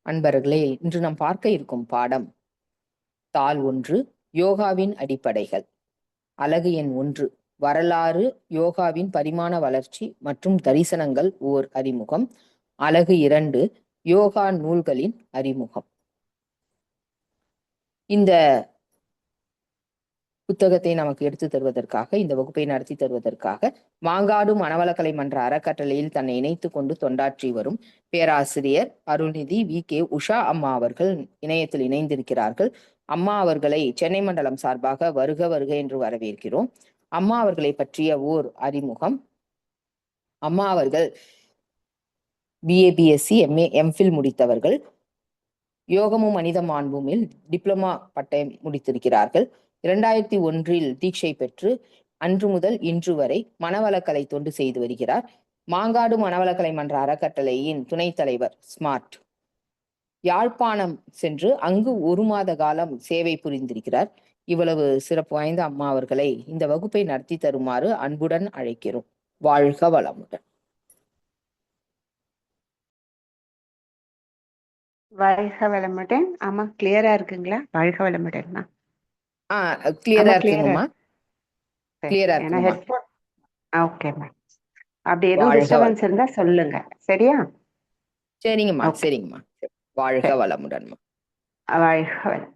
அன்பர்களே, இன்று நாம் பார்க்க இருக்கும் பாடம் தாள் 1, யோகாவின் அடிப்படைகள். அலகு எண் 1, வரலாறு, யோகாவின் பரிமாண வளர்ச்சி மற்றும் தரிசனங்கள் ஓர் அறிமுகம். அலகு 2, யோகா நூல்களின் அறிமுகம். இந்த புத்தகத்தை நமக்கு எடுத்து தருவதற்காக, இந்த வகுப்பை நடத்தி தருவதற்காக மாங்காடு மனவளக்கலை மன்ற அறக்கட்டளையில் தன்னை இணைத்துக் கொண்டு தொண்டாற்றி வரும் பேராசிரியர் அருள்நிதி வி.கே. உஷா அம்மா அவர்கள் இணையத்தில் இணைந்திருக்கிறார்கள். அம்மா அவர்களை சென்னை மண்டலம் சார்பாக வருக வருக என்று வரவேற்கிறோம். அம்மா அவர்களை பற்றிய ஓர் அறிமுகம். அம்மா அவர்கள் BA BSc MA MPhil முடித்தவர்கள். யோகமும் மனித மாண்புமில் டிப்ளமா பட்டம் முடித்திருக்கிறார்கள். 2001 தீட்சை பெற்று அன்று முதல் இன்று வரை மனவளக்கலை தொண்டு செய்து வருகிறார். மாங்காடு மனவளக்கலை மன்ற அறக்கட்டளையின் துணைத் தலைவர் ஸ்மார்ட். யாழ்ப்பாணம் சென்று அங்கு 1 மாத காலம் சேவை புரிந்திருக்கிறார். இவ்வளவு சிறப்பு வாய்ந்த அம்மா அவர்களை இந்த வகுப்பை நடத்தி தருமாறு அன்புடன் அழைக்கிறோம். வாழ்க வளமுடன். வாழ்க வளமுடன். ஆமா, கிளியரா இருக்குங்களா? வாழ்க வளமுடன்மா. கிளியரா இருக்குங்கம்மா. கிளியரா ஏன்னா இருக்குங்கம்மா. ஹெட்ஃபோன். ஓகேம்மா. அப்படி எதுவும் வாழ்க டிஸ்டர்பன்ஸ் இருந்தா சொல்லுங்க, சரியா? சரிங்கம்மா, Okay. சரிங்கம்மா. வாழ்க சரி. வளமுடன்மா. வாழ்க வளம்.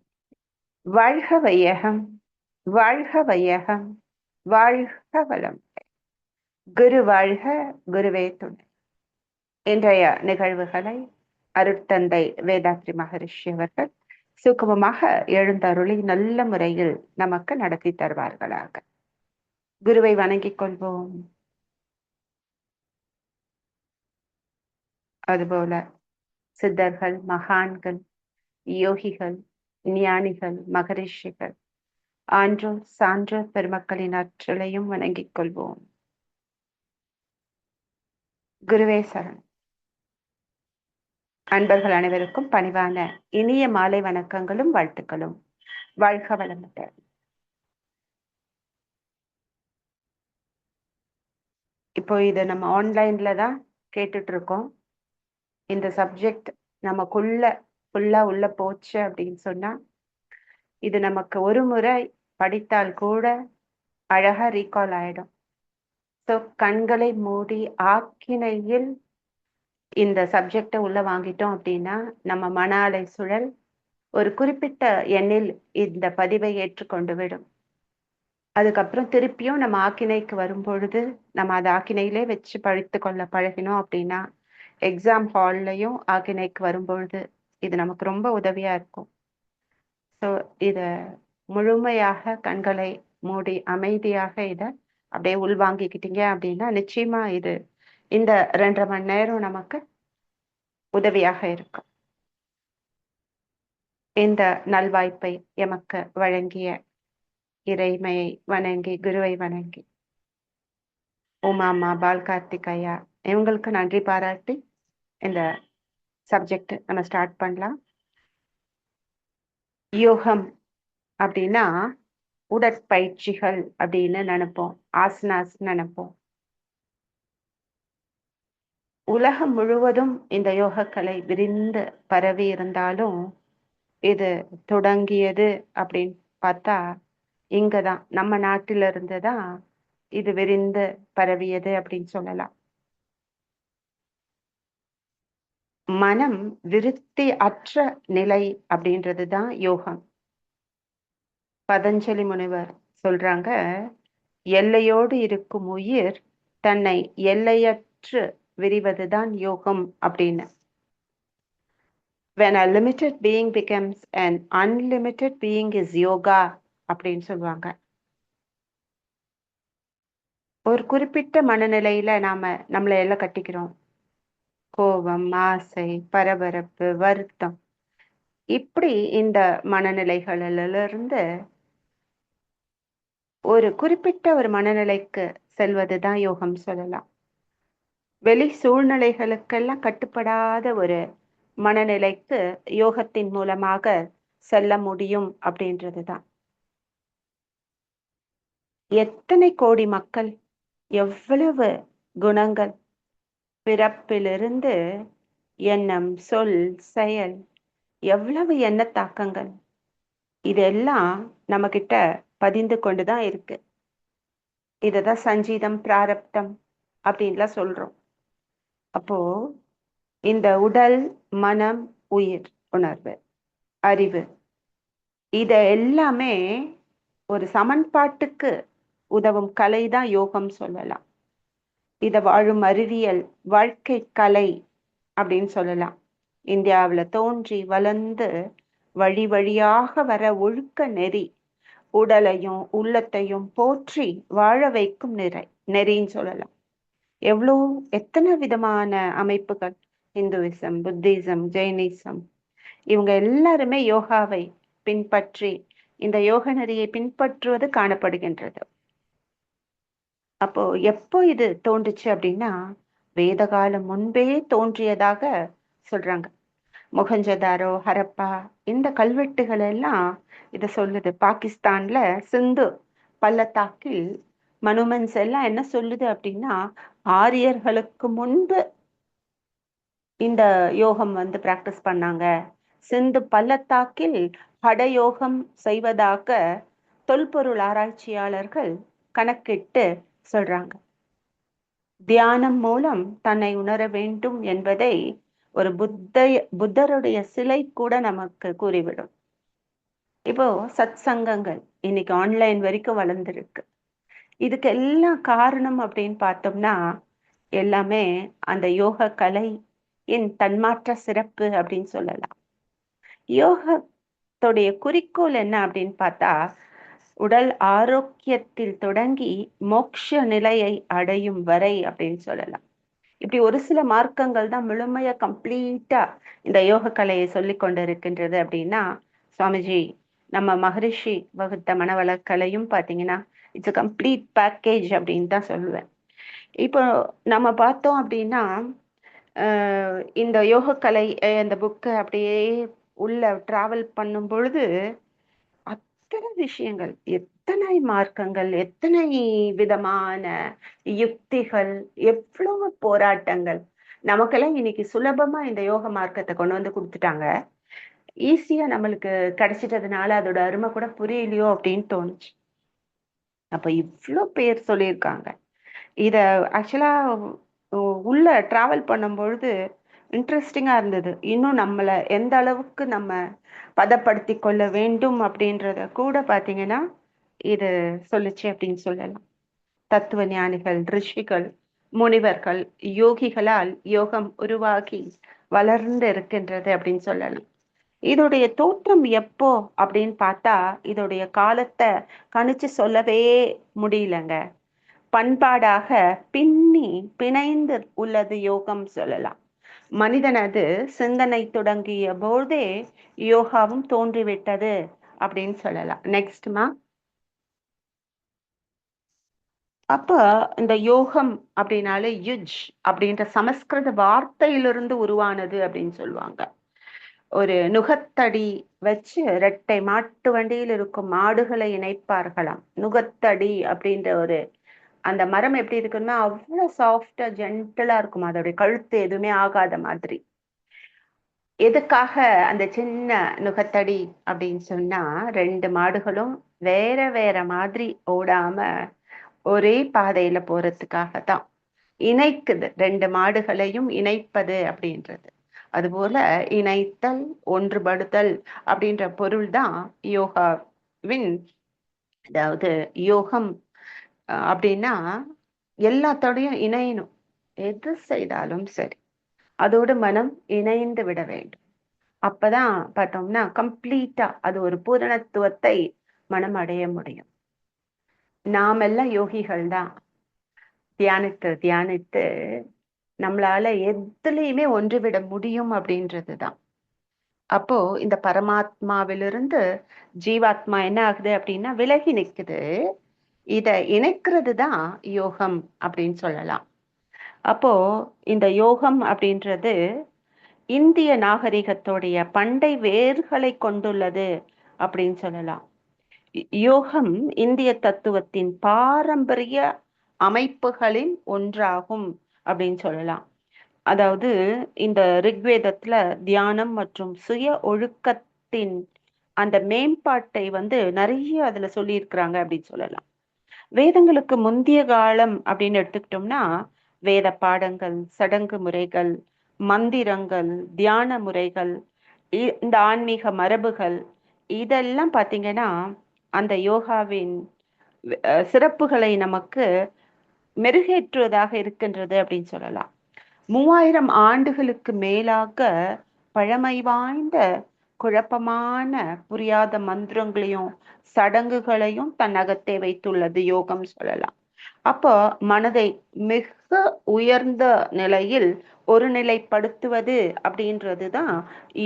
வாழ்க வையகம், வாழ்க வையகம், வாழ்க வளம். குரு வாழ்க, குருவே துணை. இன்றைய நிகழ்வுகளை அருட்தந்தை வேதாத்ரி மகரிஷி அவர்கள் சுகமமாக எழுந்தருளி நல்ல முறையில் நமக்கு நடத்தி தருவார்களாக. குருவை வணங்கிக் கொள்வோம். அதுபோல சித்தர்கள், மகான்கள், யோகிகள், ஞானிகள், மகரிஷிகள், ஆன்றோர் சான்றோர் பெருமக்களின் ஆற்றலையும் வணங்கிக் கொள்வோம். குருவே சரண். அன்பர்கள் அனைவருக்கும் பணிவான இனிய மாலை வணக்கங்களும் வாழ்த்துக்களும். வாழ்க வளமுடன். இப்போ இதை நம்ம ஆன்லைன்ல தான் கேட்டுட்டு இருக்கோம். இந்த சப்ஜெக்ட் நமக்குள்ள ஃபுல்லா உள்ள போச்சு அப்படின்னு சொன்னா இது நமக்கு ஒரு முறை படித்தால் கூட அழகா ரீகால் ஆயிடும். ஸோ கண்களை மூடி ஆக்கினையில் இந்த சப்ஜெக்டை உள்ள வாங்கிட்டோம் அப்படின்னா நம்ம மன அலை சுழல் ஒரு குறிப்பிட்ட எண்ணில் இந்த பதிவை ஏற்றுக்கொண்டு விடும். அதுக்கப்புறம் திருப்பியும் நம்ம ஆக்கினைக்கு வரும் பொழுது நம்ம அதை ஆக்கினையிலே வச்சு படித்து கொள்ள பழகினோம் அப்படின்னா எக்ஸாம் ஹால்லையும் ஆக்கினைக்கு வரும்பொழுது இது நமக்கு ரொம்ப உதவியா இருக்கும். ஸோ இதை முழுமையாக கண்களை மூடி அமைதியாக இதை அப்படியே உள்வாங்கிக்கிட்டீங்க அப்படின்னா நிச்சயமா இது இந்த 2.5 மணி நேரம் நமக்கு உதவியாக இருக்கும். இந்த நல்வாய்ப்பை எமக்கு வழங்கிய இறைமையை வணங்கி, குருவை வணங்கி, உமாமா, பால் கார்த்திகையா இவங்களுக்கு நன்றி பாராட்டி இந்த சப்ஜெக்ட் நம்ம ஸ்டார்ட் பண்ணலாம். யோகம் அப்படின்னா உடற்பயிற்சிகள் அப்படின்னு நினைப்போம், ஆசனாஸ் நினைப்போம். உலகம் முழுவதும் இந்த யோகக்கலை விரிந்து பரவி இருந்தாலும் இது தொடங்கியது அப்படின்னு பார்த்தா இங்கதான் நம்ம நாட்டில இருந்துதான் இது விரிந்து பரவியது அப்படின்னு சொல்லலாம். மனம் விருத்தி அற்ற நிலை அப்படின்றதுதான் யோகம். பதஞ்சலி முனிவர் சொல்றாங்க, எல்லையோடு இருக்கும் உயிர் தன்னை எல்லையற்று விரிவதுதான் யோகம் அப்படின்னு. When a limited being becomes an unlimited being is yoga அப்படின்னு சொல்லுவாங்க. ஒரு குறிப்பிட்ட மனநிலையில நாம நம்மளை எல்லாம் கட்டிக்கிறோம். கோபம், ஆசை, பரபரப்பு, வருத்தம், இப்படி இந்த மனநிலைகளிலிருந்து ஒரு குறிப்பிட்ட ஒரு மனநிலைக்கு செல்வதுதான் யோகம் சொல்லலாம். வெளி சூழ்நிலைகளுக்கெல்லாம் கட்டுப்படாத ஒரு மனநிலைக்கு யோகத்தின் மூலமாக செல்ல முடியும் அப்படின்றதுதான். எத்தனை கோடி மக்கள், எவ்வளவு குணங்கள், பிறப்பிலிருந்து எண்ணம், சொல், செயல், எவ்வளவு எண்ண தாக்கங்கள் இதெல்லாம் நம்ம கிட்ட பதிந்து கொண்டுதான் இருக்கு. இததான் சஞ்சீதம், பிராரப்தம் அப்படின்லாம் சொல்றோம். அப்போ இந்த உடல், மனம், உயிர், உணர்வு, அறிவு, இத எல்லாமே ஒரு சமன்பாட்டுக்கு உதவும் கலைதான் யோகம் சொல்லலாம். இத வாழும் அறிவியல், வாழ்க்கை கலை அப்படின்னு சொல்லலாம். இந்தியாவுல தோன்றி வளர்ந்து வழி வழியாக வர ஒழுக்க நெறி, உடலையும் உள்ளத்தையும் போற்றி வாழ வைக்கும் நெறின்னு சொல்லலாம். எவ்வளோ எத்தனை விதமான அமைப்புகள், இந்துவிசம், புத்திசம், ஜெயினிசம், இவங்க எல்லாருமே யோகாவை பின்பற்றி இந்த யோக நெறியை பின்பற்றுவது காணப்படுகின்றது. அப்போ எப்போ இது தோன்றுச்சு அப்படின்னா, வேத காலம் முன்பே தோன்றியதாக சொல்றாங்க. மொஹஞ்சதாரோ, ஹரப்பா, இந்த கல்வெட்டுகள் எல்லாம் இத சொல்லுது. பாகிஸ்தான்ல சிந்து பள்ளத்தாக்கில் மனுமெண்ட்ஸ் எல்லாம் என்ன சொல்லுது அப்படின்னா, ஆரியர்களுக்கு முன்பு இந்த யோகம் பிராக்டிஸ் பண்ணாங்க. சிந்து பள்ளத்தாக்கில் ஹடயோகம் செய்வதாக தொல்பொருள் ஆராய்ச்சியாளர்கள் கணக்கிட்டு சொல்றாங்க. தியானம் மூலம் தன்னை உணர வேண்டும் என்பதை ஒரு புத்தருடைய சிலை கூட நமக்கு கூறிவிடும். இப்போ சத் சங்கங்கள் இன்னைக்கு ஆன்லைன் வரைக்கும் வளர்ந்துருக்கு. இதுக்கு எல்லாம் காரணம் அப்படின்னு பார்த்தோம்னா, எல்லாமே அந்த யோக கலையின் தன்மாற்ற சிறப்பு அப்படின்னு சொல்லலாம். யோகத்துடைய குறிக்கோள் என்ன அப்படின்னு பார்த்தா, உடல் ஆரோக்கியத்தில் தொடங்கி மோட்ச நிலையை அடையும் வரை அப்படின்னு சொல்லலாம். இப்படி ஒரு சில மார்க்கங்கள் தான் முழுமையா கம்ப்ளீட்டா இந்த யோக கலையை சொல்லி கொண்டு இருக்கின்றது. அப்படின்னா சுவாமிஜி நம்ம மகரிஷி வகுத்த மனவளக்கலையும் பார்த்தீங்கன்னா இட்ஸ் கம்ப்ளீட் பேக்கேஜ் அப்படின்னு தான் சொல்லுவேன். இப்போ நம்ம பார்த்தோம் அப்படின்னா, இந்த யோகக்கலை அந்த புக்கு அப்படியே உள்ள டிராவல் பண்ணும் பொழுது அத்தனை விஷயங்கள், எத்தனை மார்க்கங்கள், எத்தனை விதமான யுக்திகள், எவ்வளவு போராட்டங்கள். நமக்கெல்லாம் இன்னைக்கு சுலபமா இந்த யோக மார்க்கத்தை கொண்டு கொடுத்துட்டாங்க. ஈஸியா நம்மளுக்கு கிடைச்சிட்டதுனால அதோட அருமை கூட புரியலையோ அப்படின்னு தோணுச்சு. அப்ப இவ்வளோ பேர் சொல்லியிருக்காங்க. இத ஆக்சுவலா உள்ள டிராவல் பண்ணும் பொழுது இன்ட்ரெஸ்டிங்கா இருந்தது. இன்னும் நம்மளை எந்த அளவுக்கு நம்ம பதப்படுத்தி கொள்ள வேண்டும் அப்படின்றத கூட பாத்தீங்கன்னா இது சொல்லுச்சு அப்படின்னு சொல்லலாம். தத்துவ ஞானிகள், ரிஷிகள், முனிவர்கள், யோகிகளால் யோகம் உருவாகி வளர்ந்து இருக்கின்றது அப்படின்னு சொல்லலாம். இதோடைய தோற்றம் எப்போ அப்படின்னு பார்த்தா இதோடைய காலத்தை கணிச்சு சொல்லவே முடியலங்க. பண்பாடாக பிணைந்து உள்ளது யோகம் சொல்லலாம். மனிதனது சிந்தனை தொடங்கிய போதே யோகாவும் தோன்றிவிட்டது அப்படின்னு சொல்லலாம். நெக்ஸ்ட்மா, அப்ப இந்த யோகம் அப்படின்னாலே யுஜ் அப்படின்ற சமஸ்கிருத வார்த்தையிலிருந்து உருவானது அப்படின்னு சொல்லுவாங்க. ஒரு நுகத்தடி வச்சு ரெட்டை மாட்டு வண்டியில் இருக்கும் மாடுகளை இணைப்பார்களாம். நுகத்தடி அப்படின்ற ஒரு அந்த மரம் எப்படி இருக்குன்னா அவ்வளவு சாஃப்டா ஜென்டலா இருக்கும். அதோடைய கழுத்து எதுவுமே ஆகாத மாதிரி. எதுக்காக அந்த சின்ன நுகத்தடி அப்படின்னு சொன்னா, ரெண்டு மாடுகளும் வேற வேற மாதிரி ஓடாம ஒரே பாதையில போறதுக்காகத்தான். இணைக்குது, ரெண்டு மாடுகளையும் இணைப்பது அப்படின்றது. அதுபோல இணைத்தல், ஒன்றுபடுத்தல் அப்படின்ற பொருள் தான் யோகாவின், அதாவது யோகம் அப்படின்னா எல்லாத்தோடையும் இணையணும். எது செய்தாலும் சரி அதோடு மனம் இணைந்து விட வேண்டும். அப்பதான் பார்த்தோம்னா கம்ப்ளீட்டா அது ஒரு பூரணத்துவத்தை மனம் அடைய முடியும். நாமெல்லாம் யோகிகள் தான். தியானித்து தியானித்து நம்மளால எதுலையுமே ஒன்றுவிட முடியும் அப்படின்றதுதான். அப்போ இந்த பரமாத்மாவிலிருந்து ஜீவாத்மா என்ன ஆகுது அப்படின்னா விலகி நிற்குது. இத இணைக்கிறது தான் யோகம் அப்படின்னு சொல்லலாம். அப்போ இந்த யோகம் அப்படின்றது இந்திய நாகரிகத்துடைய பண்டை வேர்களை கொண்டுள்ளது அப்படின்னு சொல்லலாம். யோகம் இந்திய தத்துவத்தின் பாரம்பரிய அமைப்புகளின் ஒன்றாகும் அப்படின்னு சொல்லலாம். அதாவது இந்த ரிக்வேதத்துல தியானம் மற்றும் சுய ஒழுக்கத்தின் அந்த மேம்பாட்டை நிறைய அதுல சொல்லியிருக்கிறாங்க அப்படின்னு சொல்லலாம். வேதங்களுக்கு முந்திய காலம் அப்படின்னு எடுத்துக்கிட்டோம்னா வேத பாடங்கள், சடங்கு முறைகள், மந்திரங்கள், தியான முறைகள், இந்த ஆன்மீக மரபுகள், இதெல்லாம் பாத்தீங்கன்னா அந்த யோகாவின் சிறப்புகளை நமக்கு மெருகேற்றுவதாக இருக்கின்றது அப்படின்னு சொல்லலாம். 3000 ஆண்டுகளுக்கு மேலாக பழமை வாய்ந்த குழப்பமான புரியாத மந்திரங்களையும் சடங்குகளையும் தன்னகத்தே வைத்துள்ளது யோகம் சொல்லலாம். அப்போ மனதை மிக உயர்ந்த நிலையில் ஒருநிலைப்படுத்துவது அப்படின்றதுதான்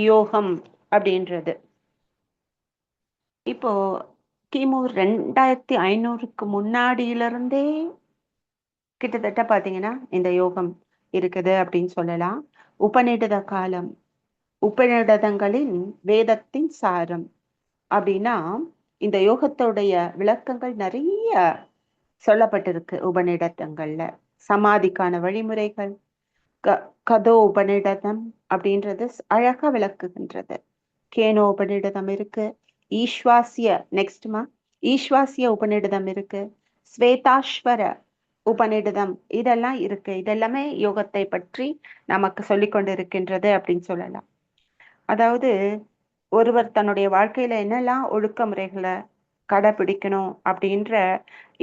யோகம் அப்படின்றது. இப்போ கிமு 2500க்கு முன்னாடியிலிருந்தே கிட்டத்தட்ட பாத்தீங்கன்னா இந்த யோகம் இருக்குது அப்படின்னு சொல்லலாம். உபநிடத காலம், உபநிடதங்களின் வேதத்தின் சாரம் அப்படின்னா இந்த யோகத்துடைய விளக்கங்கள் நிறைய சொல்லப்பட்டிருக்கு உபநிடதங்கள்ல. சமாதிக்கான வழிமுறைகள், கதோ உபநிடதம் அப்படின்றது அழகா விளக்குகின்றது. கேனோ உபநிடதம் இருக்கு, ஈஸ்வாசிய உபநிடதம் இருக்கு, ஸ்வேதாஸ்வர உபநிடதம், இதெல்லாம் இருக்கு. இதெல்லாமே யோகத்தை பற்றி நமக்கு சொல்லிக் கொண்டிருக்கின்றது அப்படின்னு சொல்லலாம். அதாவது ஒருவர் தன்னுடைய வாழ்க்கையில என்னெல்லாம் ஒழுக்க முறைகளை கடைபிடிக்கணும் அப்படின்ற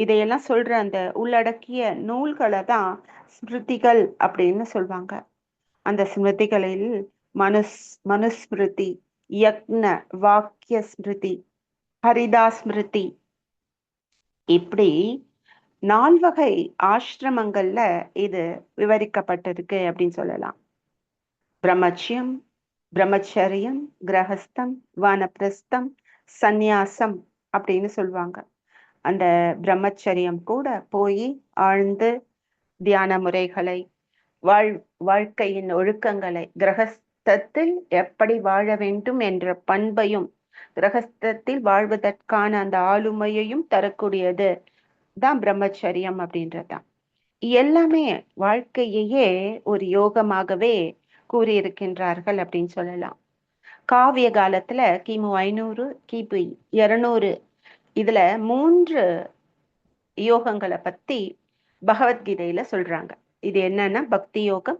இதையெல்லாம் சொல்ற அந்த உள்ளடக்கிய நூல்களை தான் ஸ்மிருதிகள் அப்படின்னு சொல்லுவாங்க. அந்த ஸ்மிருதிகளில் மனுஸ்மிருதி, யக்ன வாக்கிய ஸ்மிருதி, ஹரிதா ஸ்மிருதி, இப்படி 4 வகை ஆசிரமங்கள்ல இது விவரிக்கப்பட்டிருக்கு அப்படின்னு சொல்லலாம். பிரம்மச்சரியம், கிரகஸ்தம், வானப்பிரஸ்தம், சந்நியாசம் அப்படின்னு சொல்லுவாங்க. அந்த பிரம்மச்சரியம் கூட போய் ஆழ்ந்து தியான முறைகளை, வாழ்க்கையின் ஒழுக்கங்களை, கிரகஸ்தத்தில் எப்படி வாழ வேண்டும் என்ற பண்பையும், கிரகஸ்தத்தில் வாழ்வதற்கான அந்த ஆளுமையையும் தரக்கூடியது தான் பிரம்மச்சரியம் அப்படின்றதுதான். எல்லாமே வாழ்க்கையே ஒரு யோகமாகவே கூறியிருக்கின்றார்கள் அப்படின்னு சொல்லலாம். காவிய காலத்துல கிமு 500, கிபி 200 இதுல 3 யோகங்களை பத்தி பகவத்கீதையில சொல்றாங்க. இது என்னன்னா பக்தி யோகம்,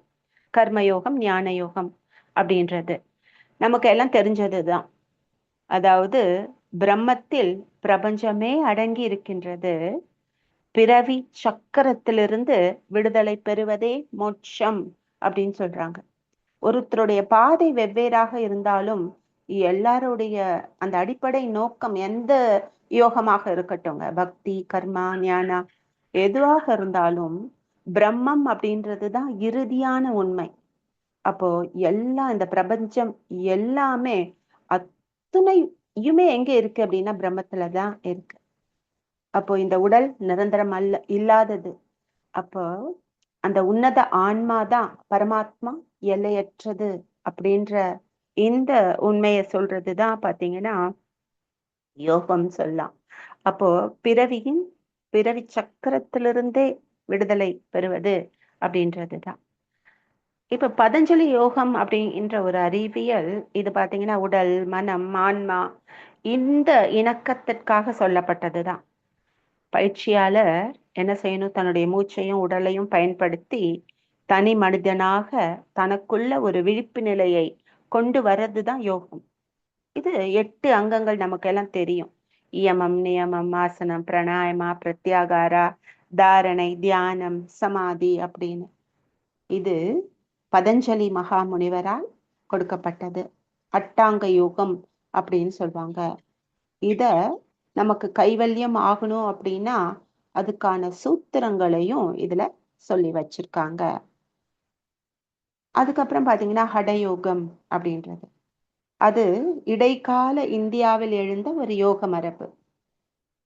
கர்மயோகம், ஞான யோகம் அப்படின்றது நமக்கு எல்லாம் தெரிஞ்சதுதான். அதாவது பிரம்மத்தில் பிரபஞ்சமே அடங்கி இருக்கின்றது. பிறவி சக்கரத்திலிருந்து விடுதலை பெறுவதே மோட்சம் அப்படின்னு சொல்றாங்க. ஒருத்தருடைய பாதை வெவ்வேறாக இருந்தாலும் எல்லாருடைய அந்த அடிப்படை நோக்கம் எந்த யோகமாக இருக்கட்டும்ங்க, பக்தி, கர்மா, ஞானா, எதுவாக இருந்தாலும் பிரம்மம் அப்படின்றதுதான் இறுதியான உண்மை. அப்போ எல்லாம் இந்த பிரபஞ்சம் எல்லாமே அத்தனையுமே எங்க இருக்கு அப்படின்னா பிரம்மத்துலதான் இருக்கு. அப்போ இந்த உடல் நிரந்தரம் இல்லாதது. அப்போ அந்த உன்னத ஆன்மாதான் பரமாத்மா, எல்லையற்றது அப்படின்ற இந்த உண்மையை சொல்றதுதான் பாத்தீங்கன்னா யோகம் சொல்லலாம். அப்போ பிறவி சக்கரத்திலிருந்தே விடுதலை பெறுவது அப்படின்றதுதான். இப்ப பதஞ்சலி யோகம் அப்படின்ற ஒரு அறிவியல், இது பாத்தீங்கன்னா உடல், மனம், ஆன்மா இந்த இணக்கத்திற்காக சொல்லப்பட்டதுதான். பயிற்சியாளர் என்ன செய்யணும், தன்னுடைய மூச்சையும் உடலையும் பயன்படுத்தி தனி மனிதனாக தனக்குள்ள ஒரு விழிப்பு நிலையை கொண்டு வர்றதுதான் யோகம். இது 8 அங்கங்கள் நமக்கு எல்லாம் தெரியும். இயமம், நியமம், ஆசனம், பிராணாயமா, பிரத்யாகாரா, தாரணை, தியானம், சமாதி அப்படின்னு. இது பதஞ்சலி மகா முனிவரால் கொடுக்கப்பட்டது அட்டாங்க யோகம் அப்படின்னு சொல்லுவாங்க. இத நமக்கு கைவல்யம் ஆகணும் அப்படின்னா அதுக்கான சூத்திரங்களையும் இதுல சொல்லி வச்சிருக்காங்க. அதுக்கப்புறம் பாத்தீங்கன்னா ஹடயோகம் அப்படின்றது, அது இடைக்கால இந்தியாவில் எழுந்த ஒரு யோக மரபு.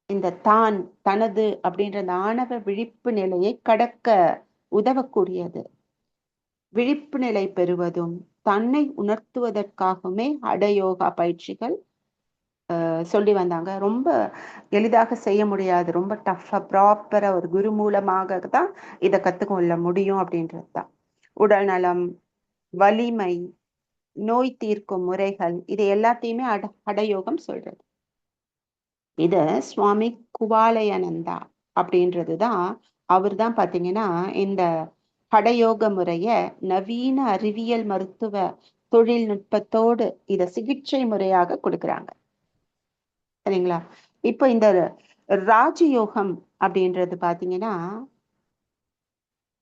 இந்த தனது அப்படின்ற ஆணவ விழிப்பு நிலையை கடக்க உதவக்கூடியது. விழிப்பு நிலை பெறுவதும் தன்னை உணர்த்துவதற்காகவுமே ஹடயோகா பயிற்சிகள் சொல்லி வந்தாங்க. ரொம்ப எளிதாக செய்ய முடியாது, ரொம்ப டஃபா ப்ராப்பரா ஒரு குரு மூலமாக தான் இதை கத்துக்கொள்ள முடியும் அப்படின்றது தான். உடல் நலம், வலிமை, நோய் தீர்க்கும் முறைகள், இது எல்லாத்தையுமே ஹடயோகம் சொல்றது. இத சுவாமி குவாலயானந்தா அப்படின்றதுதான், அவர் தான் பாத்தீங்கன்னா இந்த ஹடயோக முறைய நவீன அறிவியல் மருத்துவ தொழில்நுட்பத்தோடு இத சிகிச்சை முறையாக கொடுக்குறாங்க. சரிங்களா? இப்ப இந்த ராஜயோகம் அப்படின்றது பாத்தீங்கன்னா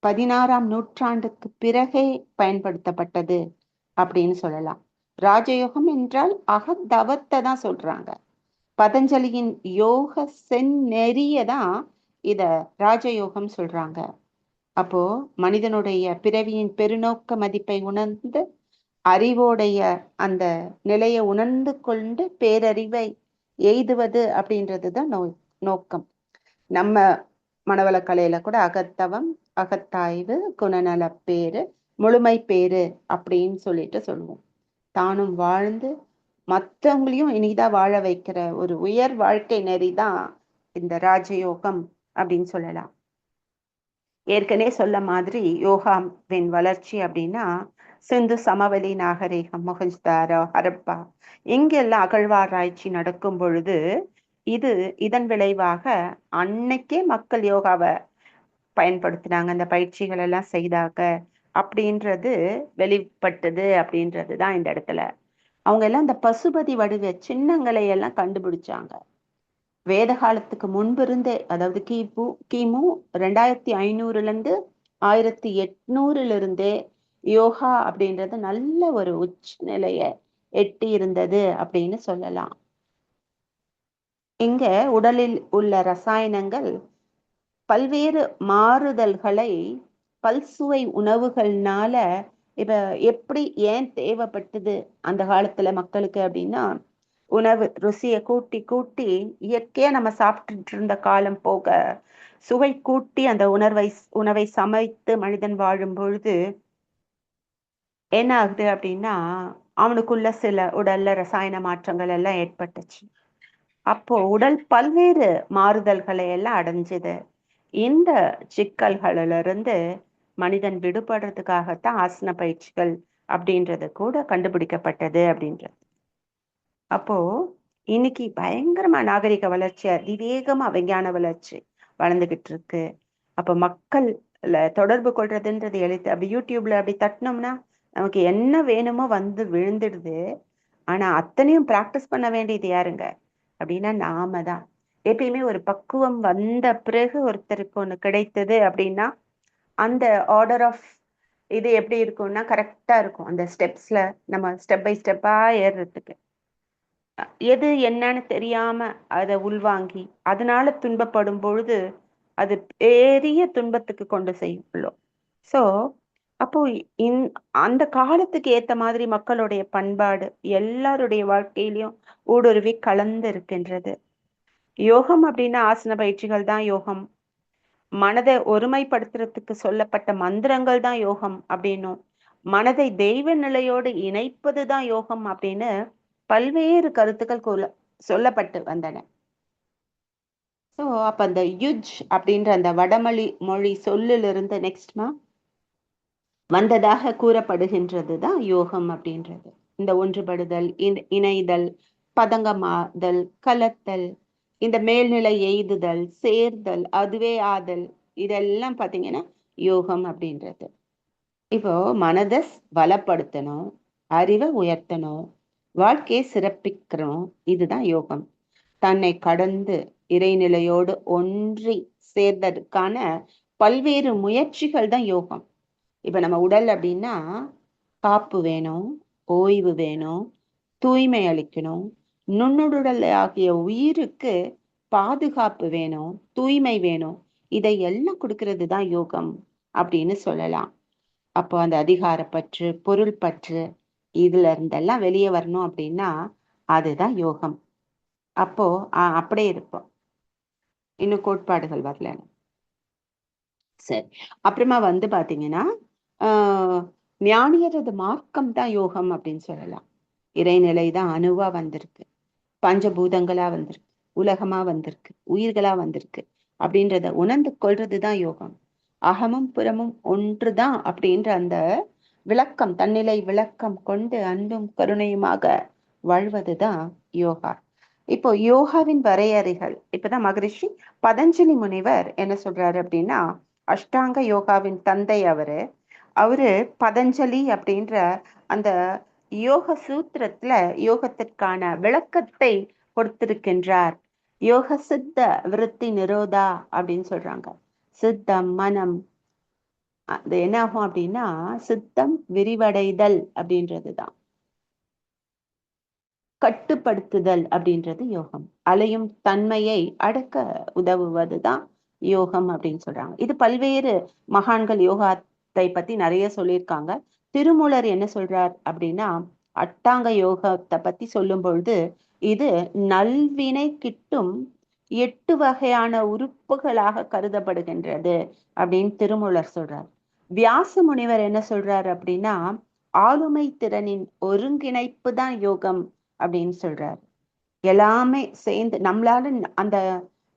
16ஆம் நூற்றாண்டுக்கு பிறகே பயன்படுத்தப்பட்டது அப்படின்னு சொல்லலாம். ராஜயோகம் என்றால் அகத்தவத்தை தான் சொல்றாங்க. பதஞ்சலியின் யோக செந்நெறிய தான் இத ராஜயோகம் சொல்றாங்க. அப்போ மனிதனுடைய பிறவியின் பெருநோக்க மதிப்பை உணர்ந்து அறிவோடைய அந்த நிலையை உணர்ந்து கொண்டு பேரறிவை எய்துவது அப்படின்றதுதான் நோக்கம். நம்ம மனவளக்கலையில கூட அகத்தவம், அகத்தாய்வு, குணநல பேரு, முழுமை பேரு அப்படின்னு சொல்லிட்டு சொல்லுவோம். தானும் வாழ்ந்து மற்றவங்களையும் இனிதா வாழ வைக்கிற ஒரு உயர் வாழ்க்கை நெறிதான் இந்த ராஜயோகம் அப்படின்னு சொல்லலாம். ஏற்கனவே சொல்ல மாதிரி யோகாவின் வளர்ச்சி அப்படின்னா சிந்து சமவெளி நாகரிகம், மொஹஞ்சதாரோ, ஹரப்பா, இங்கெல்லாம் அகழ்வாராய்ச்சி நடக்கும் பொழுது இதன் விளைவாக அன்னைக்கே மக்கள் யோகாவை பயன்படுத்தினாங்க, அந்த பயிற்சிகள் எல்லாம் செய்தாங்க அப்படின்றது வெளிப்பட்டது. அப்படின்றது தான் இந்த இடத்துல அவங்க எல்லாம் இந்த பசுபதி வடிவ சின்னங்களை எல்லாம் கண்டுபிடிச்சாங்க. வேத காலத்துக்கு முன்பு இருந்தே, அதாவது கிமு 2500 இருந்து 1800 இருந்தே யோகா அப்படின்றது நல்ல ஒரு உச்ச நிலைய எட்டி இருந்தது அப்படின்னு சொல்லலாம். இங்க உடலில் உள்ள ரசாயனங்கள் பல்வேறு மாறுதல்களை பல்சுவை உணவுகள்னால இப்ப எப்படி ஏன் தேவைப்பட்டது அந்த காலத்துல மக்களுக்கு அப்படின்னா, உணவு ருசியை கூட்டி கூட்டி இயற்கையா நம்ம சாப்பிட்டுட்டு இருந்த காலம் போக சுவை கூட்டி அந்த உணவை சமைத்து மனிதன் வாழும் பொழுது என்ன ஆகுது அப்படின்னா, அவனுக்குள்ள சில உடல்ல ரசாயன மாற்றங்கள் எல்லாம் ஏற்பட்டுச்சு. அப்போ உடல் பல்வேறு மாறுதல்களை எல்லாம் அடைஞ்சது. இந்த சிக்கல்களிலிருந்து மனிதன் விடுபடுறதுக்காகத்தான் ஆசன பயிற்சிகள் அப்படின்றது கூட கண்டுபிடிக்கப்பட்டது அப்படின்றது. அப்போ இன்னைக்கு பயங்கரமா நாகரிக வளர்ச்சி, அதிவேகமா விஞ்ஞான வளர்ச்சி வளர்ந்துகிட்டு இருக்கு. அப்ப மக்கள் தொடர்பு கொள்றதுன்றது எழுத்து அப்படி யூடியூப்ல அப்படி தட்டினோம்னா நமக்கு என்ன வேணுமோ வந்து விழுந்துடுது. ஆனா அத்தனையும் பிராக்டிஸ் பண்ண வேண்டியது யாருங்க அப்படின்னா நாம தான். எப்பயுமே ஒரு பக்குவம் வந்த பிறகு ஒருத்தருக்கு ஒண்ணு கிடைத்தது அப்படின்னா அந்த ஆர்டர் ஆஃப் இது எப்படி இருக்கும்னா கரெக்டா இருக்கும். அந்த ஸ்டெப்ஸ்ல நம்ம ஸ்டெப் பை ஸ்டெப்பா ஏறுறதுக்கு எது என்னன்னு தெரியாம அதை உள்வாங்கி அதனால துன்பப்படும் பொழுது அது பெரிய துன்பத்துக்கு கொண்டு செய்யும். சோ அப்போ அந்த காலத்துக்கு ஏத்த மாதிரி மக்களுடைய பண்பாடு எல்லாருடைய வாழ்க்கையிலையும் ஊடுருவி கலந்து இருக்கின்றது. யோகம் அப்படின்னா ஆசன பயிற்சிகள் தான் யோகம். மனதை ஒருமைப்படுத்துறதுக்கு சொல்லப்பட்ட மந்திரங்கள் தான் யோகம் அப்படின்னும், மனதை தெய்வ நிலையோடு இணைப்பது தான் யோகம் அப்படின்னு பல்வேறு கருத்துக்கள் சொல்லப்பட்டு வந்தன. ஸோ அப்ப அந்த யுஜ் அப்படின்ற அந்த வடமொழி மொழி சொல்லிலிருந்து நெக்ஸ்ட்மா வந்ததாக கூறப்படுகின்றது தான் யோகம் அப்படின்றது. இந்த ஒன்றுபடுதல், இணைதல், பதங்கமாதல், கலத்தல், இந்த மேல்நிலை எய்துதல், சேர்தல், அதுவே ஆதல், இதெல்லாம் பாத்தீங்கன்னா யோகம் அப்படின்றது. இப்போ மனதை பலப்படுத்தணும், அறிவை உயர்த்தணும், வாழ்க்கையை சிறப்பிக்கணும், இதுதான் யோகம். தன்னை கடந்து இறைநிலையோடு ஒன்றி சேர்ந்ததுக்கான பல்வேறு முயற்சிகள் தான் யோகம். இப்ப நம்ம உடல் அப்படின்னா காப்பு வேணும், ஓய்வு வேணும், தூய்மை அளிக்கணும், நுண்ணுடல் ஆகிய உயிருக்கு பாதுகாப்பு வேணும், தூய்மை வேணும், இதை எல்லாம் கொடுக்கறது தான் யோகம் அப்படின்னு சொல்லலாம். அப்போ அந்த அதிகாரப்பற்று, பொருள் பற்று, இதுல இருந்தெல்லாம் வெளியே வரணும் அப்படின்னா அதுதான் யோகம். அப்போ அப்படியே இருப்போம். இன்னும் கோட்பாடுகள் வரல. சரி, அப்புறமா வந்து பாத்தீங்கன்னா ஞானியரது மார்க்கம் தான் யோகம் அப்படின்னு சொல்லலாம். இறைநிலை தான் அணுவா வந்திருக்கு, பஞ்சபூதங்களா வந்திருக்கு, உலகமா வந்திருக்கு, உயிர்களா வந்திருக்கு அப்படின்றத உணர்ந்து கொள்றதுதான் யோகம். அகமும் புறமும் ஒன்றுதான் அப்படின்ற அந்த விளக்கம், தன்னிலை விளக்கம் கொண்டு அன்பும் கருணையுமாக வாழ்வதுதான் யோகா. இப்போ யோகாவின் வரையறைகள் இப்பதான் மகரிஷி பதஞ்சலி முனிவர் என்ன சொல்றாரு அப்படின்னா, அஷ்டாங்க யோகாவின் தந்தை அவரு பதஞ்சலி அப்படின்ற அந்த யோக சூத்திரத்துல யோகத்திற்கான விளக்கத்தை கொடுத்திருக்கின்றார். யோக சித்த விருத்தி நிரோதா அப்படின்னு சொல்றாங்க. சித்தம் மனம் அது என்ன ஆகும் அப்படின்னா, சித்தம் விரிவடைதல் அப்படின்றதுதான், கட்டுப்படுத்துதல் அப்படின்றது யோகம், அலையும் தன்மையை அடக்க உதவுவதுதான் யோகம் அப்படின்னு சொல்றாங்க. இது பல்வேறு மகான்கள் யோகத்தை பத்தி நிறைய சொல்லியிருக்காங்க. திருமூலர் என்ன சொல்றார் அப்படின்னா, அட்டாங்க யோகத்தை பத்தி சொல்லும் பொழுது இது நல்வினை கிட்டும் 8 வகையான உறுப்புகளாக கருதப்படுகின்றது அப்படின்னு திருமூலர் சொல்றார். வியாச முனிவர் என்ன சொல்றார் அப்படின்னா, ஆளுமை திறனின் ஒருங்கிணைப்பு தான் யோகம் அப்படின்னு சொல்றாரு. எல்லாமே சேர்ந்து நம்மளால அந்த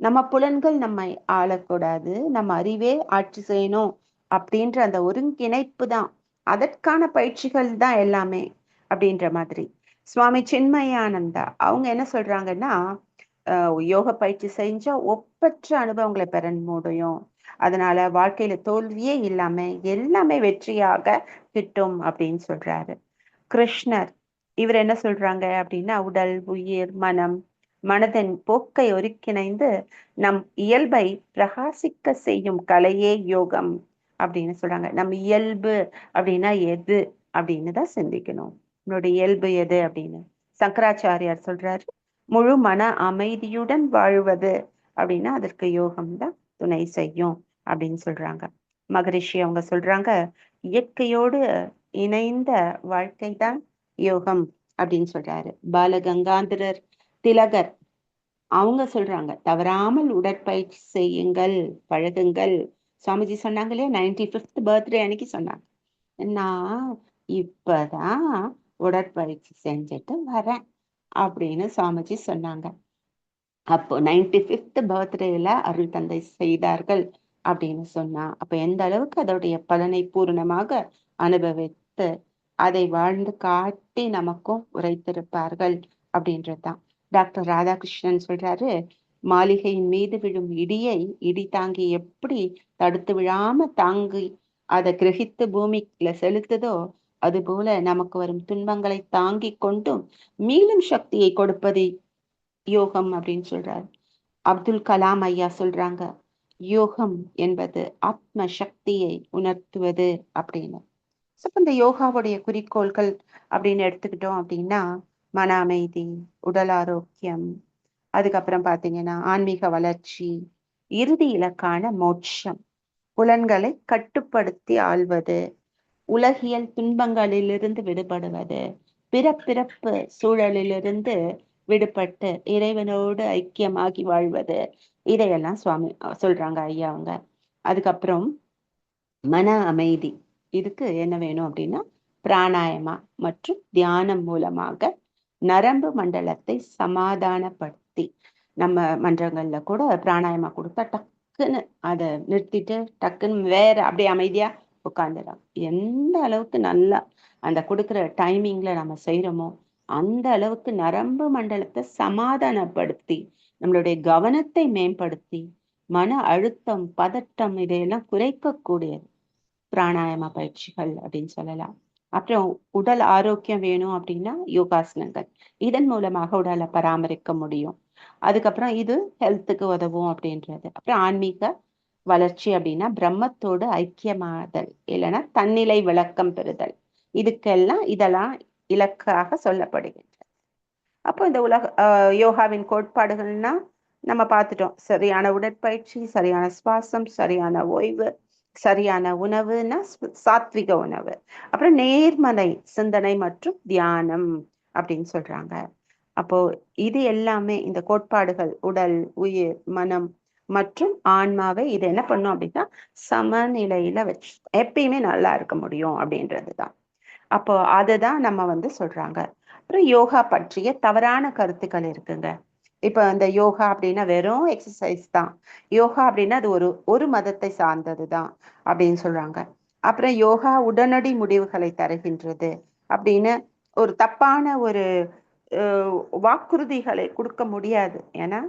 நம்ம புலன்கள் நம்மை ஆளக்கூடாது, நம்ம அறிவே ஆட்சி செய்யணும் அப்படின்ற அந்த ஒருங்கிணைப்பு தான், அதற்கான பயிற்சிகள் தான் எல்லாமே அப்படின்ற மாதிரி. சுவாமி சின்மயானந்தா அவங்க என்ன சொல்றாங்கன்னா, யோக பயிற்சி செஞ்சா ஒப்பற்ற அனுபவங்களை பெற முடியும், அதனால வாழ்க்கையில தோல்வியே இல்லாம எல்லாமே வெற்றியாக கிட்டும் அப்படின்னு சொல்றாரு. கிருஷ்ணர் இவர் என்ன சொல்றாங்க அப்படின்னா, உடல் உயிர் மனம் மனதின் போக்கை ஒருங்கிணைந்து நம் இயல்பை பிரகாசிக்க செய்யும் கலையே யோகம் அப்படின்னு சொல்றாங்க. நம் இயல்பு அப்படின்னா எது அப்படின்னு தான் சிந்திக்கணும். நம்மளுடைய இயல்பு எது அப்படின்னு சங்கராச்சாரியார் சொல்றாரு, முழு மன அமைதியுடன் வாழ்வது அப்படின்னா அதற்கு யோகம் தான் துணை செய்யும் அப்படின்னு சொல்றாங்க. மகரிஷி அவங்க சொல்றாங்க, இயற்கையோடு இணைந்த வாழ்க்கை தான் யோகம் அப்படின்னு சொல்றாரு. பாலகங்காதரர் திலகர் அவங்க சொல்றாங்க, தவறாமல் உடற்பயிற்சி செய்யுங்கள், பழகுங்கள். சுவாமிஜி சொன்னாங்க இல்லையா, 95th பர்த்டே அன்னைக்கு சொன்னாங்க, நான் இப்பதான் உடற்பயிற்சி செஞ்சுட்டு வரேன் அப்படின்னு சுவாமிஜி சொன்னாங்க. அப்போ 95th பர்த்டேல அருள் தந்தை செய்தார்கள் அப்படின்னு சொன்னா, அப்ப எந்த அளவுக்கு அதோடைய பலனை பூரணமாக அனுபவித்து அதை வாழ்ந்து காட்டி நமக்கும் உரைத்திருப்பார்கள் அப்படின்றதுதான். டாக்டர் ராதாகிருஷ்ணன் சொல்றாரு, மாளிகையின் மீது விழும் இடியை இடி தாங்கி எப்படி தடுத்து விழாம தாங்கி அதை கிரகித்து பூமிக்குள்ள செலுத்துதோ, அது போல நமக்கு வரும் துன்பங்களை தாங்கி கொண்டும் மீளும் சக்தியை கொடுப்பது யோகம் அப்படின்னு சொல்றாரு. அப்துல் கலாம் ஐயா சொல்றாங்க, யோகம் என்பது ஆத்ம சக்தியை உணர்த்துவது அப்படின்னு. இந்த யோகாவுடைய குறிக்கோள்கள் அப்படின்னு எடுத்துக்கிட்டோம் அப்படின்னா, மன அமைதி, உடல் ஆரோக்கியம், அதுக்கப்புறம் பாத்தீங்கன்னா ஆன்மீக வளர்ச்சி, இறுதி இலக்கான மோட்சம், புலன்களை கட்டுப்படுத்தி ஆள்வது, உலகியல் துன்பங்களிலிருந்து விடுபடுவது, பிறப்பிறப்பு சூழலிலிருந்து விடுபட்டு இறைவனோடு ஐக்கியமாகி வாழ்வது, இதையெல்லாம் சுவாமி சொல்றாங்க ஐயா அவங்க. அதுக்கப்புறம் மன அமைதி, இதுக்கு என்ன வேணும் அப்படின்னா, பிராணாயமா மற்றும் தியானம் மூலமாக நரம்பு மண்டலத்தை சமாதானப்படுத்தி, நம்ம மன்றங்கள்ல கூட பிராணாயமா கொடுத்தா டக்குன்னு அதை நிறுத்திட்டு டக்குன்னு வேற அப்படியே அமைதியா உட்காந்துடலாம். எந்த அளவுக்கு நல்லா அந்த கொடுக்குற டைமிங்ல நம்ம செய்யறோமோ அந்த அளவுக்கு நரம்பு மண்டலத்தை சமாதானப்படுத்தி நம்மளுடைய கவனத்தை மேம்படுத்தி மன அழுத்தம் பதட்டம் இதையெல்லாம் குறைக்கக்கூடியது பிராணாயாம பயிற்சிகள் அப்படின்னு சொல்லலாம். அப்புறம் உடல் ஆரோக்கியம் வேணும் அப்படின்னா யோகாசனங்கள், இதன் மூலமாக உடலை பராமரிக்க முடியும். அதுக்கப்புறம் இது ஹெல்த்துக்கு உதவும் அப்படின்றது. அப்புறம் ஆன்மீக வளர்ச்சி அப்படின்னா பிரம்மத்தோடு ஐக்கியமாதல், இல்லைன்னா தன்னிலை விளக்கம் பெறுதல், இதுக்கெல்லாம் இதெல்லாம் இலக்காக சொல்லப்படுகின்றது. அப்போ இந்த யோகாவின் கோட்பாடுகள்னா நம்ம பார்த்துட்டோம். சரியான உடற்பயிற்சி, சரியான சுவாசம், சரியான ஓய்வு, சரியான உணவுன்னா சாத்விக உணவு, அப்புறம் நேர்மறை சிந்தனை மற்றும் தியானம் அப்படின்னு சொல்றாங்க. அப்போ இது எல்லாமே இந்த கோட்பாடுகள் உடல் உயிர் மனம் மற்றும் ஆன்மாவை இது என்ன பண்ணும் அப்படின்னா சமநிலையில வச்சு எப்பயுமே நல்லா இருக்க முடியும் அப்படின்றதுதான். அப்போ அதுதான் நம்ம சொல்றாங்க. அப்புறம் யோகா பற்றிய தவறான கருத்துக்கள் இருக்குங்க. இப்ப இந்த யோகா அப்படின்னா வெறும் எக்ஸசைஸ் தான். யோகா அப்படின்னா அது ஒரு மதத்தை சார்ந்தது தான் அப்படின்னு சொல்றாங்க. அப்புறம் யோகா உடனடி முடிவுகளை தருகின்றது அப்படின்னு ஒரு தப்பான ஒரு வாக்குறுதிகளை கொடுக்க முடியாது. ஏன்னா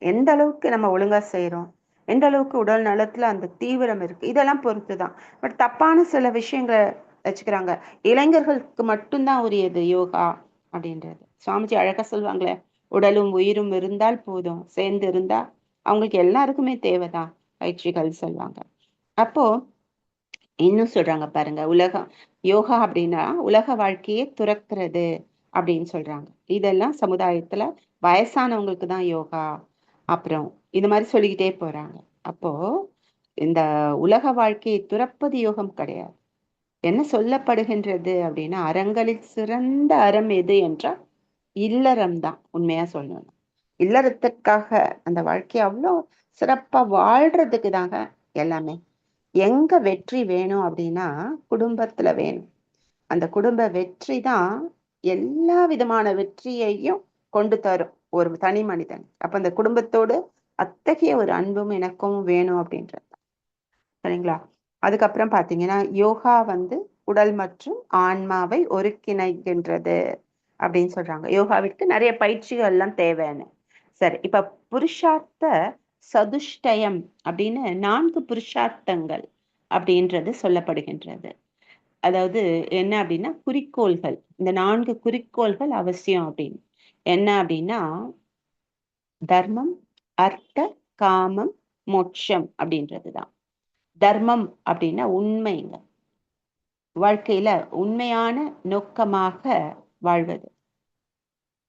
எந்த அளவுக்கு நம்ம ஒழுங்கா செய்யறோம், எந்த அளவுக்கு உடல் நலத்துல அந்த தீவிரம் இருக்கு, இதெல்லாம் பொறுத்துதான். பட் தப்பான சில விஷயங்களை வச்சுக்கிறாங்க. இளைஞர்களுக்கு மட்டும்தான் உரியது யோகா அப்படின்றது. சுவாமிஜி அழகா சொல்லுவாங்களே, உடலும் உயிரும் இருந்தால் போதும், சேர்ந்து இருந்தா அவங்களுக்கு எல்லாருக்குமே தேவைதான் பயிற்சிகள் சொல்லுவாங்க. அப்போ இன்னும் சொல்றாங்க பாருங்க, யோகா அப்படின்னா உலக வாழ்க்கையே துறக்கிறது அப்படின்னு சொல்றாங்க. இதெல்லாம் சமுதாயத்துல வயசானவங்களுக்கு தான் யோகா. அப்புறம் இது மாதிரி சொல்லிக்கிட்டே போறாங்க. அப்போ இந்த உலக வாழ்க்கையை துறப்பது யோகம் கிடையாது. என்ன சொல்லப்படுகின்றது அப்படின்னா, அறங்களில் சிறந்த அறம் எது என்றால் இல்லறம் தான். உண்மையா சொல்லணும், இல்லறத்துக்காக அந்த வாழ்க்கையை அவ்வளோ சிறப்பா வாழ்றதுக்கு தாங்க எல்லாமே. எங்க வெற்றி வேணும் அப்படின்னா குடும்பத்துல வேணும். அந்த குடும்ப வெற்றி தான் எல்லா விதமான வெற்றியையும் கொண்டு தரும் ஒரு தனி மனிதன். அப்ப அந்த குடும்பத்தோடு அத்தகைய ஒரு அன்பும் இணக்கமும் வேணும் அப்படின்றது. சரிங்களா? அதுக்கப்புறம் பாத்தீங்கன்னா யோகா உடல் மற்றும் ஆன்மாவை ஒருங்கிணைக்கின்றது அப்படின்னு சொல்றாங்க. யோகாவிற்கு நிறைய பயிற்சிகள் எல்லாம் தேவைன்னு. சரி, இப்ப புருஷார்த்த சதுஷ்டயம் அப்படின்னு 4 புருஷார்த்தங்கள் அப்படின்றது சொல்லப்படுகின்றது. அதாவது என்ன அப்படின்னா குறிக்கோள்கள். இந்த 4 குறிக்கோள்கள் அவசியம் அப்படின்னு. என்ன அப்படின்னா தர்மம், அர்த்த, காமம், மோட்சம் அப்படின்றதுதான். தர்மம் அப்படின்னா உண்மைங்க, வாழ்க்கையில உண்மையான நோக்கமாக வாழ்வது,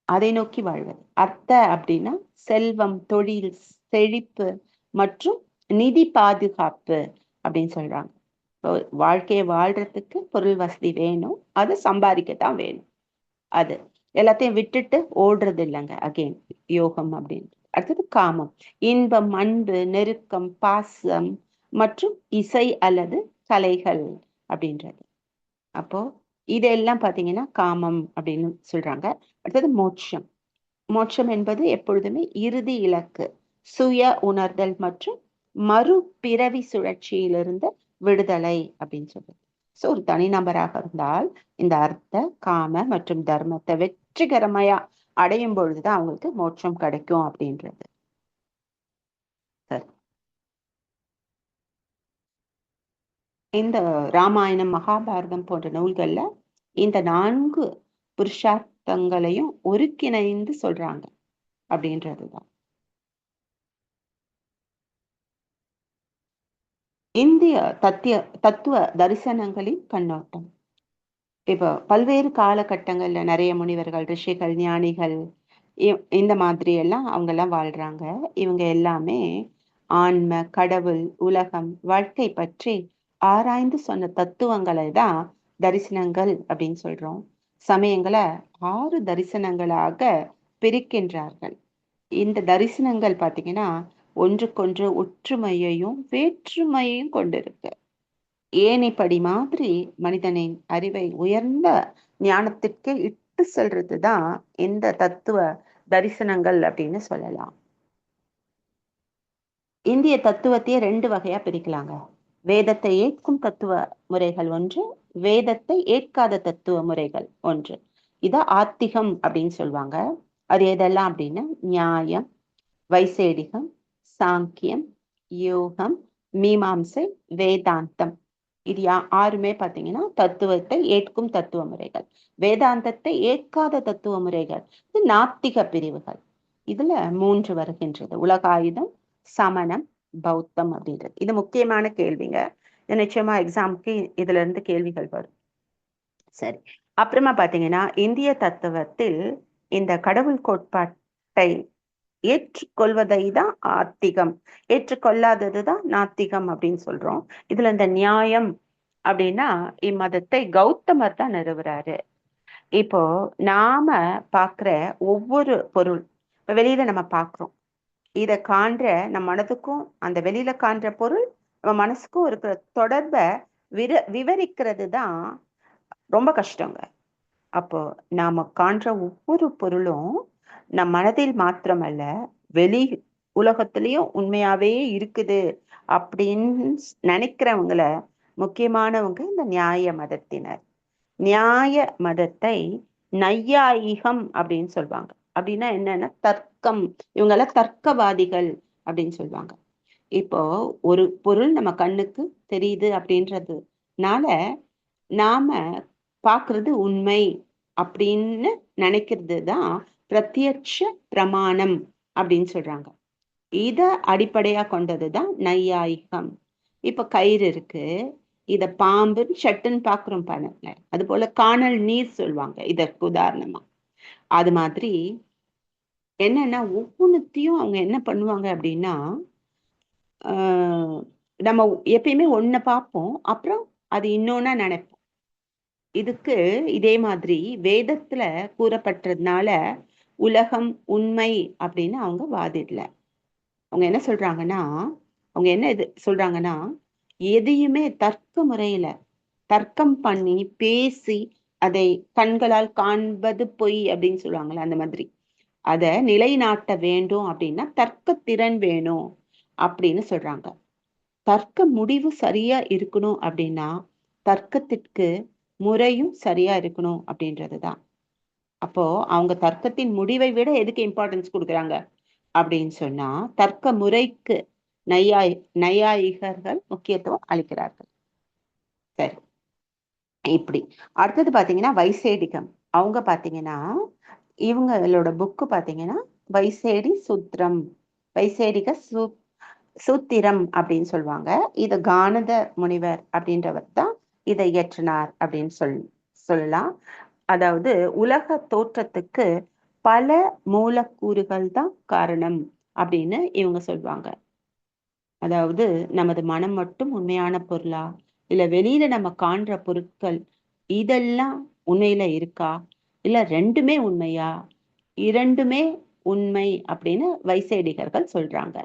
அதை நோக்கி வாழ்வது. அர்த்த அப்படின்னா செல்வம், தொழில், செழிப்பு மற்றும் நிதி பாதுகாப்பு அப்படின்னு சொல்றாங்க. வாழ்க்கையை வாழ்றதுக்கு பொருள் வசதி வேணும், அது சம்பாதிக்கத்தான் வேணும். அது எல்லாத்தையும் விட்டுட்டு ஓடுறது இல்லைங்க அகெயின் யோகம் அப்படின்னு. அடுத்தது காமம், இன்பம், அன்பு, நெருக்கம், பாசம் மற்றும் இசை அல்லது கலைகள் அப்படின்றது. அப்போ இதெல்லாம் பாத்தீங்கன்னா காமம் அப்படின்னு சொல்றாங்க. அடுத்தது மோட்சம். மோட்சம் என்பது எப்பொழுதுமே இறுதி இலக்கு, சுய உணர்தல் மற்றும் மறுபிறவி சுழற்சியிலிருந்து விடுதலை அப்படின்னு சொல்றது. ஸோ ஒரு தனிநபராக இருந்தால் இந்த அர்த்த, காம மற்றும் தர்மத்தை வெற்றிகரமையா அடையும் பொழுதுதான் அவங்களுக்கு மோட்சம் கிடைக்கும் அப்படின்றது. சரி, இந்த ராமாயணம், மகாபாரதம் போன்ற நூல்கள்ல இந்த 4 புருஷார்த்தங்களையும் ஒருங்கிணைந்து சொல்றாங்க அப்படின்றதுதான். இந்திய தத்துவ தரிசனங்களின் கண்ணோட்டம். இப்போ பல்வேறு காலகட்டங்கள்ல நிறைய முனிவர்கள், ரிஷிகள், ஞானிகள் இந்த மாதிரி எல்லாம் அவங்க எல்லாம் வாழ்றாங்க. இவங்க எல்லாமே ஆன்ம, கடவுள், உலகம், வாழ்க்கை பற்றி ஆராய்ந்து சொன்ன தத்துவங்களை தான் தரிசனங்கள் அப்படின்னு சொல்றோம். சமயங்களை 6 தரிசனங்களாக பிரிக்கின்றார்கள். இந்த தரிசனங்கள் பாத்தீங்கன்னா ஒன்றுக்கொன்று ஒற்றுமையையும் வேற்றுமையையும் கொண்டிருக்கு. ஏனைப்படி மாதிரி மனிதனின் அறிவை உயர்ந்த ஞானத்திற்கு இட்டு செல்றதுதான் இந்த தத்துவ தரிசனங்கள் அப்படின்னு சொல்லலாம். இந்திய தத்துவத்தையே 2 வகையா பிரிக்கலாங்க. வேதத்தை ஏற்கும் தத்துவ முறைகள் ஒன்று, வேதத்தை ஏற்காத தத்துவ முறைகள் ஒன்று. இத ஆத்திகம் அப்படின்னு சொல்லுவாங்க. அது எதெல்லாம் அப்படின்னா நியாயம், வைசேடிகம், சாங்கியம், யோகம், மீமாம்சை, வேதாந்தம். இது ஆறுமே பாத்தீங்கன்னா தத்துவத்தை ஏற்கும் தத்துவ முறைகள். வேதாந்தத்தை ஏற்காத தத்துவ முறைகள் இது நாத்திக பிரிவுகள். இதுல 3 வருகின்றது: உலகாயுதம், சமணம், பௌத்தம் அப்படின்றது. இது முக்கியமான கேள்விங்க. நிச்சயமா எக்ஸாமுக்கு இதுல இருந்து கேள்விகள் வரும். சரி, அப்புறமா பாத்தீங்கன்னா இந்திய தத்துவத்தில் இந்த கடவுள் கோட்பாட்டை ஏற்றுக்கொள்வதை தான் ஆத்திகம், ஏற்றுக்கொள்ளாததுதான் நாத்திகம் அப்படின்னு சொல்றோம். இதுல இந்த நியாயம் அப்படின்னா இம்மதத்தை கௌதமர் தான் நிறுவுறாரு. இப்போ நாம பாக்குற ஒவ்வொரு பொருள், இப்ப வெளியில நம்ம பாக்குறோம், இத காண்ற நம்ம மனதுக்கும் அந்த வெளியில காண்ற பொருள் நம்ம மனசுக்கும் இருக்கிற தொடர்பை விவரிக்கிறது தான் ரொம்ப கஷ்டங்க. அப்போ நாம காண்ற ஒவ்வொரு பொருளும் நம் மனதில் மாத்திரமல்ல, வெளி உலகத்திலையும் உண்மையாவே இருக்குது அப்படின்னு நினைக்கிறவங்கள முக்கியமானவங்க இந்த நியாய மதத்தினர். நியாய மதத்தை நையாயிகம் அப்படின்னு சொல்லுவாங்க. அப்படின்னா என்னன்னா தர்க்கம், இவங்கெல்லாம் தர்க்கவாதிகள் அப்படின்னு சொல்லுவாங்க. இப்போ ஒரு பொருள் நம்ம கண்ணுக்கு தெரியுது அப்படின்றதுனால நாம பார்க்கிறது உண்மை அப்படின்னு நினைக்கிறது தான் பிரத்யட்ச பிரமாணம் அப்படின்னு சொல்றாங்க. இத அடிப்படையா கொண்டதுதான் நையாயிகம். இப்ப கயிறு இருக்கு, இத பாம்புன்னு சட்டுன்னு பாக்குறோம் பாருங்க. அது போல காணல் நீர் சொல்லுவாங்க இதற்கு உதாரணமா. அது மாதிரி என்னன்னா ஒவ்வொன்னுத்தையும் அவங்க என்ன பண்ணுவாங்க அப்படின்னா, ஆஹ் நம்ம எப்பயுமே ஒன்ன பார்ப்போம், அப்புறம் அது இன்னொன்னா நினைப்போம். இதுக்கு இதே மாதிரி வேதத்துல கூறப்பட்டதுனால உலகம் உண்மை அப்படின்னு அவங்க வாதிடல. அவங்க என்ன சொல்றாங்கன்னா, அவங்க என்ன இது சொல்றாங்கன்னா, எதையுமே தர்க்க முறையில தர்க்கம் பண்ணி பேசி அதை கண்களால் காண்பது பொய் அப்படின்னு சொல்லுவாங்கல்ல, அந்த மாதிரி அதை நிலைநாட்ட வேண்டும் அப்படின்னா தர்க்க திறன் வேணும் அப்படின்னு சொல்றாங்க. தர்க்க முடிவு சரியா இருக்கணும் அப்படின்னா தர்க்கத்திற்கு முறையும் சரியா இருக்கணும் அப்படின்றதுதான். அப்போ அவங்க தர்க்கத்தின் முடிவை விட எதுக்கு இம்பார்ட்டன்ஸ் கொடுக்குறாங்க அப்படின்னு சொன்னா தர்க்க முறைக்கு நையாயிகர்கள் முக்கியத்துவம் அளிக்கிறார்கள். சரி, இப்படி அடுத்தது பாத்தீங்கன்னா வைசேடிகம். அவங்க பாத்தீங்கன்னா இவங்களோட புக்கு பாத்தீங்கன்னா வைசேடி சூத்திரம், வைசேடிக சூத்திரம் அப்படின்னு சொல்லுவாங்க. இது கானத முனிவர் அப்படின்றவர் தான் இதை இயற்றினார் அப்படின்னு சொல்லலாம். அதாவது உலக தோற்றத்துக்கு பல மூலக்கூறுகள் தான் காரணம் அப்படின்னு இவங்க சொல்லுவாங்க. அதாவது நமது மனம் மட்டும் உண்மையான பொருளா, இல்ல வெளியில நம்ம காண்ற பொருட்கள் இதெல்லாம் உண்மையில இருக்கா, இல்ல ரெண்டுமே உண்மையா, இரண்டுமே உண்மை அப்படின்னு வைசேடிகர்கள் சொல்றாங்க.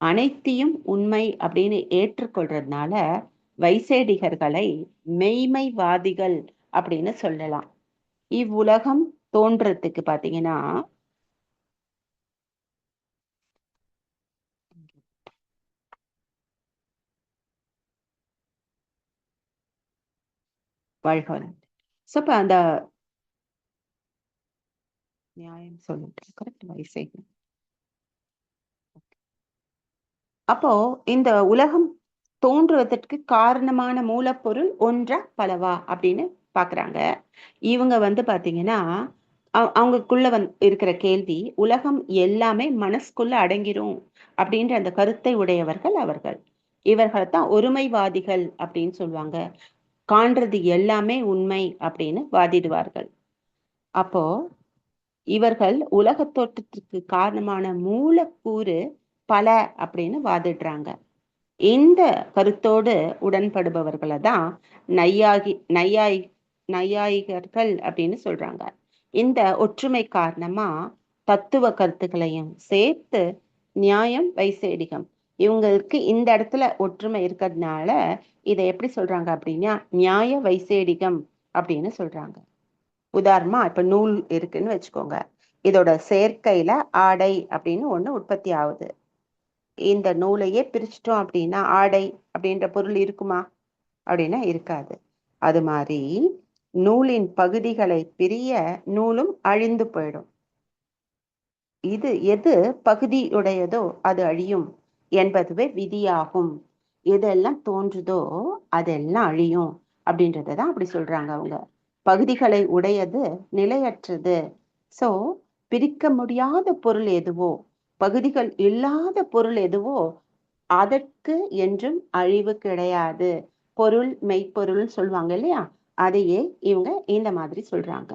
அனைத்தையும் உண்மை அப்படின்னு ஏற்றுக்கொள்றதுனால வைசேடிகர்களை மெய்மைவாதிகள் அப்படின்னு சொல்லலாம். இவ்வுலகம் தோன்றதுக்கு பாத்தீங்கன்னா வாழ்கோலம். சோ இப்ப அந்த நியாயம் சொல்லிட்டு கரெக்ட் வைசேகம். அப்போ இந்த உலகம் தோன்றுவதற்கு காரணமான மூலப்பொருள் ஒன்றா பலவா அப்படின்னு பாக்குறாங்க. இவங்க பாத்தீங்கன்னா அவங்களுக்குள்ள இருக்கிற கேள்வி, உலகம் எல்லாமே மனசுக்குள்ள அடங்கிரும் அப்படின்ற அந்த கருத்தை உடையவர்கள் அவர்கள். இவர்களைத்தான் ஒருமைவாதிகள் அப்படின்னு சொல்லுவாங்க. காண்றது எல்லாமே உண்மை அப்படின்னு வாதிடுவார்கள். அப்போ இவர்கள் உலக தோற்றத்திற்கு காரணமான மூலக்கூறு பல அப்படின்னு வாதிடுறாங்க. இந்த கருத்தோடு உடன்படுபவர்களை தான் நையாயிகர்கள் அப்படின்னு சொல்றாங்க. இந்த ஒற்றுமை காரணமா தத்துவ கருத்துக்களையும் சேர்த்து நியாயம் வைசேடிகம், இவங்களுக்கு இந்த இடத்துல ஒற்றுமை இருக்கிறதுனால இதை எப்படி சொல்றாங்க அப்படின்னா நியாய வைசேடிகம் அப்படின்னு சொல்றாங்க. உதாரணமா இப்ப நூல் இருக்குன்னு வச்சுக்கோங்க. இதோட சேர்க்கையில ஆடை அப்படின்னு ஒண்ணு உற்பத்தி ஆகுது. இந்த நூலையே பிரிச்சிட்டோம் அப்படின்னா ஆடை அப்படின்ற பொருள் இருக்குமா அப்படின்னா இருக்காது. அது மாதிரி நூலின் பகுதிகளை பிரிய நூலும் அழிந்து போயிடும். இது எது பகுதியுடையதோ அது அழியும் என்பதுவே விதியாகும். எதெல்லாம் தோன்றுதோ அதெல்லாம் அழியும் அப்படின்றதான் அப்படி சொல்றாங்க அவங்க. பகுதிகளை உடையது நிலையற்றது. சோ பிரிக்க முடியாத பொருள் எதுவோ, பகுதிகள் இல்லாத பொருள் எதுவோ அதற்கு என்றும் அழிவு கிடையாது. பொருள் மெய்ப்பொருள் சொல்லுவாங்க இல்லையா, அதையே இவங்க இந்த மாதிரி சொல்றாங்க.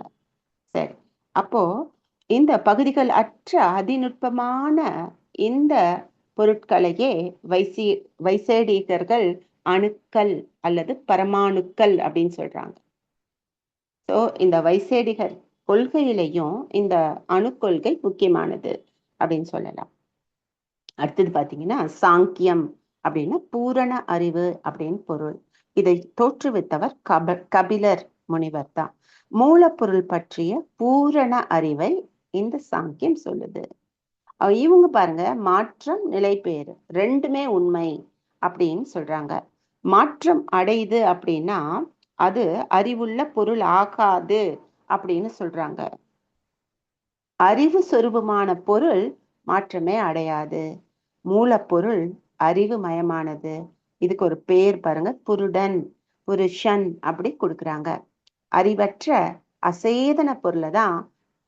சரி, அப்போ இந்த பகுதிகள் அற்ற அதிநுட்பமான இந்த பொருட்களையே வைசேடிகர்கள் அணுக்கள் அல்லது பரமாணுக்கள் அப்படின்னு சொல்றாங்க. ஸோ இந்த வைசேடிகர் கொள்கையிலையும் இந்த அணுக்கொள்கை முக்கியமானது அப்படின்னு சொல்லலாம். அடுத்தது பாத்தீங்கன்னா சாங்கியம் அப்படின்னா பூரண அறிவு அப்படின்னு பொருள். இதை தோற்றுவித்தவர் கபிலர் முனிவர் தான். மூலப்பொருள் பற்றிய பூரண அறிவை இந்த சாங்கியம் சொல்லுது. இவங்க பாருங்க, மாற்றம் நிலை பெயரு ரெண்டுமே உண்மை அப்படின்னு சொல்றாங்க. மாற்றம் அடையுது அப்படின்னா அது அறிவுள்ள பொருள் ஆகாது அப்படின்னு சொல்றாங்க. அறிவு சொரூபமான பொருள் மாற்றமே அடையாது. மூலப்பொருள் அறிவு மயமானது. இதுக்கு ஒரு பேர் பாருங்க, புருடன், புருஷன் அப்படி கொடுக்குறாங்க. அறிவற்ற அசேதன பொருளை தான்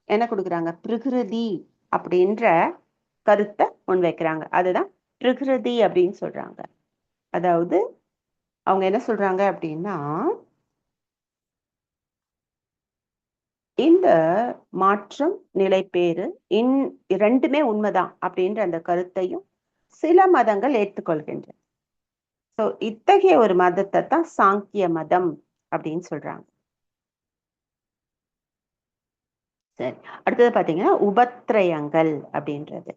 என்ன கொடுக்குறாங்க, பிரகிருதி அப்படின்ற கருத்தை முன்வைக்கிறாங்க. அதுதான் பிரகிருதி அப்படின்னு சொல்றாங்க. அதாவது அவங்க என்ன சொல்றாங்க அப்படின்னா, இந்த மாற்றம் நிலைப்பேறு ரெண்டுமே உண்மைதான் அப்படின்ற அந்த கருத்தையும் சில மதங்கள் ஏற்றுக்கொள்கின்றன. ஸோ இத்தகைய ஒரு மதத்தை தான் சாங்கிய மதம் அப்படின்னு சொல்றாங்க. சரி, அடுத்தது பாத்தீங்கன்னா உபத்ரயங்கள் அப்படின்றது.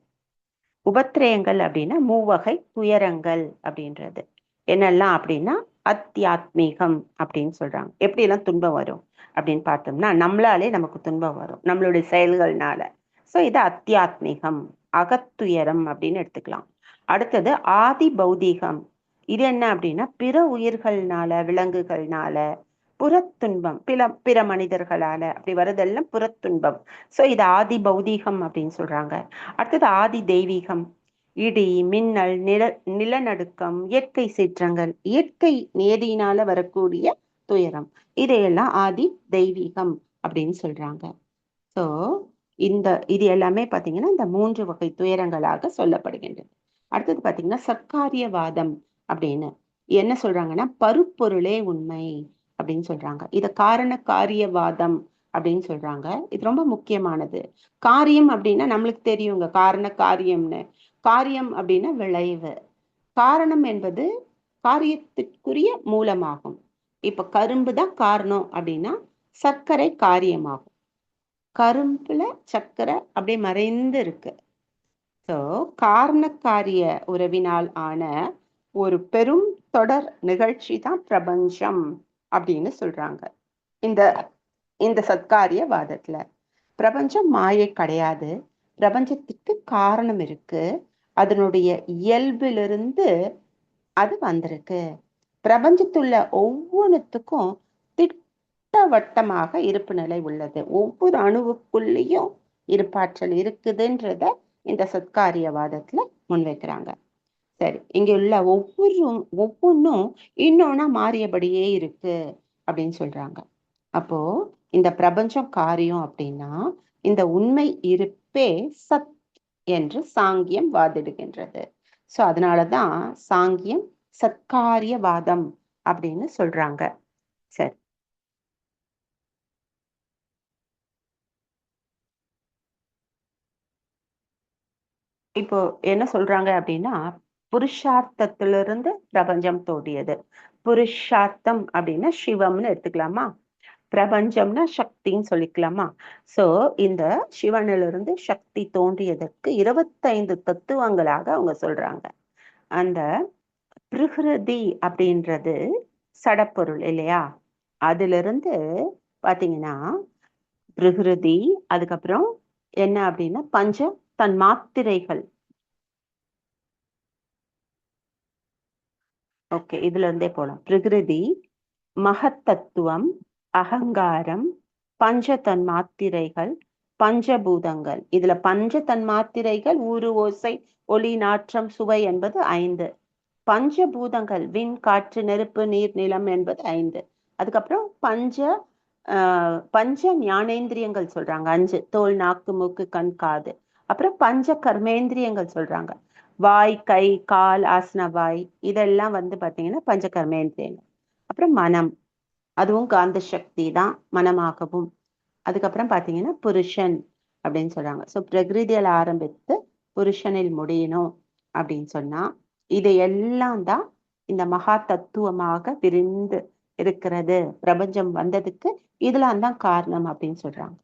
உபத்ரயங்கள் அப்படின்னா மூவகை துயரங்கள் அப்படின்றது. என்னெல்லாம் அப்படின்னா அத்தியாத்மீகம் அப்படின்னு சொல்றாங்க. எப்படி எல்லாம் துன்பம் வரும் அப்படின்னு பார்த்தோம்னா, நம்மளாலே நமக்கு துன்பம் வரும் நம்மளுடைய செயல்கள்னால. ஸோ இது அத்தியாத்மீகம், அகத்துயரம் அப்படின்னு எடுத்துக்கலாம். அடுத்தது ஆதி பௌதீகம். இது என்ன அப்படின்னா பிற உயிர்கள்னால, விலங்குகள்னால புறத்துன்பம், பிற மனிதர்களால அப்படி வருதெல்லாம் புறத்துன்பம். ஸோ இது ஆதி பௌதீகம் அப்படின்னு சொல்றாங்க. அடுத்தது ஆதி தெய்வீகம். இடி, மின்னல், நிலநடுக்கம், இயற்கை சீற்றங்கள், இயற்கை நேதியினால வரக்கூடிய துயரம், இதையெல்லாம் ஆதி தெய்வீகம் அப்படின்னு சொல்றாங்க. ஸோ இது எல்லாமே பாத்தீங்கன்னா இந்த 3 வகை துயரங்களாக சொல்லப்படுகின்றது. அடுத்தது பாத்தீங்கன்னா சர்க்காரியவாதம் அப்படின்னு என்ன சொல்றாங்கன்னா பருப்பொருளே உண்மை அப்படின்னு சொல்றாங்க. இத காரண காரியவாதம் அப்படின்னு சொல்றாங்க. இது ரொம்ப முக்கியமானது. காரியம் அப்படின்னா நம்மளுக்கு தெரியுங்க, காரண காரியம்னு. காரியம் அப்படின்னா விளைவு. காரணம் என்பது காரியத்திற்குரிய மூலமாகும். இப்ப கரும்பு தான் காரணம் அப்படின்னா சர்க்கரை காரியமாகும். கரும்புல சர்க்கரை அப்படியே மறைந்து இருக்கு. ஸோ காரணக்காரிய உறவினால் ஆன ஒரு பெரும் தொடர் நிகழ்ச்சி தான் பிரபஞ்சம் அப்படின்னு சொல்றாங்க. இந்த இந்த சத்காரியவாதத்துல பிரபஞ்சம் மாயை கிடையாது. பிரபஞ்சத்துக்கு காரணம் இருக்கு. அதனுடைய இயல்பிலிருந்து அது வந்திருக்கு. பிரபஞ்சத்துள்ள ஒவ்வொன்றுத்துக்கும் திட்டவட்டமாக இருப்பு நிலை உள்ளது. ஒவ்வொரு அணுவுக்குள்ளேயும் இருப்பாற்றல் இருக்குதுன்றத இந்த சத்காரியவாதத்துல முன்வைக்கிறாங்க. சரி, இங்க உள்ள ஒவ்வொன்றும் இன்னொன்னா மாறியபடியே இருக்கு அப்படின்னு சொல்றாங்க. அப்போ இந்த பிரபஞ்சம் காரியம் அப்படின்னா இந்த உண்மை இருப்பே சத் என்று சாங்கியம் வாதிடுகின்றது. சோ அதனாலதான் சாங்கியம் சத்காரியவாதம் அப்படின்னு சொல்றாங்க. சரி, இப்போ என்ன சொல்றாங்க அப்படின்னா புருஷார்த்தத்திலிருந்து பிரபஞ்சம் தோன்றியது. புருஷார்த்தம் அப்படின்னா சிவம்னு எடுத்துக்கலாமா, பிரபஞ்சம்னா சக்தின்னு சொல்லிக்கலாமா. சோ இந்த சிவனிலிருந்து சக்தி தோன்றியதற்கு 25 தத்துவங்களாக அவங்க சொல்றாங்க. அந்த பிரகிருதி அப்படின்றது சடப்பொருள் இல்லையா, அதுல இருந்து பாத்தீங்கன்னா பிரகிருதி, அதுக்கப்புறம் என்ன அப்படின்னா பஞ்ச தன் மாத்திரைகள். ஓகே, இதுல இருந்தே போலாம். பிரகிருதி, மகத்தத்துவம், அகங்காரம், பஞ்ச தன்மாத்திரைகள், பஞ்சபூதங்கள். இதுல பஞ்ச தன்மாத்திரைகள் ஊறு, ஓசை, ஒளி, நாற்றம், சுவை என்பது 5. பஞ்சபூதங்கள் விண், காற்று, நெருப்பு, நீர், நிலம் என்பது 5. அதுக்கப்புறம் பஞ்ச ஞானேந்திரியங்கள் சொல்றாங்க 5. தோல், நாக்கு, மூக்கு, கண், காது. அப்புறம் பஞ்ச கர்மேந்திரியங்கள் சொல்றாங்க. வாய், கை, கால், ஆசனவாய், இதெல்லாம் வந்து பாத்தீங்கன்னா பஞ்ச கர்மேந்திரியங்கள். அப்புறம் மனம், அதுவும் காந்த சக்தி தான் மனமாகவும். அதுக்கப்புறம் பாத்தீங்கன்னா புருஷன் அப்படின்னு சொல்றாங்க. ஸோ பிரகிருதியில் ஆரம்பித்து புருஷனில் முடியணும் அப்படின்னு சொன்னா இதையெல்லாம் தான் இந்த மகா தத்துவமாக விரிந்து இருக்கிறது. பிரபஞ்சம் வந்ததுக்கு இதெல்லாம் தான் காரணம் அப்படின்னு சொல்றாங்க.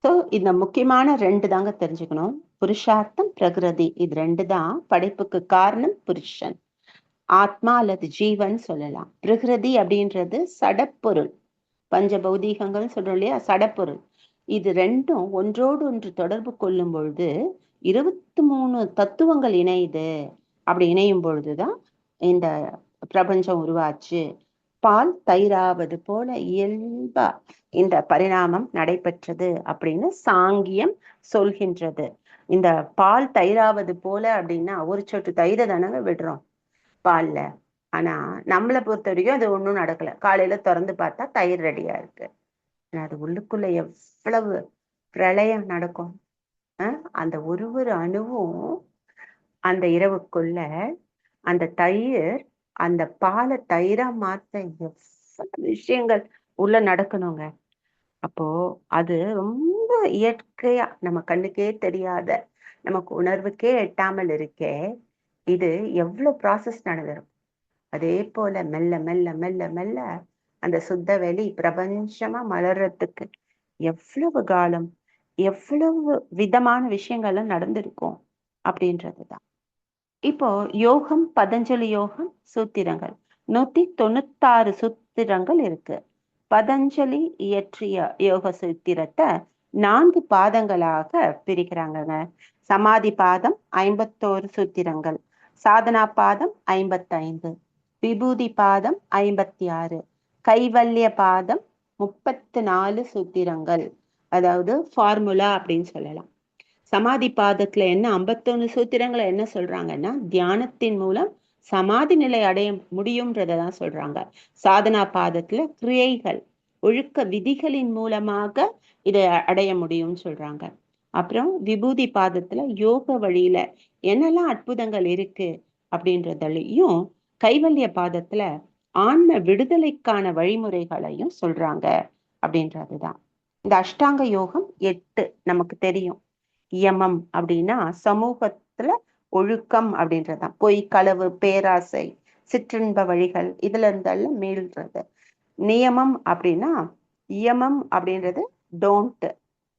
ஸோ இந்த முக்கியமான 2 தாங்க தெரிஞ்சுக்கணும். புருஷார்த்தம், பிரகிருதி, இது 2 தான் படைப்புக்கு காரணம். புருஷன் ஆத்மா அல்லது ஜீவன் சொல்லலாம். பிரகிருதி அப்படின்றது சடப்பொருள், பஞ்ச பௌதீகங்கள் சொல்றோம் இல்லையா, சடப்பொருள். இது ரெண்டும் ஒன்றோடு ஒன்று தொடர்பு கொள்ளும் பொழுது 23 தத்துவங்கள் இணையுது. அப்படி இணையும் பொழுதுதான் இந்த பிரபஞ்சம் உருவாச்சு. பால் தயிராவது போல இயல்பா இந்த பரிணாமம் நடைபெற்றது அப்படின்னு சாங்கியம் சொல்கின்றது. இந்த பால் தயிராவது போல அப்படின்னா ஒரு சொட்டு தயிரை தானங்க விடுறோம் பால்ல. ஆனா நம்மளை பொறுத்த வரைக்கும் அது ஒண்ணும் நடக்கல. காலையில திறந்து பார்த்தா தயிர் ரெடியா இருக்கு. அது உள்ளுக்குள்ள எவ்வளவு பிரளயம் நடக்கும். அந்த ஒரு அணுவும் அந்த இரவுக்குள்ள அந்த தயிர் அந்த பாலை தயிரா மாத்த எவ்வளவு விஷயங்கள் உள்ள நடக்கணுங்க. அப்போ அது ரொம்ப இயற்கையா நம்ம கண்ணுக்கே தெரியாத, நமக்கு உணர்வுக்கே எட்டாமல் இருக்கே. இது எவ்வளவு ப்ராசஸ் நடந்துரும். அதே போல மெல்ல மெல்ல மெல்ல மெல்ல அந்த சுத்த வெளி பிரபஞ்சமா மலர்றதுக்கு எவ்வளவு காலம், எவ்வளவு விதமான விஷயங்கள்லாம் நடந்திருக்கும் அப்படின்றதுதான். இப்போ யோகம், பதஞ்சலி யோகம் சூத்திரங்கள் 196 சூத்திரங்கள் இருக்கு. பதஞ்சலி இயற்றிய யோக சூத்திரத்தை 4 பாதங்களாக பிரிக்கிறாங்க. சமாதி பாதம் 51 சூத்திரங்கள், சாதனா பாதம் 55, விபூதி பாதம் 56, கைவல்ய பாதம் 34 சூத்திரங்கள். அதாவது ஃபார்முலா அப்படின்னு சொல்லலாம். சமாதி பாதத்துல என்ன 51 சூத்திரங்களை என்ன சொல்றாங்கன்னா, தியானத்தின் மூலம் சமாதி நிலை அடைய முடியும்ன்றதான் சொல்றாங்க. சாதனா பாதத்துல கிரியைகள், ஒழுக்க விதிகளின் மூலமாக இதை அடைய முடியும்னு சொல்றாங்க. அப்புறம் விபூதி பாதத்துல யோக வழியில என்னெல்லாம் அற்புதங்கள் இருக்கு அப்படின்றதையும், கைவல்ய பாதத்துல ஆன்ம விடுதலைக்கான வழிமுறைகளையும் சொல்றாங்க அப்படின்றதுதான். இந்த அஷ்டாங்க யோகம் 8 நமக்கு தெரியும். யமம் அப்படின்னா சமூகத்துல ஒழுக்கம் அப்படின்றதான். பொய், களவு, பேராசை, சிற்றின்ப வழிகள் இதுல இருந்தெல்லாம் மீள்றது. நியமம் அப்படின்னா, யமம் அப்படின்றது டோன்ட்,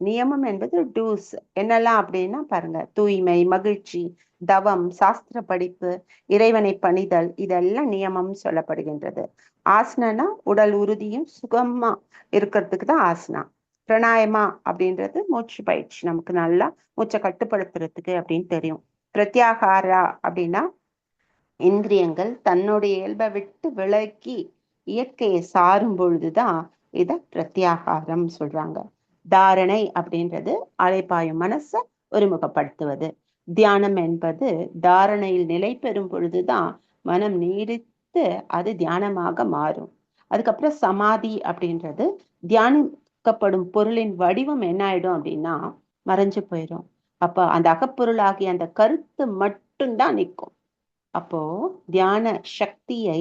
நியமம் என்பது டூஸ். என்னெல்லாம் அப்படின்னா பாருங்க, தூய்மை, மகிழ்ச்சி, தவம், சாஸ்திர படிப்பு, இறைவனை பணிதல், இதெல்லாம் நியமம் சொல்லப்படுகின்றது. ஆசனா உடல் உறுதியும் சுகமா இருக்கிறதுக்கு தான் ஆசனா. பிரணாயமா அப்படின்றது மூச்சு பயிற்சி, நமக்கு நல்லா மூச்சை கட்டுப்படுத்துறதுக்கு அப்படின்னு தெரியும். பிரத்யாகாரா அப்படின்னா இந்திரியங்கள் தன்னுடைய இயல்பை விட்டு விலக்கி இயற்கையை சாரும் பொழுதுதான் இத பிரத்யாகாரம் சொல்றாங்க. தாரணை அப்படின்றது அலைப்பாயும் மனசை ஒருமுகப்படுத்துவது. தியானம் என்பது தாரணையில் நிலை பெறும் பொழுதுதான் மனம் நீடித்து அது தியானமாக மாறும். அதுக்கப்புறம் சமாதி அப்படின்றது தியானிக்கப்படும் பொருளின் வடிவம் என்ன ஆயிடும் அப்படின்னா மறைஞ்சு போயிடும். அப்ப அந்த அகப்பொருளாகிய அந்த கருத்து மட்டும்தான் நிற்கும். அப்போ தியான சக்தியை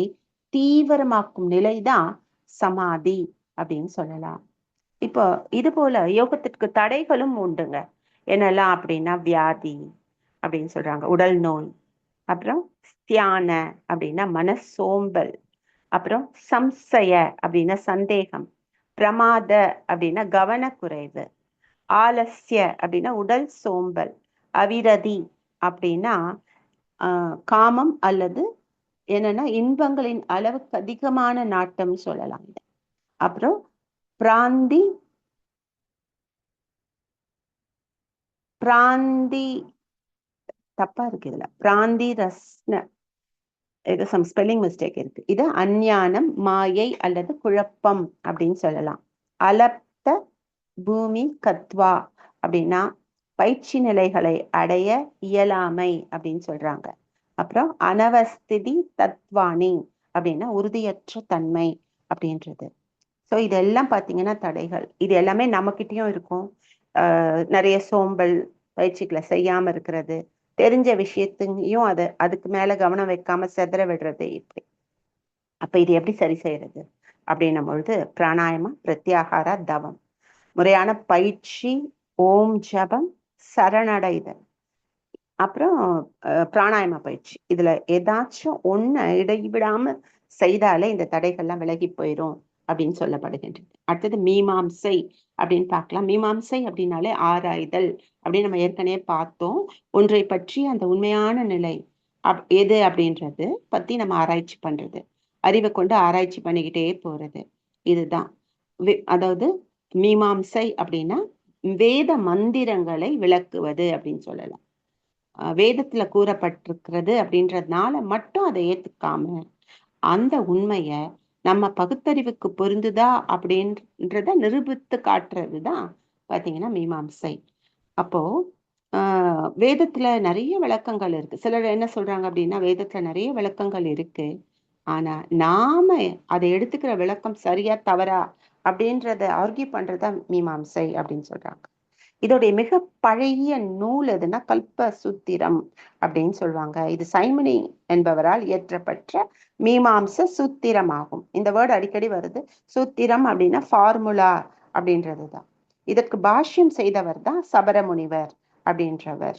தீவிரமாக்கும் நிலைதான் சமாதி அப்படின்னு சொல்லலாம். இப்போ இது போல யோகத்திற்கு தடைகளும் உண்டுங்க. என்னெல்லாம் அப்படின்னா வியாதி அப்படின்னு சொல்றாங்க, உடல் நோய். அப்புறம் தியான அப்படின்னா மன சோம்பல். அப்புறம் சம்சய அப்படின்னா சந்தேகம். பிரமாத அப்படின்னா கவனக்குறைவு. ஆலசிய அப்படின்னா உடல் சோம்பல். அவிரதி அப்படின்னா காமம் அல்லது என்னன்னா இன்பங்களின் அளவுக்கு அதிகமான நாட்டம் சொல்லலாம். அப்புறம் பிராந்தி தப்பா இருக்கு, இதுல பிராந்தி ரஸ்ன, இது சம் ஸ்பெல்லிங் மிஸ்டேக் இருக்கு. இது அஞ்ஞானம், மாயை அல்லது குழப்பம் அப்படின்னு சொல்லலாம். அலப்த பூமி கத்வா அப்படின்னா பயிற்சி நிலைகளை அடைய இயலாமை அப்படின்னு சொல்றாங்க. அப்புறம் அனவஸ்திதி தத்வானி அப்படின்னா உறுதியற்ற தன்மை அப்படின்றது. ஸோ இதெல்லாம் பார்த்தீங்கன்னா தடைகள். இது எல்லாமே நம்மக்கிட்டையும் இருக்கும். நிறைய சோம்பல், பயிற்சிகளை செய்யாம இருக்கிறது, தெரிஞ்ச விஷயத்தையும் அதுக்கு மேல கவனம் வைக்காம செதற விடுறது, இப்படி. அப்ப இது எப்படி சரி செய்யறது அப்படின்னும் பொழுது பிராணாயமா, பிரத்யாகாரா, தவம், முறையான பயிற்சி, ஓம் ஜபம், சரணடைதல், அப்புறம் பிராணாயம பயிற்சி. இதுல ஏதாச்சும் ஒண்ணு இடைவிடாம செய்தாலே இந்த தடைகள்லாம் விலகி போயிடும் அப்படின்னு சொல்லப்படுகின்றது. அடுத்தது மீமாம்சை அப்படின்னு பார்க்கலாம். மீமாம்சை அப்படின்னாலே ஆராய்தல் அப்படின்னு நம்ம ஏற்கனவே பார்த்தோம். ஒன்றை பற்றி அந்த உண்மையான நிலை எது அப்படின்றது பத்தி நம்ம ஆராய்ச்சி பண்றது, அறிவை கொண்டு ஆராய்ச்சி பண்ணிக்கிட்டே போறது, இதுதான். அதாவது மீமாம்சை அப்படின்னா வேத மந்திரங்களை விளக்குவது அப்படின்னு சொல்லலாம். வேதத்துல கூறப்பட்டிருக்கிறது அப்படின்றதுனால மட்டும் அதை ஏத்துக்காம அந்த உண்மைய நம்ம பகுத்தறிவுக்கு பொருந்துதா அப்படின்றத நிரூபித்து காட்டுறதுதான் பாத்தீங்கன்னா மீமாம்சை. அப்போ வேதத்துல நிறைய விளக்கங்கள் இருக்கு. சிலர் என்ன சொல்றாங்க அப்படின்னா, வேதத்துல நிறைய விளக்கங்கள் இருக்கு, ஆனா நாம அதை எடுத்துக்கிற விளக்கம் சரியா தவறா அப்படின்றத ஆர்கியூ பண்றதா மீமாம்சை அப்படின்னு சொல்றாங்க. இதோடைய மிக பழைய நூல் எதுன்னா கல்ப சூத்திரம் அப்படின்னு சொல்லுவாங்க. இது சைமனி என்பவரால் இயற்றப்பட்ட மீமாம்ச சூத்திரமாகும். இந்த வேர்டு அடிக்கடி வருது. சூத்திரம் அப்படின்னா ஃபார்முலா அப்படின்றதுதான். இதற்கு பாஷ்யம் செய்தவர் தான் சபரமுனிவர் அப்படின்றவர்.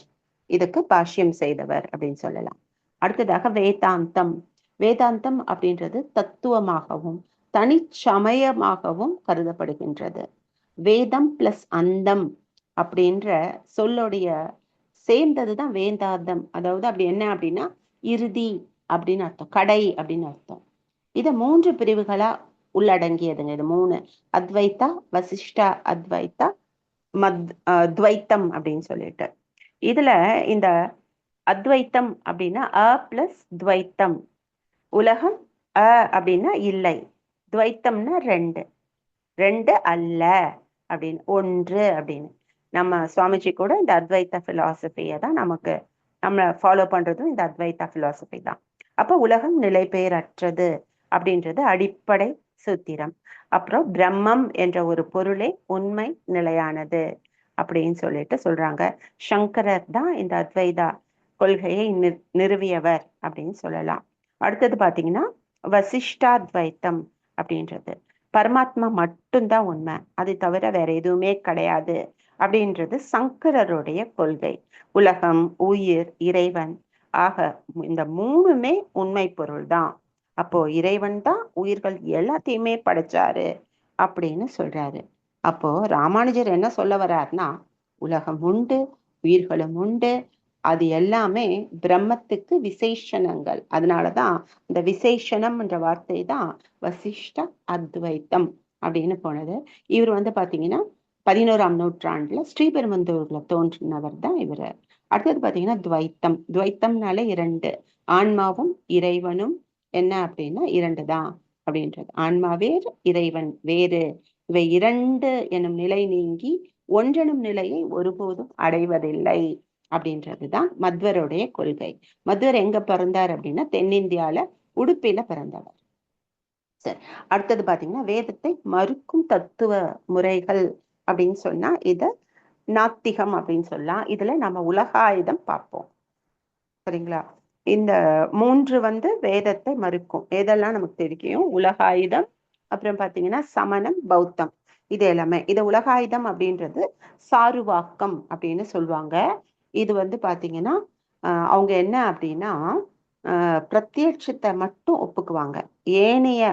இதுக்கு பாஷ்யம் செய்தவர் அப்படின்னு சொல்லலாம். அடுத்ததாக வேதாந்தம். வேதாந்தம் அப்படின்றது தத்துவமாகவும் தனிச்சமயமாகவும் கருதப்படுகின்றது. வேதம் பிளஸ் அந்தம் அப்படின்ற சொல்லுடைய சேர்ந்ததுதான் வேதாந்தம். அதாவது அப்படி என்ன அப்படின்னா இறுதி அப்படின்னு அர்த்தம், கடை அப்படின்னு அர்த்தம். இத 3 பிரிவுகளா உள்ளடங்கியதுங்க. இது 3: அத்வைத்தா, வசிஷ்டா அத்வைத்தா, துவைத்தம் அப்படின்னு சொல்லிட்டு. இதுல இந்த அத்வைத்தம் அப்படின்னா அ பிளஸ் துவைத்தம். உலகம் அ அப்படின்னா இல்லை, துவைத்தம்னா ரெண்டு, ரெண்டு அல்ல அப்படின்னு, ஒன்று அப்படின்னு. நம்ம சுவாமிஜி கூட இந்த அத்வைத்த பிலாசபியை தான் நம்ம ஃபாலோ பண்றதும் இந்த அத்வைத்த பிலாசபி தான். அப்போ உலகம் நிலை பெயரற்றது அப்படின்றது அடிப்படை சூத்திரம். அப்புறம் பிரம்மம் என்ற ஒரு பொருளே உண்மை நிலையானது அப்படின்னு சொல்லிட்டு சொல்றாங்க. சங்கரர் தான் இந்த அத்வைதா கொள்கையை நிறுவியவர் அப்படின்னு சொல்லலாம். அடுத்தது பாத்தீங்கன்னா வசிஷ்டாத்வைத்தம் அப்படின்றது பரமாத்மா மட்டும்தான் உண்மை, அது தவிர வேற எதுவுமே கிடையாது அப்படின்றது சங்கரருடைய கொள்கை. உலகம், உயிர், இறைவன் ஆக இந்த 3மே உண்மை பொருள் தான். அப்போ இறைவன் தான் உயிர்கள் எல்லாத்தையுமே படைச்சாரு அப்படின்னு சொல்றாரு. அப்போ ராமானுஜர் என்ன சொல்ல வர்றாருன்னா, உலகம் உண்டு, உயிர்களும் உண்டு, அது எல்லாமே பிரம்மத்துக்கு விசேஷணங்கள். அதனாலதான் இந்த விசேஷணம் என்ற வார்த்தை தான் வசிஷ்ட அத்வைத்தம் அப்படின்னு போனது. இவர் பாத்தீங்கன்னா 11ஆம் நூற்றாண்டுல ஸ்ரீபெரும்புதூர்ல தோன்றினவர் தான் இவர். அடுத்தது பாத்தீங்கன்னா துவைத்தம். துவைத்தம்னாலே 2, ஆன்மாவும் இறைவனும் என்ன அப்படின்னா 2 தான் அப்படின்றது. ஆன்மா வேறு, இறைவன் வேறு, இவை 2 எனும் நிலை நீங்கி ஒன்றெனும் நிலையை ஒருபோதும் அடைவதில்லை அப்படின்றதுதான் மத்வருடைய கொள்கை. மத்வர் எங்க பிறந்தார் அப்படின்னா தென்னிந்தியால உடுப்பில பிறந்தவர். சரி, அடுத்தது பாத்தீங்கன்னா வேதத்தை மறுக்கும் தத்துவ முறைகள் அப்படின்னு சொன்னா இத நாத்திகம் அப்படின்னு சொல்லலாம். இதுல நம்ம உலகாயுதம் பார்ப்போம். சரிங்களா? இந்த 3 வேதத்தை மறுக்கும். எதெல்லாம் நமக்கு தெரியும்? உலகாயுதம், அப்புறம் பாத்தீங்கன்னா சமணம், பௌத்தம். இது எல்லாமே. இது உலகாயுதம் அப்படின்றது சாருவாக்கம் அப்படின்னு சொல்லுவாங்க. இது பாத்தீங்கன்னா அவங்க என்ன அப்படின்னா பிரத்யட்சத்தை மட்டும் ஒப்புக்குவாங்க. ஏனைய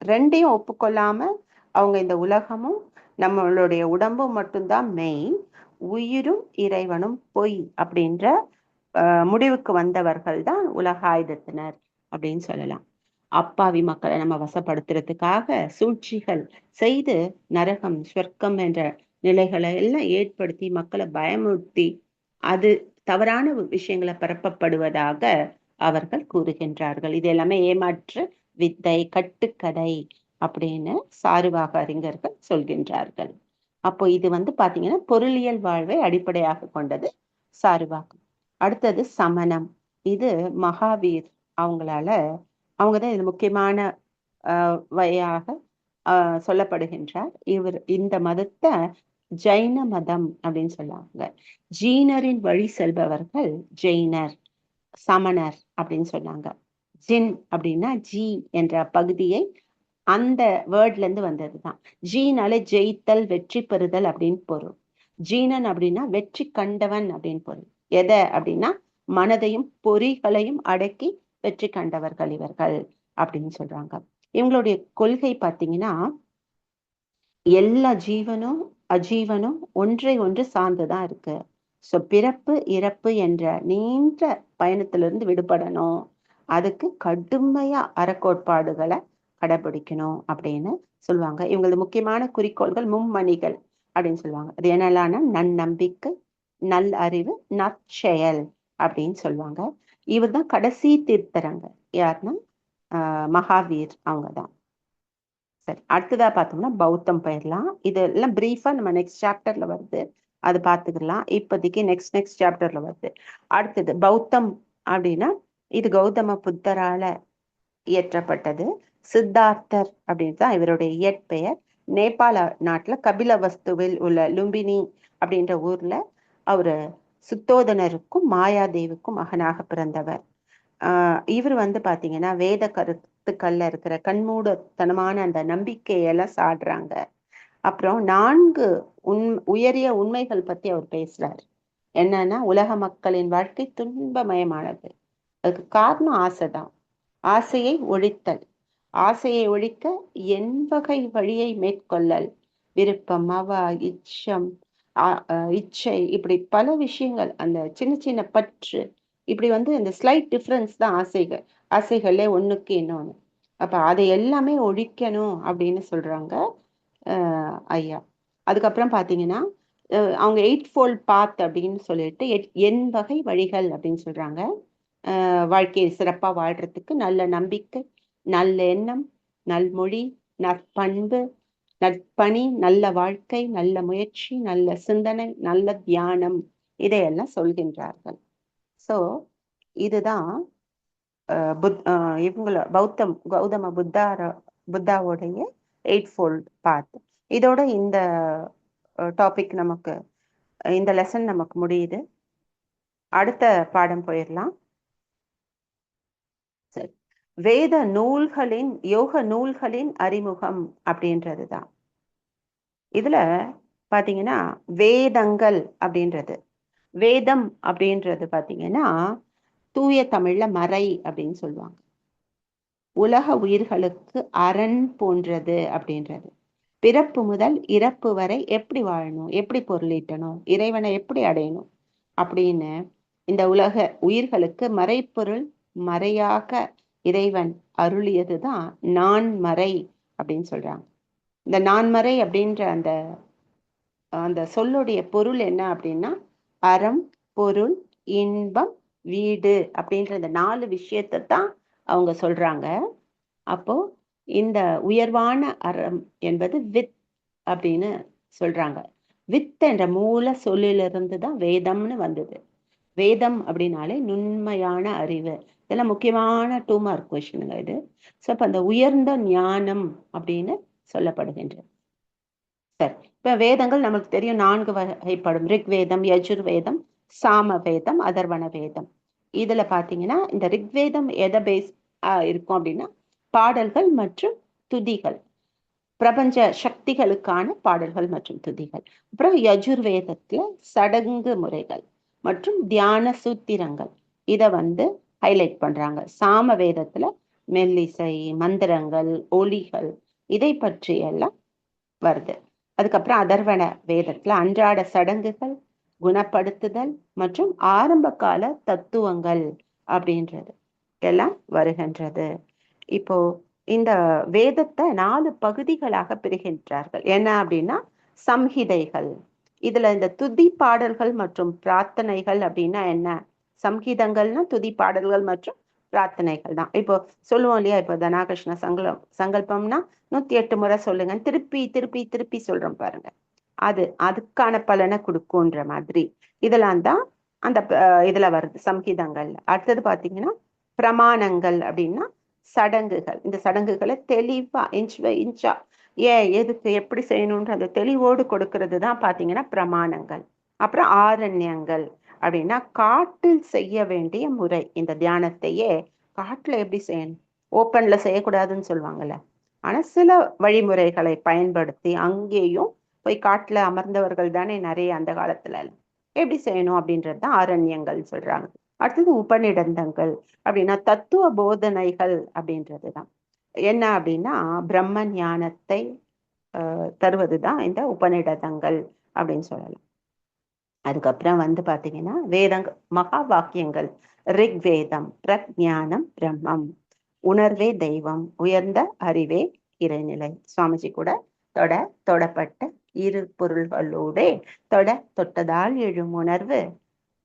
2ஐயும் ஒப்புக்கொள்ளாம அவங்க இந்த உலகமும் நம்மளுடைய உடம்பும் மட்டும்தான் மெயின், உயிரும் இறைவனும் பொய் அப்படின்ற முடிவுக்கு வந்தவர்கள் தான் உலகாயுதத்தினர் அப்படின்னு சொல்லலாம். அப்பாவி மக்களை நம்ம வசப்படுத்துறதுக்காக சூழ்ச்சிகள் செய்து நரகம், சொர்க்கம் என்ற நிலைகளை எல்லாம் ஏற்படுத்தி மக்களை பயமுறுத்தி அது தவறான விஷயங்களை பரப்பப்படுவதாக அவர்கள் கூறுகின்றார்கள். இது எல்லாமே ஏமாற்று வித்தை, கட்டுக்கதை அப்படின்னு சாருவாக அறிஞர்கள் சொல்கின்றார்கள். அப்போ இது பாத்தீங்கன்னா பொருளியல் வாழ்வை அடிப்படையாக கொண்டது சாருவாக்கம். அடுத்தது சமணம். இது மகாவீர் அவங்கதான் இது முக்கியமான வழியாக சொல்லப்படுகின்றார். இவர் இந்த மதத்தை ஜைன மதம் அப்படின்னு சொல்லுவாங்க. ஜீனரின் வழி செல்பவர்கள் ஜெயினர், சமணர் அப்படின்னு சொன்னாங்க. ஜின் அப்படின்னா ஜி என்ற பகுதியை அந்த வேர்ட்ல இருந்து வந்ததுதான். ஜீனால ஜெயித்தல், வெற்றி பெறுதல் அப்படின்னு பொருள். ஜீனன் அப்படின்னா வெற்றி கண்டவன் அப்படின்னு பொருள். எதை அப்படின்னா மனதையும் பொறிகளையும் அடக்கி வெற்றி கண்டவர்கள் இவர்கள் அப்படின்னு சொல்றாங்க. இவங்களுடைய கொள்கை பாத்தீங்கன்னா எல்லா ஜீவனும் அஜீவனும் ஒன்றை ஒன்று சார்ந்துதான் இருக்கு. சோ பிறப்பு இறப்பு என்ற நீண்ட பயணத்திலிருந்து விடுபடணும், அதுக்கு கடுமையா அறக்கோட்பாடுகளை கடைபிடிக்கணும் அப்படின்னு சொல்லுவாங்க. இவங்களது முக்கியமான குறிக்கோள்கள் மும்மணிகள். அப்படின்னு சொல்லுவாங்க. அது என்னெல்லாம்னா நன்னம்பிக்கை, நல் அறிவு, நற்செயல் அப்படின்னு சொல்லுவாங்க. இவர் தான் கடைசி தீர்த்தரங்க. யாருன்னா மகாவீர் அவங்க தான். சரி, அடுத்ததா பார்த்தோம்னா பௌத்தம் போயிடலாம். இதெல்லாம் பிரீஃபா நம்ம நெக்ஸ்ட் சாப்டர்ல வருது, அது பார்த்துக்கலாம். இப்போதைக்கு நெக்ஸ்ட் சாப்டர்ல வருது. அடுத்தது பௌத்தம் அப்படின்னா இது கௌதம புத்தரால இயற்றப்பட்டது. சித்தார்த்தர் அப்படின்னு தான் இவருடைய இயற்பெயர். நேபாள நாட்டுல கபிலவஸ்துவில் உள்ள லும்பினி அப்படின்ற ஊர்ல அவரு சுத்தோதனருக்கும் மாயாதேவிக்கும் மகனாக பிறந்தவர். இவர் வந்து பாத்தீங்கன்னா வேத கருத்துக்கள்ல இருக்கிற கண்மூடத்தனமான அந்த நம்பிக்கையெல்லாம் சாடுறாங்க. அப்புறம் 4 உயரிய உண்மைகள் பத்தி அவர் பேசுறாரு. என்னன்னா, உலக மக்களின் வாழ்க்கை துன்பமயமானது, அதுக்கு காரணம் ஆசைதான். ஆசையை ஒழித்தல், ஆசையை ஒழிக்க எண்வகை வழியை மேற்கொள்ளல், விருப்பம், இச்சம், இச்சை, இப்படி பல விஷயங்கள், அந்த சின்ன சின்ன பற்று, இப்படி வந்து இந்த ஸ்லைட் டிஃப்ரென்ஸ் தான் ஆசைகளே ஒண்ணுக்கு இன்னொன்னு. அப்ப அதை எல்லாமே ஒழிக்கணும் அப்படின்னு சொல்றாங்க ஐயா. அதுக்கப்புறம் பாத்தீங்கன்னா அவங்க 8 ஃபோல்ட் பாத் அப்படின்னு சொல்லிட்டு வகை வழிகள் அப்படின்னு சொல்றாங்க. வாழ்க்கையை சிறப்பா வாழ்றதுக்கு நல்ல நம்பிக்கை, நல்ல எண்ணம், நல்மொழி, நற்பண்பு, நற்பணி, நல்ல வாழ்க்கை, நல்ல முயற்சி, நல்ல சிந்தனை, நல்ல தியானம், இதையெல்லாம் சொல்கின்றார்கள். சோ இதுதான் கௌதம புத்தாவுடைய 8 ஃபோல்ட் பாத். இதோட இந்த டாபிக் நமக்கு, இந்த லெசன் நமக்கு முடியுது. அடுத்த பாடம் போயிடலாம். சரி, வேத நூல்களின் யோக நூல்களின் அறிமுகம் அப்படின்றதுதான். இதுல பாத்தீங்கன்னா வேதங்கள் அப்படின்றது, வேதம் அப்படின்றது பாத்தீங்கன்னா தூய தமிழ்ல மறை அப்படின்னு சொல்லுவாங்க. உலக உயிர்களுக்கு அரண் போன்றது அப்படின்றது. பிறப்பு முதல் இறப்பு வரை எப்படி வாழணும், எப்படி பொருளீட்டணும், இறைவனை எப்படி அடையணும் அப்படின்னு இந்த உலக உயிர்களுக்கு மறைப்பொருள் மறையாக இறைவன் அருளியதுதான் நான்மறை அப்படின்னு சொல்றாங்க. இந்த நான்மறை அப்படின்ற அந்த அந்த சொல்லுடைய பொருள் என்ன அப்படின்னா அறம், பொருள், இன்பம், வீடு அப்படின்ற இந்த 4 விஷயத்தை தான் அவங்க சொல்றாங்க. அப்போ இந்த உயர்வான அறம் என்பது வித் அப்படின்னு சொல்றாங்க. வித் என்ற மூல சொல்லிலிருந்து தான் வேதம்னு வந்தது. வேதம் அப்படின்னாலே நுண்மையான அறிவு. இதெல்லாம் முக்கியமான 2 மார்க் கொஸ்டினுங்க இது. ஸோ அப்ப அந்த உயர்ந்த ஞானம் அப்படின்னு சொல்லப்படுகின்றது. சரி, இப்ப வேதங்கள் நமக்கு தெரியும் 4 வகைப்படும். ரிக்வேதம், யஜுர்வேதம், சாம வேதம், அதர்வண வேதம். இதுல பாத்தீங்கன்னா இந்த ரிக்வேதம் எதை பேஸ் இருக்கும் அப்படின்னா பாடல்கள் மற்றும் துதிகள், பிரபஞ்ச சக்திகளுக்கான பாடல்கள் மற்றும் துதிகள். அப்புறம் யஜுர்வேதத்துல சடங்கு முறைகள் மற்றும் தியான சூத்திரங்கள், இத வந்து ஹைலைட் பண்றாங்க. சாம வேதத்துல மெல்லிசை, மந்திரங்கள், ஒலிகள், இதை பற்றி எல்லாம் வருது. அதுக்கப்புறம் அதர்வண வேதத்துல அன்றாட சடங்குகள், குணப்படுத்துதல் மற்றும் ஆரம்ப கால தத்துவங்கள் அப்படின்றது எல்லாம் வருகின்றது. இப்போ இந்த வேதத்தை 4 பகுதிகளாக பிரிகின்றார்கள். என்ன அப்படின்னா சம்ஹிதைகள். இதுல இந்த துதி பாடல்கள் மற்றும் பிரார்த்தனைகள் அப்படின்னா என்ன? சம்ஹிதங்கள்னா துதி பாடல்கள் மற்றும் பிரார்த்தனைகள் தான். இப்போ சொல்லுவோம் இல்லையா, இப்போ தனாகிருஷ்ண சங்கல்பம்னா 108 முறை சொல்லுங்க, திருப்பி திருப்பி திருப்பி சொல்றோம் பாருங்க, அதுக்கான பலனை கொடுக்கும்ன்ற மாதிரி இதெல்லாம் தான் அந்த இதுல வருது சம்ஹிதங்கள். அடுத்தது பாத்தீங்கன்னா பிரமாணங்கள் அப்படின்னா சடங்குகள். இந்த சடங்குகளை தெளிவா இன்ச் பை இன்ச்சா எதுக்கு எப்படி செய்யணும்ன்ற அந்த தெளிவோடு கொடுக்கறது தான் பாத்தீங்கன்னா பிரமாணங்கள். அப்புறம் ஆரண்யங்கள் அப்படின்னா காட்டில் செய்ய வேண்டிய முறை. இந்த தியானத்தையே காட்டுல எப்படி செய்யணும், ஓப்பன்ல செய்யக்கூடாதுன்னு சொல்லுவாங்கல்ல, ஆனா சில வழிமுறைகளை பயன்படுத்தி அங்கேயும் போய் காட்டுல அமர்ந்தவர்கள் தானே நிறைய அந்த காலத்துல, எப்படி செய்யணும் அப்படின்றது தான் ஆரண்யங்கள் சொல்றாங்க. அடுத்தது உபநிடந்தங்கள் அப்படின்னா தத்துவ போதனைகள் அப்படின்றதுதான். என்ன அப்படின்னா பிரம்ம ஞானத்தை தருவதுதான் இந்த உபநிடதங்கள் அப்படின்னு சொல்லலாம். அதுக்கப்புறம் வந்து பாத்தீங்கன்னா மகா வாக்கியங்கள். ரிக்வேதம் பிரஜானம் பிரம்மம், உணர்வே தெய்வம், உயர்ந்த அறிவே இறைநிலை. சுவாமிஜி கூட தொடப்பட்ட இரு பொருள்களோட தொட்டதால் எழும் உணர்வு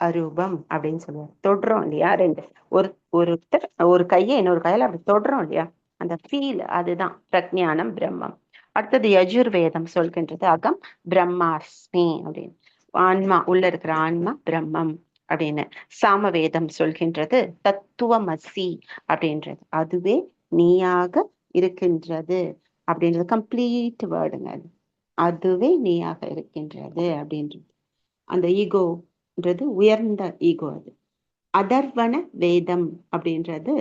அரூபம் அப்படின்னு சொல்லுவாங்க. தொடுறோம் இல்லையா, ஒருத்தர் ஒரு கையை இன்னொரு கையில அப்படி தொடுறோம் இல்லையா, அந்த ஃபீல், அதுதான் பிரஜானம் பிரம்மம். அடுத்தது யஜுர்வேதம் சொல்கின்றது அகம் பிரம்மாஸ்மி அப்படின்னு, ஆன்மா உள்ள இருக்கிற ஆன்மா பிரம்மம் அப்படின்னு. சாமவேதம் சொல்கின்றது தத்துவமசி அப்படின்றது, அதுவே நீயாக இருக்கின்றது அப்படின்றது. கம்ப்ளீட் வேர்டுங்க அது, அதுவே நீயாக இருக்கின்றது அப்படின்றது. அந்த ஈகோன்றது உயர்ந்த ஈகோ. அது அதர்வன வேதம் அப்படின்றது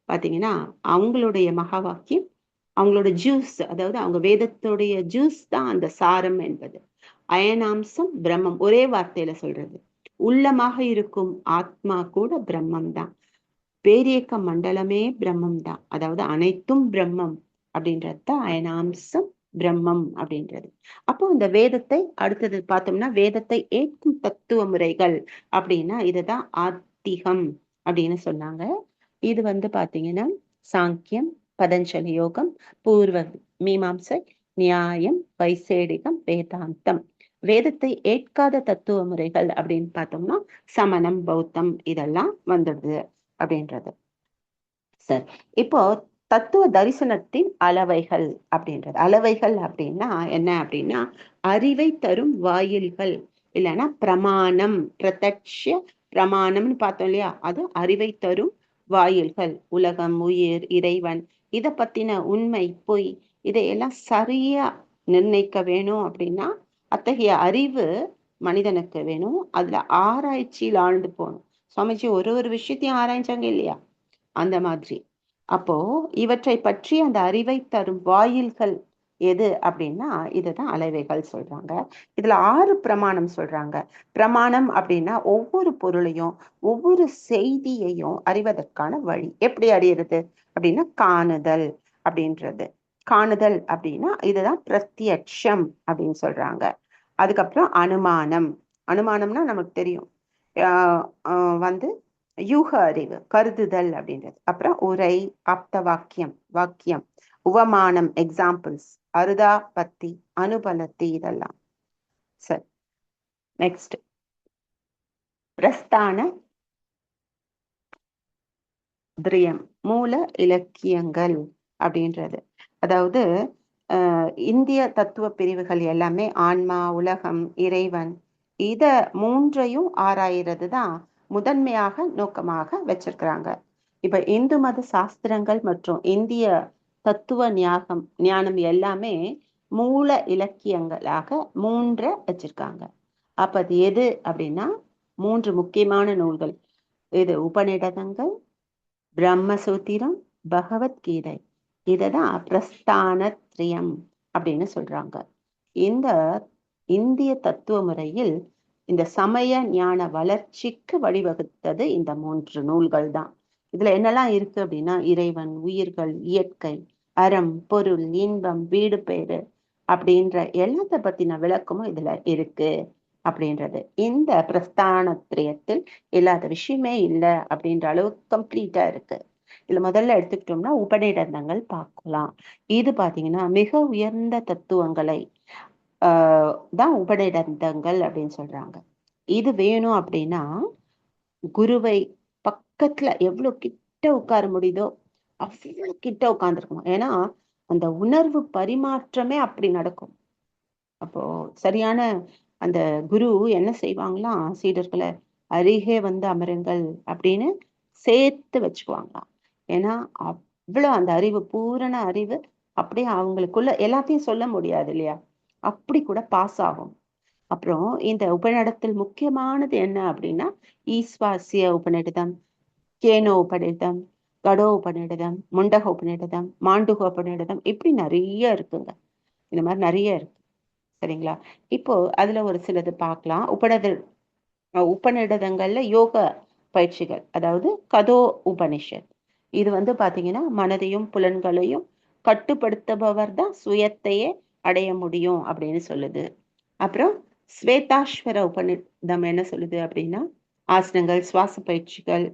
பாத்தீங்கன்னா அவங்களுடைய மகா வாக்கியம், அவங்களோட ஜூஸ், அதாவது அவங்க வேதத்துடைய ஜூஸ் தான் அந்த சாரம் என்பது. அயனாம்சம் பிரம்மம், ஒரே வார்த்தையில சொல்றது. உள்ளமாக இருக்கும் ஆத்மா கூட பிரம்மம் தான், பேரியக்க மண்டலமே பிரம்மம் தான், அதாவது அனைத்தும் பிரம்மம் அப்படின்றது தான் அயனாம்சம் பிரம்மம் அப்படின்றது. அப்போ இந்த வேதத்தை அடுத்தது பார்த்தோம்னா, வேதத்தை ஏற்கும் தத்துவ முறைகள் அப்படின்னா இதுதான் ஆத்திகம் அப்படின்னு சொன்னாங்க. இது பாத்தீங்கன்னா சாங்கியம், பதஞ்சலி யோகம், பூர்வ மீமாம்சை, நியாயம், வைசேடிகம், வேதாந்தம். வேதத்தை ஏற்காத தத்துவ முறைகள் அப்படின்னு பார்த்தோம்னா சமணம், பௌத்தம் இதெல்லாம் வந்துடுது அப்படின்றது. சரி, இப்போ தத்துவ தரிசனத்தின் அளவைகள் அப்படின்றது. அளவைகள் அப்படின்னா என்ன அப்படின்னா அறிவை தரும் வாயில்கள், இல்லைன்னா பிரமாணம். பிரத்யட்ச பிரமாணம்னு பார்த்தோம் இல்லையா, அது அறிவை தரும் வாயில்கள். உலகம், உயிர், இறைவன், இதை பத்தின உண்மை, பொய், இதையெல்லாம் சரியா நிர்ணயிக்க வேணும் அப்படின்னா அத்தகைய அறிவு மனிதனுக்கு வேணும். அதுல ஆராய்ச்சியில் ஆழ்ந்து போகணும். சுவாமிஜி ஒரு விஷயத்தையும் ஆராய்ச்சாங்க இல்லையா, அந்த மாதிரி. அப்போ இவற்றை பற்றி அந்த அறிவை தரும் வாயில்கள் எது அப்படின்னா இதுதான் அளவைகள் சொல்றாங்க. இதுல 6 பிரமாணம் சொல்றாங்க. பிரமாணம் அப்படின்னா ஒவ்வொரு பொருளையும் ஒவ்வொரு செய்தியையும் அறிவதற்கான வழி. எப்படி அறியறது அப்படின்னா காணுதல் அப்படின்றது. காணுதல் அப்படின்னா இதுதான் பிரத்யட்சம் அப்படின்னு சொல்றாங்க. அதுக்கப்புறம் அனுமானம். அனுமானம்னா நமக்கு தெரியும், யூக அறிவு, கருதுதல் அப்படின்றது. அப்புறம் உரை, ஆப்த வாக்கியம், வாக்கியம், உவமானம், எக்ஸாம்பிள்ஸ், அருதா பத்தி, அனுபலத்தி, இதெல்லாம். சரி, நெக்ஸ்ட் பிரஸ்தான திரியம், மூல இலக்கியங்கள் அப்படின்றது. அதாவது இந்திய தத்துவ பிரிவுகள் எல்லாமே ஆன்மா, உலகம், இறைவன், இத மூன்றையும் ஆராயிறது தான் முதன்மையாக நோக்கமாக வச்சிருக்கிறாங்க. இப்ப இந்து மத சாஸ்திரங்கள் மற்றும் இந்திய தத்துவ ஞானம் எல்லாமே மூல இலக்கியங்களாக 3 வச்சிருக்காங்க. அப்ப அது எது அப்படின்னா 3 முக்கியமான நூல்கள். இது உபநிடதங்கள், பிரம்மசூத்திரம், பகவத்கீதை. இததான் பிரஸ்தானத்ரியம் அப்படின்னு சொல்றாங்க. இந்த இந்திய தத்துவ முறையில் இந்த சமய ஞான வளர்ச்சிக்கு வழிவகுத்தது இந்த 3 நூல்கள் தான். இதுல என்னெல்லாம் இருக்கு அப்படின்னா இறைவன், உயிர்கள், இயற்கை, அறம், பொருள், இன்பம், வீடு பேரு அப்படின்ற எல்லாத்த பத்தின விளக்கமும் இதுல இருக்கு அப்படின்றது. இந்த பிரஸ்தானத்திரியத்தில் இல்லாத விஷயமே இல்லை அப்படின்ற அளவுக்கு கம்ப்ளீட்டா இருக்கு. இதுல முதல்ல எடுத்துக்கிட்டோம்னா உபநிடதங்கள் பார்க்கலாம். இது பாத்தீங்கன்னா மிக உயர்ந்த தத்துவங்களை தான் உபநிடதங்கள் அப்படின்னு சொல்றாங்க. இது வேணும் அப்படின்னா குருவை பக்கத்துல எவ்வளவு கிட்ட உட்கார முடியுதோ அவ்வளவு கிட்ட உட்கார்ந்துருக்கணும். ஏன்னா அந்த உணர்வு பரிமாற்றமே அப்படி நடக்கும். அப்போ சரியான அந்த குரு என்ன செய்வாங்களாம், சீடர்களை அருகே அமருங்கள் அப்படின்னு சேர்த்து வச்சுக்குவாங்களாம். ஏன்னா அவ்வளவு அந்த அறிவு, பூரண அறிவு அப்படியே அவங்களுக்குள்ள எல்லாத்தையும் சொல்ல முடியாது இல்லையா, அப்படி கூட பாஸ் ஆகும். அப்புறம் இந்த உபநிடத்தில் முக்கியமானது என்ன அப்படின்னா ஈஸ்வாசிய உபநிடதம், கேனோ உபநிடதம், கடோ உபநிடதம், முண்டக உபநிடதம், மாண்டுக உபநிடதம், இப்படி நிறைய இருக்குங்க. இந்த மாதிரி நிறைய இருக்கு. சரிங்களா? இப்போ அதுல ஒரு சிலது பார்க்கலாம். உபநிடதங்கள்ல யோக பயிற்சிகள், அதாவது கதோ உபனிஷத். இது பாத்தீங்கன்னா மனதையும் புலன்களையும் கட்டுப்படுத்துபவர் தான் சுயத்தையே அடைய முடியும் அப்படின்னு சொல்லுது. அப்புறம் ஸ்வேதாஸ்வர உபநிடதம் என்ன சொல்லுது அப்படின்னா ஆசனங்கள், சுவாச பயிற்சிகள்,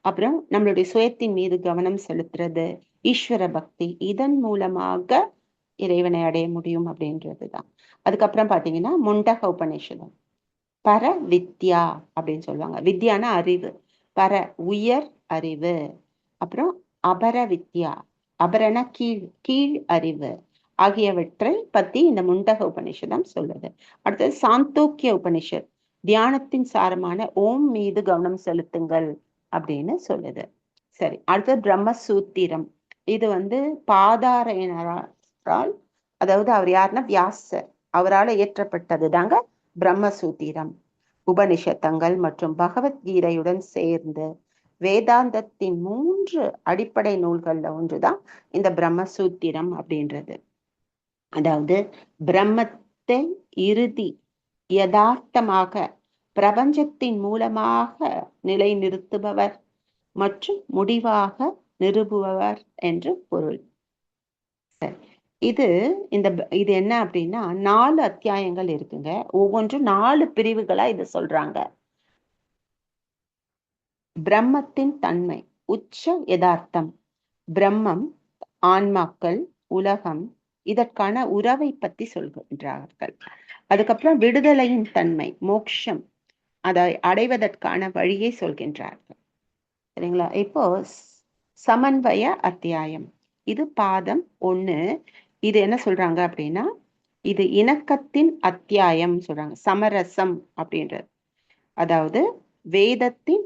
அப்புறம் நம்மளுடைய சுயத்தின் மீது கவனம் செலுத்துறது, ஈஸ்வர பக்தி, இதன் மூலமாக இறைவனை அடைய முடியும் அப்படின்றதுதான். அதுக்கப்புறம் பாத்தீங்கன்னா முண்டக உபநிஷதம் பர வித்யா அப்படின்னு சொல்லுவாங்க. வித்யானா அறிவு, பர உயர் அறிவு. அப்புறம் அபர வித்யா, அபரன கீழ், கீழ் அறிவு ஆகியவற்றை பத்தி இந்த முண்டக உபநிஷதம் சொல்லுது. அடுத்தது சாந்தோக்கிய உபனிஷத் தியானத்தின் சாரமான ஓம் மீது கவனம் செலுத்துங்கள் அப்படின்னு சொல்லுது. சரி, அடுத்தது பிரம்மசூத்திரம். இது பாதாரையனரால், அதாவது அவர் யாருன்னா வியாசர், அவரால் இயற்றப்பட்டது தாங்க பிரம்மசூத்திரம். உபனிஷத்தங்கள் மற்றும் பகவத்கீதையுடன் சேர்ந்து வேதாந்தத்தின் 3 அடிப்படை நூல்கள்ல ஒன்றுதான் இந்த பிரம்மசூத்திரம் அப்படின்றது. அதாவது பிரம்மத்தை இறுதி யதார்த்தமாக பிரபஞ்சத்தின் மூலமாக நிலைநிறுத்துபவர் மற்றும் முடிவாக நிறுவுபவர் என்று பொருள். இது என்ன அப்படின்னா 4 அத்தியாயங்கள் இருக்குங்க. ஒவ்வொன்றும் 4 பிரிவுகளா இது சொல்றாங்க. பிரம்மத்தின் தன்மை, உச்ச யதார்த்தம், பிரம்மம், ஆன்மாக்கள், உலகம், இதற்கான உறவை பத்தி சொல்கின்றார்கள். அதுக்கப்புறம் விடுதலையின் தன்மை, மோட்சம், அதை அடைவதற்கான வழியை சொல்கின்றார்கள். சரிங்களா? இப்போ சமன்வய அத்தியாயம், இது பாதம் 1. இது என்ன சொல்றாங்க அப்படின்னா, இது இணக்கத்தின் அத்தியாயம் சொல்றாங்க. சமரசம் அப்படின்றது, அதாவது வேதத்தின்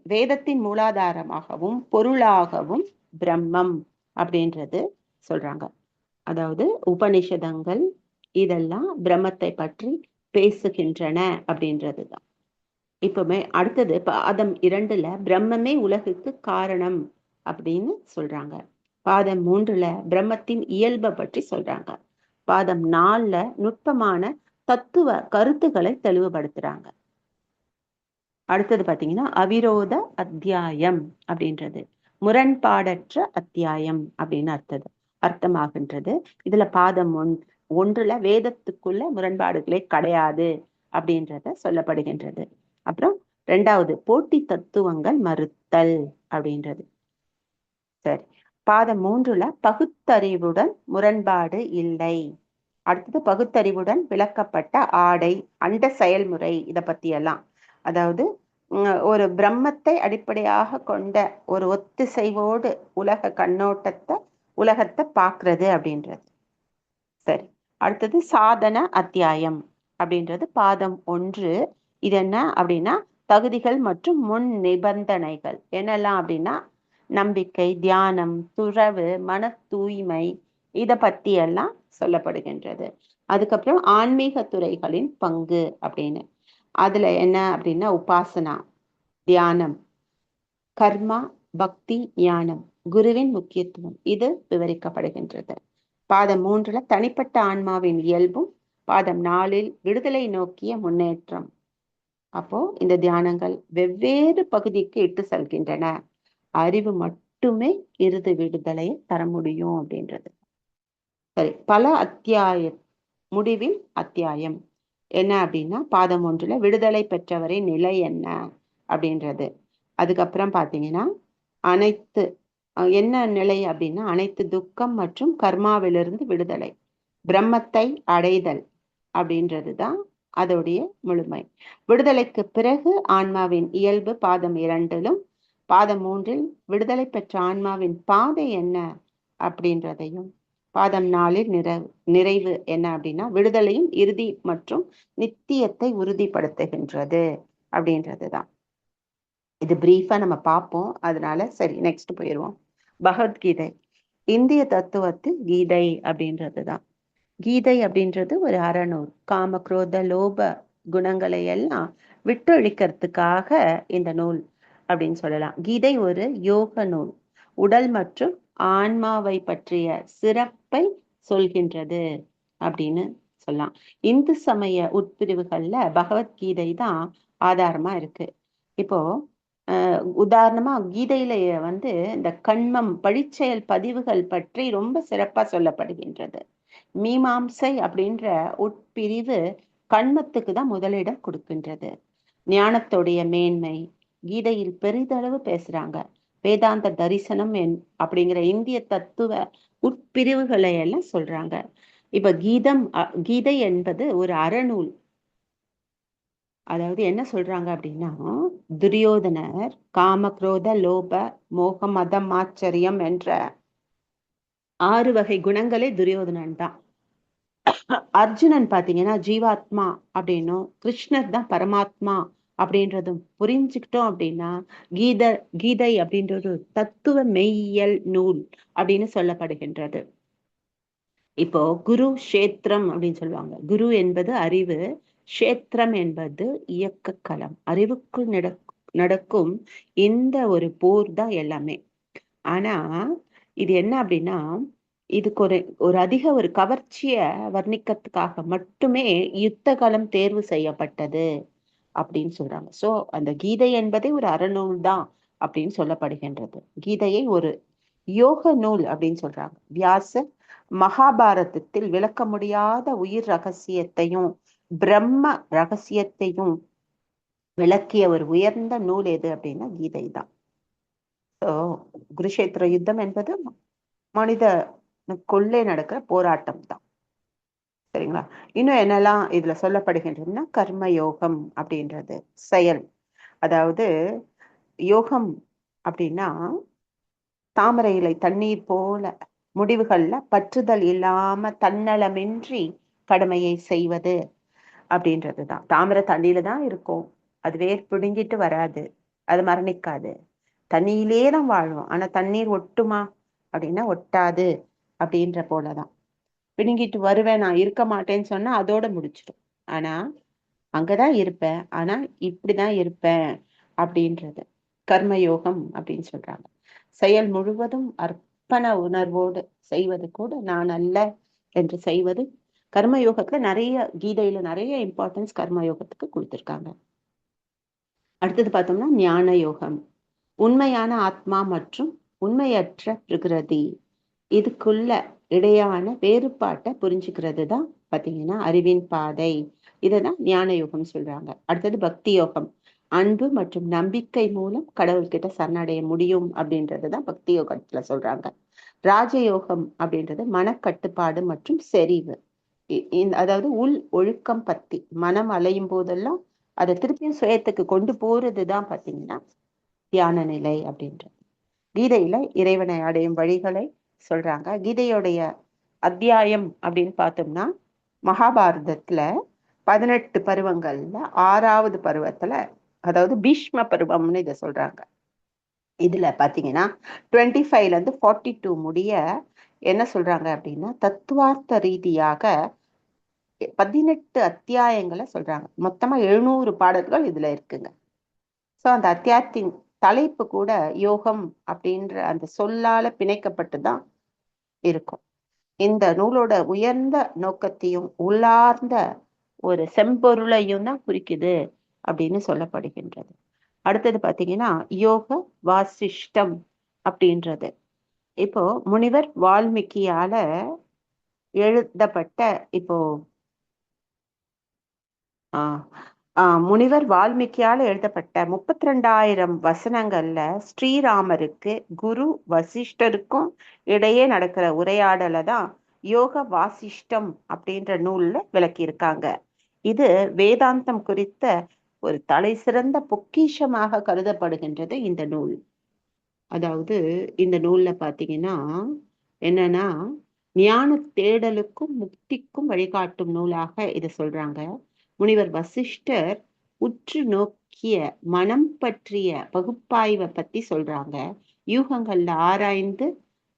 வேதத்தின் மூலாதாரமாகவும் பொருளாகவும் பிரம்மம் அப்படின்றது சொல்றாங்க. அதாவது உபனிஷதங்கள் இதெல்லாம் பிரம்மத்தை பற்றி பேசுகின்றன அப்படின்றதுதான். இப்பவுமே அடுத்தது பாதம் 2ல பிரம்மமே உலகுக்கு காரணம் அப்படின்னு சொல்றாங்க. பாதம் 3ல பிரம்மத்தின் இயல்பை பற்றி சொல்றாங்க. பாதம் 4ல நுட்பமான தத்துவ கருத்துக்களை தெளிவுபடுத்துறாங்க. அடுத்தது பாத்தீங்கன்னா அவிரோத அத்தியாயம் அப்படின்றது முரண்பாடற்ற அத்தியாயம் அப்படின்னு அர்த்தமாகின்றது. இதுல பாதம் 1ல வேதத்துக்குள்ள முரண்பாடுகளே கிடையாது அப்படின்றத சொல்லப்படுகின்றது. அப்புறம் 2வது போட்டி தத்துவங்கள் மறுத்தல் அப்படின்றது. சரி, பாதம் 3ல பகுத்தறிவுடன் முரண்பாடு இல்லை. அடுத்தது பகுத்தறிவுடன் விளக்கப்பட்ட ஆடை, அண்ட செயல்முறை, இதை பத்தி எல்லாம், அதாவது ஒரு பிரம்மத்தை அடிப்படையாக கொண்ட ஒரு ஒத்திசைவோடு உலகத்தை பார்க்கறது அப்படின்றது. சரி, அடுத்தது சாதன அத்தியாயம் அப்படின்றது பாதம் 1. இது என்ன அப்படின்னா தகுதிகள் மற்றும் முன் நிபந்தனைகள் என்னெல்லாம் அப்படின்னா நம்பிக்கை, தியானம், துறவு, மன தூய்மை, இதை பத்தி எல்லாம் சொல்லப்படுகின்றது. அதுக்கப்புறம் ஆன்மீக துறைகளின் பங்கு அப்படின்னு, அதுல என்ன அப்படின்னா உபாசனா, தியானம், கர்மா, பக்தி, ஞானம், குருவின் முக்கியத்துவம், இது விவரிக்கப்படுகின்றது. பாதம் 3ல தனிப்பட்ட ஆன்மாவின் இயல்பும், பாதம் 4ல் விடுதலை நோக்கிய முன்னேற்றம். அப்போ இந்த தியானங்கள் வெவ்வேறு பகுதிக்கு இட்டு செல்கின்றன. அறிவு மட்டுமே இறுதி விடுதலையை தர முடியும் அப்படின்றது. சரி, பல முடிவில் அத்தியாயம் என்ன அப்படின்னா பாதம் 1ல விடுதலை பெற்றவரின் நிலை என்ன அப்படின்றது. அதுக்கப்புறம் பாத்தீங்கன்னா என்ன நிலை அப்படின்னா அனைத்து துக்கம் மற்றும் கர்மாவிலிருந்து விடுதலை, பிரம்மத்தை அடைதல் அப்படின்றதுதான் அதோடைய முழுமை. விடுதலைக்கு பிறகு ஆன்மாவின் இயல்பு பாதம் 2லும், பாதம் 3ல் விடுதலை பெற்ற ஆன்மாவின் பாதை என்ன அப்படின்றதையும், பாதம் 4ல் நிறைவு என்ன அப்படின்னா விடுதலையின் இறுதி மற்றும் நித்தியத்தை உறுதிப்படுத்துகின்றது அப்படின்றதுதான். இது பிரீஃபா நம்ம பார்ப்போம், அதனால சரி நெக்ஸ்ட் போயிடுவோம். பகவத்கீதை, இந்திய தத்துவத்தில் கீதை அப்படின்றதுதான். கீதை அப்படின்றது ஒரு அறநூல். காம, குரோத, லோப குணங்களை எல்லாம் விட்டொழிக்கிறதுக்காக இந்த நூல் அப்படின்னு சொல்லலாம். கீதை ஒரு யோக நூல், உடல் மற்றும் ஆன்மாவை பற்றிய சிறப்பை சொல்கின்றது அப்படின்னு சொல்லலாம். இந்து சமய உட்பிரிவுகள்ல பகவத்கீதை தான் ஆதாரமா இருக்கு. இப்போ உதாரணமா கீதையில இந்த கண்மம், பழிச்செயல் பதிவுகள் பற்றி ரொம்ப சிறப்பா சொல்லப்படுகின்றது. மீமாம்சை அப்படின்ற உட்பிரிவு கண்மத்துக்கு தான் முதலிடம் கொடுக்கின்றது. ஞானத்துடைய மேன்மை கீதையில் பெரிதளவு பேசுறாங்க. வேதாந்த தரிசனம் அப்படிங்கிற இந்திய தத்துவ உட்பிரிவுகளை எல்லாம் சொல்றாங்க. இப்ப கீதை என்பது ஒரு அறநூல். அதாவது என்ன சொல்றாங்க அப்படின்னா, துரியோதனர் காம, குரோத, லோப, மோக, மதம், ஆச்சரியம் என்ற 6 வகை குணங்களே துரியோதனன் தான். அர்ஜுனன் பாத்தீங்கன்னா ஜீவாத்மா அப்படின்னும், கிருஷ்ணர் தான் பரமாத்மா அப்படின்றதும் புரிஞ்சுக்கிட்டோம் அப்படின்னா, கீதை அப்படின்ற ஒரு தத்துவ மெய்யியல் நூல் அப்படின்னு சொல்லப்படுகின்றது. இப்போ குரு கஷேத்திரம் அப்படின்னு சொல்லுவாங்க. குரு என்பது அறிவு, கஷேத்திரம் என்பது இயக்க களம். அறிவுக்குள் நடக்கும் இந்த ஒரு போர் தான் எல்லாமே. ஆனா இது என்ன அப்படின்னா, இதுக்கு ஒரு அதிக ஒரு கவர்ச்சிய வர்ணிக்கிறதுக்காக மட்டுமே யுத்த களம் தேர்வு செய்யப்பட்டது அப்படின்னு சொல்றாங்க. சோ அந்த கீதை என்பதே ஒரு அறநூல் தான் அப்படின்னு சொல்லப்படுகின்றது. கீதையை ஒரு யோக நூல் அப்படின்னு சொல்றாங்க. வியாசர் மகாபாரதத்தில் விளக்க முடியாத உயிர் ரகசியத்தையும் பிரம்ம ரகசியத்தையும் விளக்கிய ஒரு உயர்ந்த நூல் எது அப்படின்னா கீதை தான். குருஷேத்திர யுத்தம் என்பது மனிதனுக்குள்ளே நடக்கிற போராட்டம் தான். சரிங்களா? இன்னும் என்னெல்லாம் இதுல சொல்லப்படுகின்றதுன்னா, கர்ம யோகம் அப்படின்றது செயல். அதாவது யோகம் அப்படின்னா தாமரை இலை தண்ணீர் போல முடிவுகள்ல பற்றுதல் இல்லாம தன்னலமின்றி கடமையை செய்வது அப்படின்றதுதான். தாமரை தண்ணியில தான் இருக்கும், அது வேர் பிடுங்கிட்டு வராது, அது மரணிக்காது, தண்ணியிலே தான் வாழும். ஆனா தண்ணீர் ஒட்டுமா அப்படின்னா ஒட்டாது. அப்படின்ற போலதான் பிடுங்கிட்டு வருவேன், நான் இருக்க மாட்டேன்னு சொன்னா அதோட முடிச்சிடும். ஆனா அங்கதான் இருப்பேன், ஆனா இப்படிதான் இருப்பேன் அப்படின்றது கர்மயோகம் அப்படின்னு சொல்றாங்க. செயல் முழுவதும் அர்ப்பண உணர்வோடு செய்வது கூட நான் அல்ல என்று செய்வது. கர்மயோகத்துல நிறைய, கீதையில நிறைய இம்பார்ட்டன்ஸ் கர்மயோகத்துக்கு கொடுத்திருக்காங்க. அடுத்தது பார்த்தோம்னா ஞான யோகம். உண்மையான ஆத்மா மற்றும் உண்மையற்ற பிரகிருதி இதுக்குள்ள இடையான வேறுபாட்டை புரிஞ்சுக்கிறது தான் பாத்தீங்கன்னா அறிவின் பாதை. இதுதான் ஞான யோகம் சொல்றாங்க. அடுத்தது பக்தி யோகம். அன்பு மற்றும் நம்பிக்கை மூலம் கடவுள்கிட்ட சரணடைய முடியும் அப்படின்றதுதான் பக்தி யோகத்துல சொல்றாங்க. ராஜயோகம் அப்படின்றது மனக்கட்டுப்பாடு மற்றும் செறிவு. அதாவது உள் ஒழுக்கம் பத்தி மனம் அலையும் போதெல்லாம் அதை திருப்பியும் சுயத்துக்கு கொண்டு போறதுதான் பாத்தீங்கன்னா தியான நிலை அப்படின்றது. கீதையில இறைவனை அடையும் வழிகளை சொல்றாங்க. கீதையுடைய அத்தியாயம் அப்படின்னு பார்த்தோம்னா, மகாபாரதத்துல 18 பருவங்கள்ல 6வது பருவத்துல, அதாவது பீஷ்ம பருவம்னு இதை சொல்றாங்க. இதுல பாத்தீங்கன்னா 25ல இருந்து 42 முடிய என்ன சொல்றாங்க அப்படின்னா, தத்துவார்த்த ரீதியாக 18 அத்தியாயங்களை சொல்றாங்க. மொத்தமா 700 பாடல்கள் இதுல இருக்குங்க. சோ அந்த அத்தியாயத்தின் தலைப்பு கூட யோகம் அப்படின்ற அந்த சொல்லால பிணைக்கப்பட்டுதான் இருக்கும். இந்த நூலோட உயர்ந்த நோக்கத்தையும் உள்ளார்ந்த ஒரு செம்பொருளையும் தான் குறிக்குது அப்படின்னு சொல்லப்படுகின்றது. அடுத்தது பாத்தீங்கன்னா யோக வாசிஷ்டம் அப்படின்றது. இப்போ முனிவர் வால்மீகியால எழுதப்பட்ட, இப்போ முனிவர் வால்மீகியால எழுதப்பட்ட 32,000 வசனங்கள்ல ஸ்ரீராமருக்கு குரு வசிஷ்டருக்கும் இடையே நடக்கிற உரையாடலை தான் யோக வாசிஷ்டம் அப்படின்ற நூல்ல விளக்கியிருக்காங்க. இது வேதாந்தம் குறித்த ஒரு தலை சிறந்த பொக்கிஷமாக கருதப்படுகின்றது இந்த நூல். அதாவது இந்த நூல்ல பாத்தீங்கன்னா என்னன்னா, ஞான தேடலுக்கும் முக்திக்கும் வழிகாட்டும் நூலாக இதை சொல்றாங்க. முனிவர் வசிஷ்டர் உற்று நோக்கிய மனம் பற்றிய பகுப்பாய்வை பத்தி சொல்றாங்க. யூகங்கள்ல ஆராய்ந்து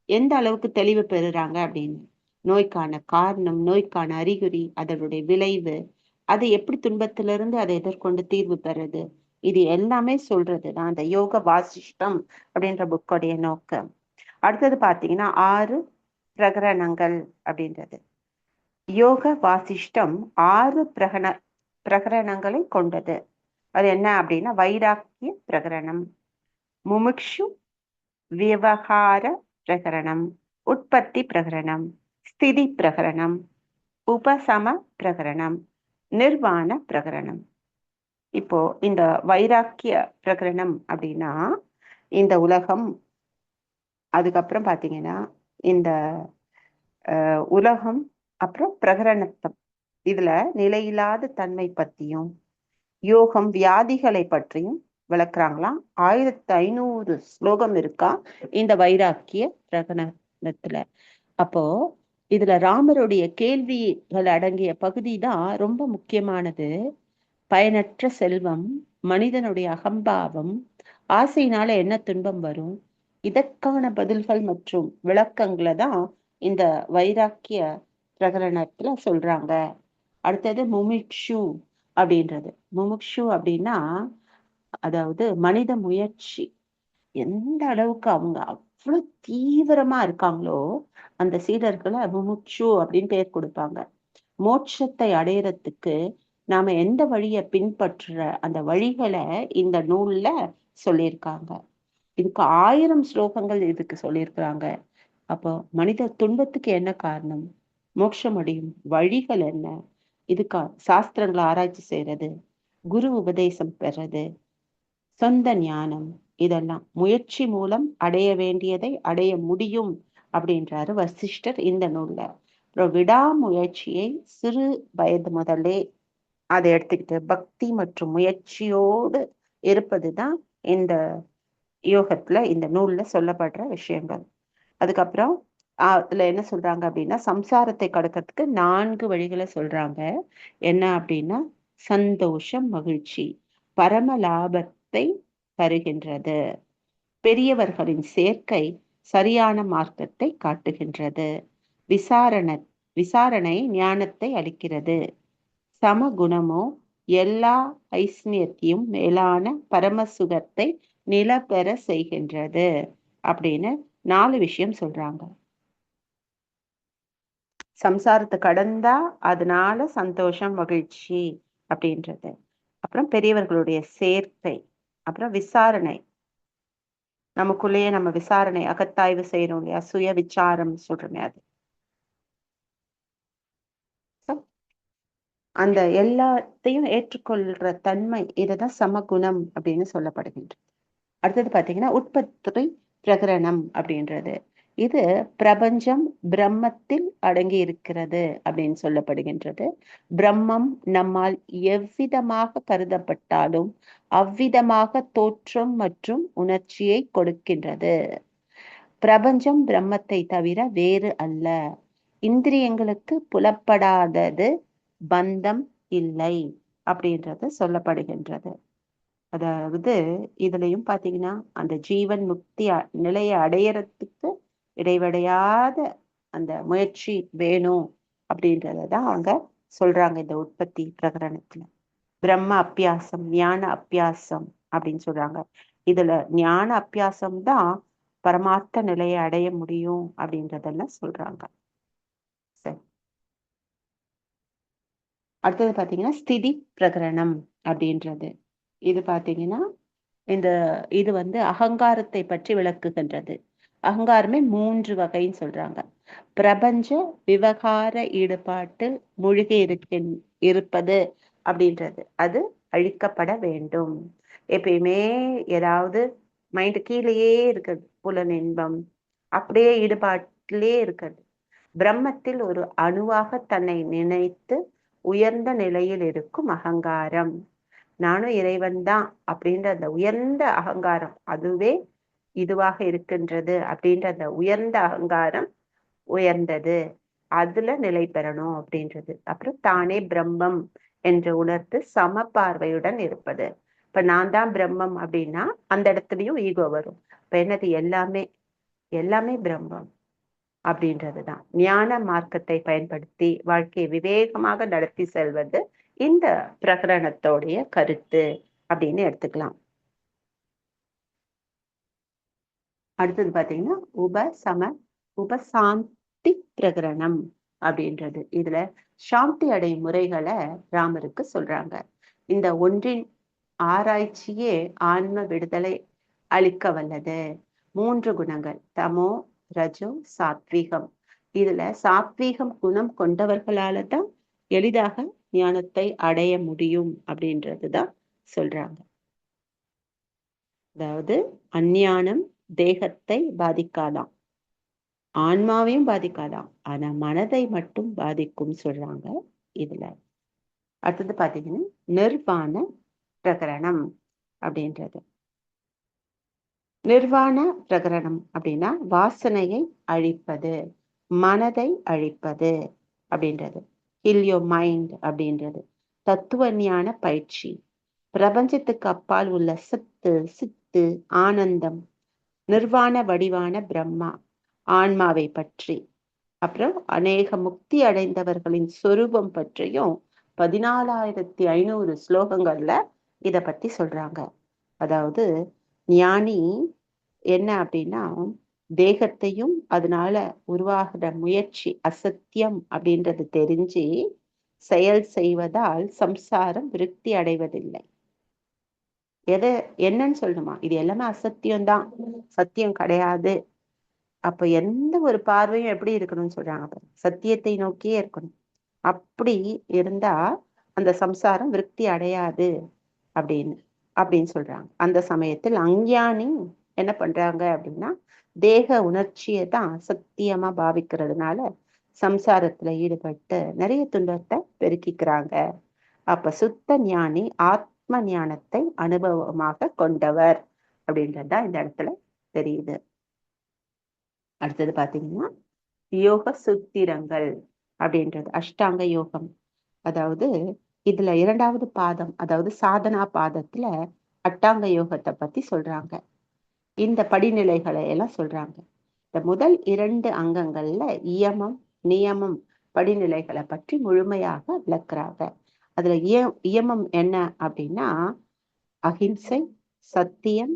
எந்த அளவுக்கு தெளிவு பெறுறாங்க அப்படின்னு, நோய்க்கான காரணம், நோய்க்கான அறிகுறி, அதனுடைய விளைவு, அது எப்படி துன்பத்திலிருந்து அதை எதிர்கொண்டு தீர்வு பெறுது, இது எல்லாமே சொல்றதுதான் அந்த யோக வாசிஷ்டம் அப்படின்ற புக்கோடைய நோக்கம். அடுத்தது பாத்தீங்கன்னா 6 பிரகரணங்கள் அப்படின்றது. யோக வாசிஷ்டம் 6 பிரகரணங்களை கொண்டது. அது என்ன அப்படின்னா, வைராக்கிய பிரகரணம், முமுக்ஷு விவகார பிரகரணம், உற்பத்தி பிரகரணம், ஸ்திதி பிரகரணம், உபசம பிரகரணம், நிர்வாண பிரகரணம். இப்போ இந்த வைராக்கிய பிரகரணம் அப்படின்னா இந்த உலகம், அதுக்கப்புறம் பாத்தீங்கன்னா இந்த உலகம், அப்புறம் பிரகரணத்தம், இதுல நிலையில்லாத தன்மை பத்தியும் யோகம் வியாதிகளை பற்றியும் விளக்குறாங்களாம். 1500 ஸ்லோகம் இருக்கா இந்த வைராக்கிய பிரகரணத்துல. அப்போ இதுல ராமருடைய கேள்விகள் அடங்கிய பகுதி தான் ரொம்ப முக்கியமானது. பயனற்ற செல்வம், மனிதனுடைய அகம்பாவம், ஆசையினால என்ன துன்பம் வரும், இதற்கான பதில்கள் மற்றும் விளக்கங்களை தான் இந்த வைராக்கிய பிரகரணத்துல சொல்றாங்க. அடுத்தது முமுட்சு அப்படின்றது. முமுட்சு அப்படின்னா அதாவது மனித முயற்சி எந்த அளவுக்கு அவங்க அவ்வளவு தீவிரமா இருக்காங்களோ அந்த சீடர்களை முமுட்சு அப்படின்னு பேர் கொடுப்பாங்க. மோட்சத்தை அடையறதுக்கு நாம எந்த வழியை பின்பற்ற அந்த வழிகளை இந்த நூல்ல சொல்லியிருக்காங்க. இதுக்கு 1000 ஸ்லோகங்கள் இதுக்கு சொல்லியிருக்கிறாங்க. அப்போ மனித துன்பத்துக்கு என்ன காரணம், மோட்சம் அடையும் வழிகள் என்ன, இதுக்கு சாஸ்திரங்களை ஆராய்ச்சி செய்யறது, குரு உபதேசம் பெறது, சொந்த ஞானம், இதெல்லாம் முயற்சி மூலம் அடைய வேண்டியதை அடைய முடியும் அப்படின்றாரு வசிஷ்டர் இந்த நூல்ல. அப்புறம் விடாமுயற்சியை சிறு வயது முதலே அதை எடுத்துக்கிட்டு பக்தி மற்றும் முயற்சியோடு இருப்பதுதான் இந்த யோகத்துல, இந்த நூல்ல சொல்லப்படுற விஷயங்கள். அதுக்கப்புறம் அதுல என்ன சொல்றாங்க அப்படின்னா, சம்சாரத்தை கடக்கிறதுக்கு 4 வழிகளை சொல்றாங்க. என்ன அப்படின்னா, சந்தோஷம், மகிழ்ச்சி, பரம லாபத்தை தருகின்றது, பெரியவர்களின் சேர்க்கை சரியான மார்க்கத்தை காட்டுகின்றது, விசாரணை ஞானத்தை அளிக்கிறது, சமகுணமோ எல்லா ஐஸ்வர்யத்தையும் மேலான பரமசுகத்தை நிலப்பெற செய்கின்றது அப்படின்னு 4 விஷயம் சொல்றாங்க. சம்சாரத்தை கடந்தா அதனால சந்தோஷம், மகிழ்ச்சி அப்படின்றது. அப்புறம் பெரியவர்களுடைய சேர்க்கை, அப்புறம் விசாரணை, நமக்குள்ளேயே நம்ம விசாரணை அகத்தாய்வு செய்யறோம் இல்லையா, சுய விசாரம் சொல்றோமே அது. அந்த எல்லாத்தையும் ஏற்றுக்கொள்ற தன்மை, இதுதான் சமகுணம் அப்படின்னு சொல்லப்படுகின்றது. அடுத்தது பாத்தீங்கன்னா உட்பத்தி பிரகரணம் அப்படின்றது. இது பிரபஞ்சம் பிரம்மத்தில் அடங்கி இருக்கிறது அப்படின்னு சொல்லப்படுகின்றது. பிரம்மம் நம்மால் எவ்விதமாக கருதப்பட்டாலும் அவ்விதமாக தோற்றம் மற்றும் உணர்ச்சியை கொடுக்கின்றது. பிரபஞ்சம் பிரம்மத்தை தவிர வேறு அல்ல. இந்திரியங்களுக்கு புலப்படாதது பந்தம் இல்லை அப்படின்றது சொல்லப்படுகின்றது. அதாவது இதுலயும் பாத்தீங்கன்னா அந்த ஜீவன் முக்தி நிலையை அடையறதுக்கு இடைவெளியாத அந்த முயற்சி வேணும் அப்படின்றதான் அவங்க சொல்றாங்க இந்த உற்பத்தி பிரகரணத்துல. பிரம்ம அப்பியாசம், ஞான அப்பியாசம் அப்படின்னு சொல்றாங்க. இதுல ஞான அப்பியாசம் தான் பரமார்த்த நிலையை அடைய முடியும் அப்படின்றதெல்லாம் சொல்றாங்க. சரி, அடுத்தது பாத்தீங்கன்னா ஸ்திதி பிரகரணம் அப்படின்றது. இது பாத்தீங்கன்னா இது அகங்காரத்தை பற்றி விளக்குகின்றது. அகங்காரமே 3 வகைன்னு சொல்றாங்க. பிரபஞ்ச விவகார ஈடுபாட்டு மூழ்கி இருப்பது அப்படின்றது, அது அழிக்கப்பட வேண்டும். எப்பயுமே ஏதாவது மைண்ட் கீழேயே இருக்கிறது, புலன் இன்பம் அப்படியே ஈடுபாட்டிலே இருக்கிறது. பிரம்மத்தில் ஒரு அணுவாக தன்னை நினைத்து உயர்ந்த நிலையில் இருக்கும் அகங்காரம், நானும் இறைவன் தான் அப்படின்ற அந்த உயர்ந்த அகங்காரம், அதுவே இதுவாக இருக்கின்றது அப்படின்ற அந்த உயர்ந்த அகங்காரம் உயர்ந்தது, அதுல நிலை பெறணும் அப்படின்றது. அப்புறம் தானே பிரம்மம் என்று உணர்ந்து சம பார்வையுடன் இருப்பது. இப்ப நான் தான் பிரம்மம் அப்படின்னா அந்த இடத்துலயும் ஈகோ வரும். இப்ப என்னது, எல்லாமே பிரம்மம் அப்படின்றதுதான். ஞான மார்க்கத்தை பயன்படுத்தி வாழ்க்கையை விவேகமாக நடத்தி செல்வது இந்த பிரகரணத்தோடைய கருத்து அப்படின்னு எடுத்துக்கலாம். அடுத்தது பாத்தீங்கன்னா உபசாந்தி பிரகரணம் அப்படின்றது. இதுல சாந்தி அடையும் முறைகளை ராமருக்கு சொல்றாங்க. இந்த ஒன்றின் ஆராய்ச்சியே ஆன்ம விடுதலை அளிக்க வல்லது. 3 குணங்கள், தமோ ரஜோ சாத்வீகம். இதுல சாத்வீகம் குணம் கொண்டவர்களால தான் எளிதாக ஞானத்தை அடைய முடியும் அப்படின்றதுதான் சொல்றாங்க. அதாவது அஞ்ஞானம் தேகத்தை பாதிக்காதாம், ஆன்மாவையும் பாதிக்காதாம், ஆனா மனதை மட்டும் பாதிக்கும் சொல்றாங்க இதுல. அடுத்தது பாத்தீங்கன்னா நிர்வாண பிரகரணம் அப்படின்றது. நிர்வாண பிரகரணம் அப்படின்னா வாசனையை அழிப்பது, மனதை அழிப்பது அப்படின்றது. ஹில் யோர் மைண்ட் அப்படின்றது தத்துவ ஞான பயிற்சி. பிரபஞ்சத்துக்கு அப்பால் உள்ள சத்து, சித்து, ஆனந்தம், நிர்வாண வடிவான பிரம்மா, ஆன்மாவை பற்றி, அப்புறம் அநேக முக்தி அடைந்தவர்களின் சொரூபம் பற்றியும் 14,500 ஸ்லோகங்கள்ல இத பத்தி சொல்றாங்க. அதாவது ஞானி என்ன அப்படின்னா தேகத்தையும் அதனால உருவாகிற முயற்சி அசத்தியம் அப்படின்றது தெரிஞ்சு செயல் செய்வதால் சம்சாரம் விருத்தி அடைவதில்லை. எதை என்னன்னு சொல்லணுமா, இது எல்லாமே அசத்தியம்தான், சத்தியம் கிடையாது. அப்ப எந்த ஒரு பார்வையும் எப்படி இருக்கணும்னு சொல்றாங்க, சத்தியத்தை நோக்கியே இருக்கணும். அப்படி இருந்தா அந்த சம்சாரம் விருத்தி அடையாது அப்படின்னு அப்படின்னு சொல்றாங்க. அந்த சமயத்தில் அஞ்ஞானி என்ன பண்றாங்க அப்படின்னா தேக உணர்ச்சியை தான் சத்தியமா பாவிக்கிறதுனால சம்சாரத்துல ஈடுபட்டு நிறைய துன்பத்தை பெருக்கிக்கிறாங்க. அப்ப சுத்த ஞானி ஆத்ம ஞானத்தை அனுபவமாக கொண்டவர் அப்படின்றதுதான் இந்த இடத்துல தெரியுது. அடுத்தது பாத்தீங்கன்னா யோக சூத்திரங்கள் அப்படின்றது அஷ்டாங்க யோகம். அதாவது இதுல 2வது பாதம், அதாவது சாதனா பாதத்துல அட்டாங்க யோகத்தை பத்தி சொல்றாங்க. இந்த படிநிலைகளை எல்லாம் சொல்றாங்க. இந்த முதல் 2 அங்கங்கள்ல இயமம் நியமம் படிநிலைகளை பற்றி முழுமையாக விளக்குறாங்க. அதுல இயமம் என்ன அப்படின்னா அஹிம்சை, சத்தியம்,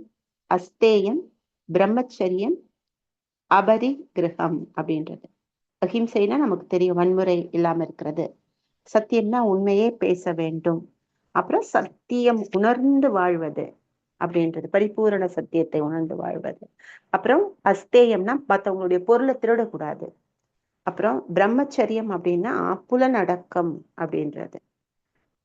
அஸ்தேயம், பிரம்மச்சரியம், அபரிகிரகம் அப்படின்றது. அஹிம்சைனா நமக்கு தெரியும், வன்முறை இல்லாம இருக்கிறது. சத்தியம்னா உண்மையே பேச வேண்டும். அப்புறம் சத்தியம் உணர்ந்து வாழ்வது அப்படின்றது, பரிபூரண சத்தியத்தை உணர்ந்து வாழ்வது. அப்புறம் அஸ்தேயம்னா மற்றவங்களுடைய பொருளை திருடக்கூடாது. அப்புறம் பிரம்மச்சரியம் அப்படின்னா புலனடக்கம் அப்படின்றது,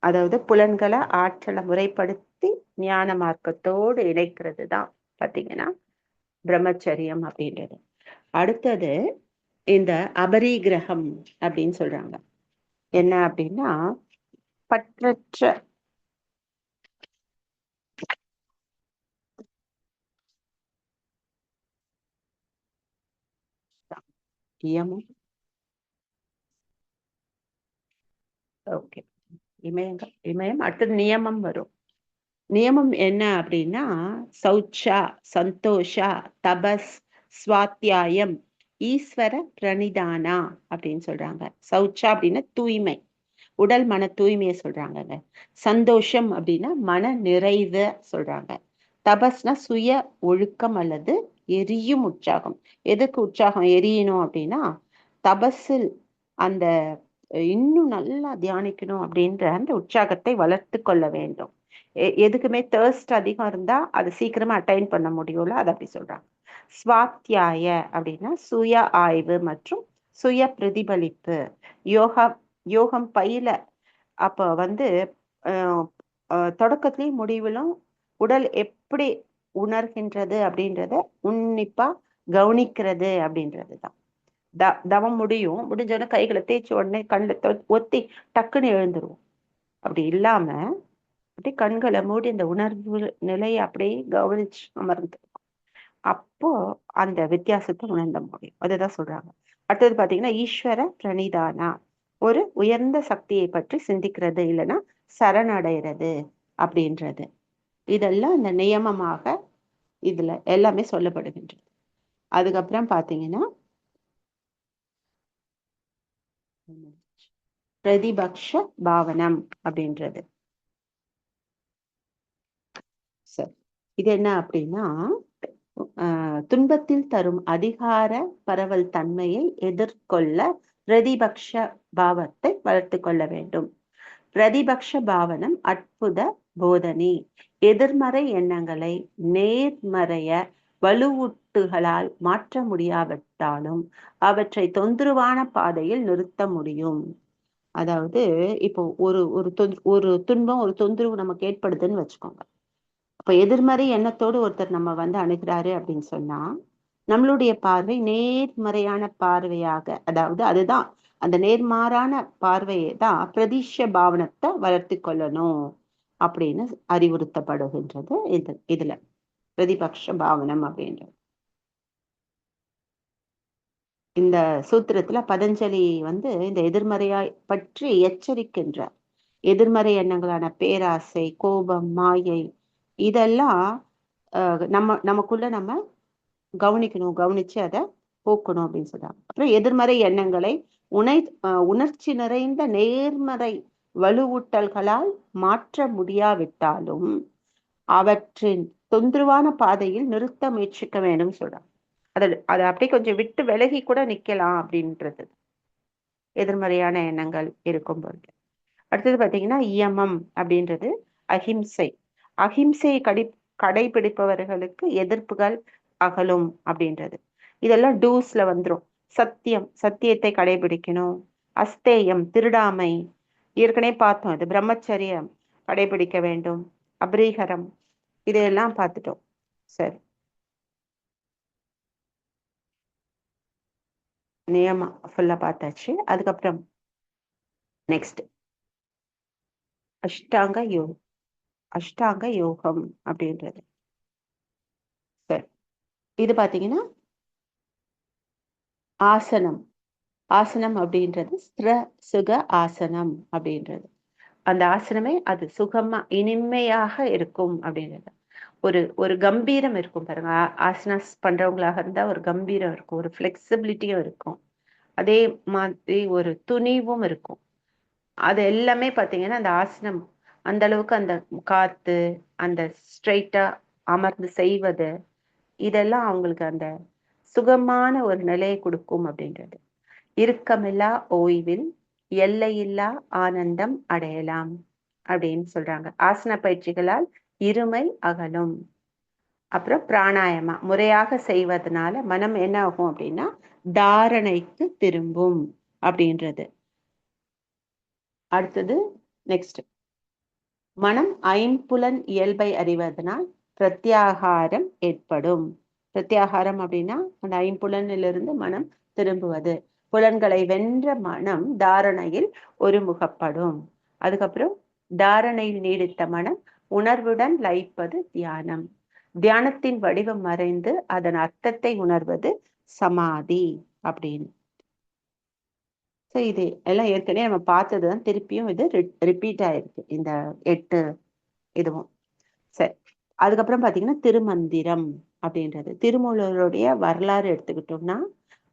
அதாவது புலன்களை ஆற்றலை முறைப்படுத்தி ஞான மார்க்கத்தோடு இணைக்கிறது தான் பார்த்தீங்கன்னா பிரம்மச்சரியம் அப்படின்றது. அடுத்தது இந்த அபரிகிரகம் அப்படின்னு சொல்றாங்க. என்ன அப்படின்னா பற்றற்ற இயமம். ஓகே, இமயம். அடுத்தது நியமம் வரும். நியமம் என்ன அப்படின்னா சௌச்சா, சந்தோஷா, தபஸ், ஸ்வாத்தியாயம், ஈஸ்வர பிரணிதானா அப்படின்னு சொல்றாங்க. சௌச்சா அப்படின்னா தூய்மை, உடல் மன தூய்மையை சொல்றாங்கங்க. சந்தோஷம் அப்படின்னா மன நிறைவு சொல்றாங்க. தபஸ்னா சுய ஒழுக்கம் அல்லது எரியும் உற்சாகம். எதுக்கு உற்சாகம் எரியணும் அப்படின்னா தபஸில் அந்த இன்னும் நல்லா தியானிக்கணும் அப்படின்ற அந்த உற்சாகத்தை வளர்த்து கொள்ள வேண்டும். எதுக்குமே தேர்ஸ்ட் அதிகம் இருந்தா அது சீக்கிரமா அட்டைன் பண்ண முடியும்ல, அது அப்படி சொல்றாங்க. ஸ்வாத்தியாய அப்படின்னா சுய ஆய்வு மற்றும் சுய பிரதிபலிப்பு. யோகம் பயில அப்ப வந்து தொடக்கத்திலையும் முடிவிலும் உடல் எப்படி உணர்கின்றது அப்படின்றத உன்னிப்பா கவனிக்கிறது அப்படின்றது தான். தவம் முடிஞ்சோடனே கைகளை தேய்ச்சி உடனே கண்ணில் ஒத்தி டக்குன்னு எழுந்துருவோம். அப்படி இல்லாம அப்படி கண்களை மூடி இந்த உணர்வு நிலையை அப்படியே கவனிச்சு அமர்ந்து அப்போ அந்த வித்தியாசத்தை உணர்ந்த முடியும். அதுதான் சொல்றாங்க. அடுத்தது பாத்தீங்கன்னா ஈஸ்வர பிரணிதானா, ஒரு உயர்ந்த சக்தியை பற்றி சிந்திக்கிறது, இல்லைன்னா சரணடைகிறது அப்படின்றது. இதெல்லாம் இந்த நியமமாக இதுல எல்லாமே சொல்லப்படுகின்றது. அதுக்கப்புறம் பாத்தீங்கன்னா பிரதிபக்ஷ பாவனம் அப்படின்றது. சரி, இது என்ன அப்படின்னா துன்பத்தில் தரும் அதிகார பரவல் தன்மையை எதிர்கொள்ள பிரதிபக்ஷ பாவத்தை வளர்த்து கொள்ள வேண்டும். பிரதிபக்ஷ பாவனம் அற்புத போதனி. எதிர்மறை எண்ணங்களை நேர்மறைய வலுவூட்டுகளால் மாற்ற முடியாவிட்டாலும் அவற்றை தொந்தரவான பாதையில் நிறுத்த முடியும். அதாவது இப்போ ஒரு துன்பம், ஒரு தொந்தரவு நமக்கு ஏற்படுதுன்னு வச்சுக்கோங்க. அப்ப எதிர்மறை எண்ணத்தோடு ஒருத்தர் நம்ம வந்து அணுகிறாரு அப்படின்னு சொன்னா நம்மளுடைய பார்வை நேர்மறையான பார்வையாக, அதாவது அதுதான் அந்த நேர்மாறான பார்வையை தான் பிரதிஷ பாவனத்தை வளர்த்து கொள்ளணும் அப்படின்னு அறிவுறுத்தப்படுகின்றது இதுல பிரதிபக்ஷ பாவனம் அப்படின்றது. இந்த சூத்திரத்துல பதஞ்சலி வந்து இந்த எதிர்மறையாய் பற்றி எச்சரிக்கின்றார். எதிர்மறை எண்ணங்களான பேராசை, கோபம், மாயை இதெல்லாம் நமக்குள்ள நம்ம கவனிச்சு அதை போக்கணும் அப்படின்னு சொல்றாங்க. அப்புறம் எதிர்மறை எண்ணங்களை உணர்ச்சி நிறைந்த நேர்மறை வலுவூட்டல்களால் மாற்ற முடியாவிட்டாலும் அவற்றின் தொந்தரவான பாதையில் நிறுத்த முயற்சிக்க வேண்டும் சொல்றாங்க. அதை அப்படியே கொஞ்சம் விட்டு விலகி கூட நிக்கலாம் அப்படின்றது எதிர்மறையான எண்ணங்கள் இருக்கும் பொழுது. அடுத்தது பாத்தீங்கன்னா இயமம் அப்படின்றது அஹிம்சை. அஹிம்சையை கடைபிடிப்பவர்களுக்கு எதிர்ப்புகள் அகலும் அப்படின்றது. இதெல்லாம் டூஸ்ல வந்துரும். சத்தியத்தை கடைபிடிக்கணும். அஸ்தேயம் திருடாமை ஏற்கனவே பார்த்தோம். இது பிரம்மச்சரியம் கடைபிடிக்க வேண்டும். அபரீகரம் இதையெல்லாம் பார்த்துட்டோம். சரி, நியமம் ஃபுல்லா பார்த்தாச்சு. அதுக்கப்புறம் நெக்ஸ்ட் அஷ்டாங்க யோகம் அப்படின்றது. சரி, இது பாத்தீங்கன்னா ஆசனம் அப்படின்றது ஸ்திர சுக ஆசனம் அப்படின்றது. அந்த ஆசனமே அது சுகமா இனிமையாக இருக்கும் அப்படின்றது. ஒரு கம்பீரம் இருக்கும் பாருங்க. ஆசனாஸ் பண்றவங்களாக இருந்தா ஒரு கம்பீரம் இருக்கும், ஒரு ஃபிளெக்சிபிலிட்டியும் இருக்கும், அதே மாதிரி ஒரு துணிவும் இருக்கும். அது எல்லாமே பாத்தீங்கன்னா அந்த ஆசனம் அந்த அளவுக்கு அந்த காத்து அந்த ஸ்ட்ரைட்டா அமர்ந்து செய்வது இதெல்லாம் அவங்களுக்கு அந்த சுகமான ஒரு நிலையை கொடுக்கும் அப்படின்றது. இறுக்கமில்லா ஓய்வில் எல்லையில்லா ஆனந்தம் அடையலாம் அப்படின்னு சொல்றாங்க. ஆசன பயிற்சிகளால் இருமை அகலும். அப்புறம் பிராணாயமா முறையாக செய்வதனால மனம் என்ன ஆகும் அப்படின்னா தாரணைக்கு திரும்பும் அப்படின்றது. அடுத்தது நெக்ஸ்ட் மனம் ஐம்புலன் இயல்பை அறிவதனால் பிரத்யாகாரம் ஏற்படும். பிரத்யாகாரம் அப்படின்னா அந்த ஐம்புலனிலிருந்து மனம் திரும்புவது. புலன்களை வென்ற மனம் தாரணையில் ஒருமுகப்படும். அதுக்கப்புறம் தாரணையில் நீடித்த மனம் உணர்வுடன் லயிப்பது தியானம். தியானத்தின் வடிவம் மறைந்து அதன் அர்த்தத்தை உணர்வது சமாதி அப்படின்னு. ஸோ இது எல்லாம் ஏற்கனவே நம்ம பார்த்ததுதான், திருப்பியும் இது ரிப்பீட் ஆயிருக்கு இந்த 8 இதுவும். சரி, அதுக்கப்புறம் பாத்தீங்கன்னா திருமந்திரம் அப்படின்றது. திருமூலருடைய வரலாறு எடுத்துக்கிட்டோம்னா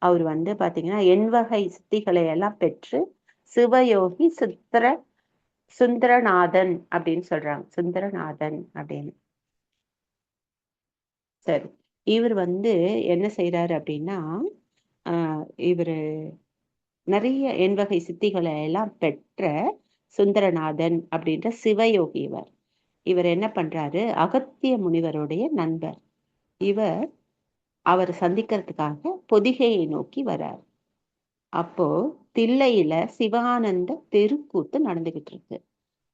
அவர் வந்து பாத்தீங்கன்னா 8 சித்திகளை எல்லாம் பெற்று சிவயோகி சுந்தரநாதன் அப்படின்னு சொல்றாங்க. சுந்தரநாதன் அப்படின்னு. சரி, இவர் வந்து என்ன செய்யறாரு அப்படின்னா இவரு நிறைய 8 சித்திகளை எல்லாம் பெற்ற சுந்தரநாதன் அப்படின்ற சிவயோகி இவர் என்ன பண்றாரு, அகத்திய முனிவருடைய நண்பர். அவர் சந்திக்கிறதுக்காக பொதிகையை நோக்கி வர்றார். அப்போ தில்லையில சிவானந்த தெருக்கூத்து நடந்துகிட்டு இருக்கு.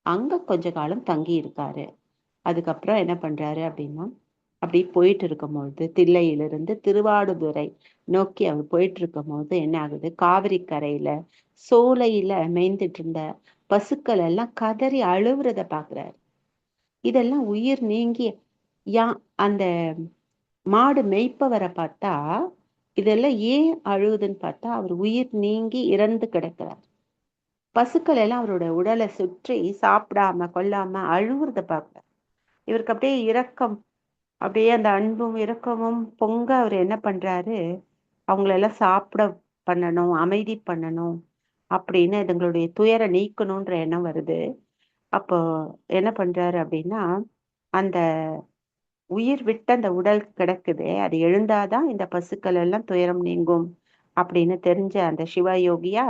அங்க கொஞ்ச காலம் தங்கி இருக்காரு. அதுக்கப்புறம் என்ன பண்றாரு அப்படின்னா அப்படி போயிட்டு இருக்கும் பொழுது தில்லையிலிருந்து திருவாடுதுறை நோக்கி அவர் போயிட்டு இருக்கும் போது என்ன ஆகுது, காவிரி கரையில சோலையில மேய்ந்துட்டு இருந்த பசுக்கள் எல்லாம் கதறி அழுவுறத பாக்குறாரு. இதெல்லாம் உயிர் நீங்கி அந்த மாடு மேய்ப்பவரை பார்த்தா இதெல்லாம் ஏன் அழுகுதுன்னு பார்த்தா அவர் உயிர் நீங்கி இறந்து கிடக்கிறார். பசுக்கள் எல்லாம் அவரோட உடலை சுற்றி சாப்பிடாம கொல்லாம அழுவுறத பார்க்கிறார். இவருக்கு அப்படியே இரக்கம், அப்படியே அந்த அன்பும் இரக்கமும் பொங்க அவர் என்ன பண்றாரு, அவங்களெல்லாம் சாப்பிட பண்ணணும், அமைதி பண்ணணும் அப்படின்னு இதுங்களுடைய துயரை நீக்கணும்ன்ற எண்ணம் வருது. அப்போ என்ன பண்றாரு அப்படின்னா அந்த உயிர் விட்ட அந்த உடல் கிடக்குது, அது எழுந்தாதான் இந்த பசுக்கள் எல்லாம் துயரம் நீங்கும் அப்படின்னு தெரிஞ்ச அந்த சிவயோகியா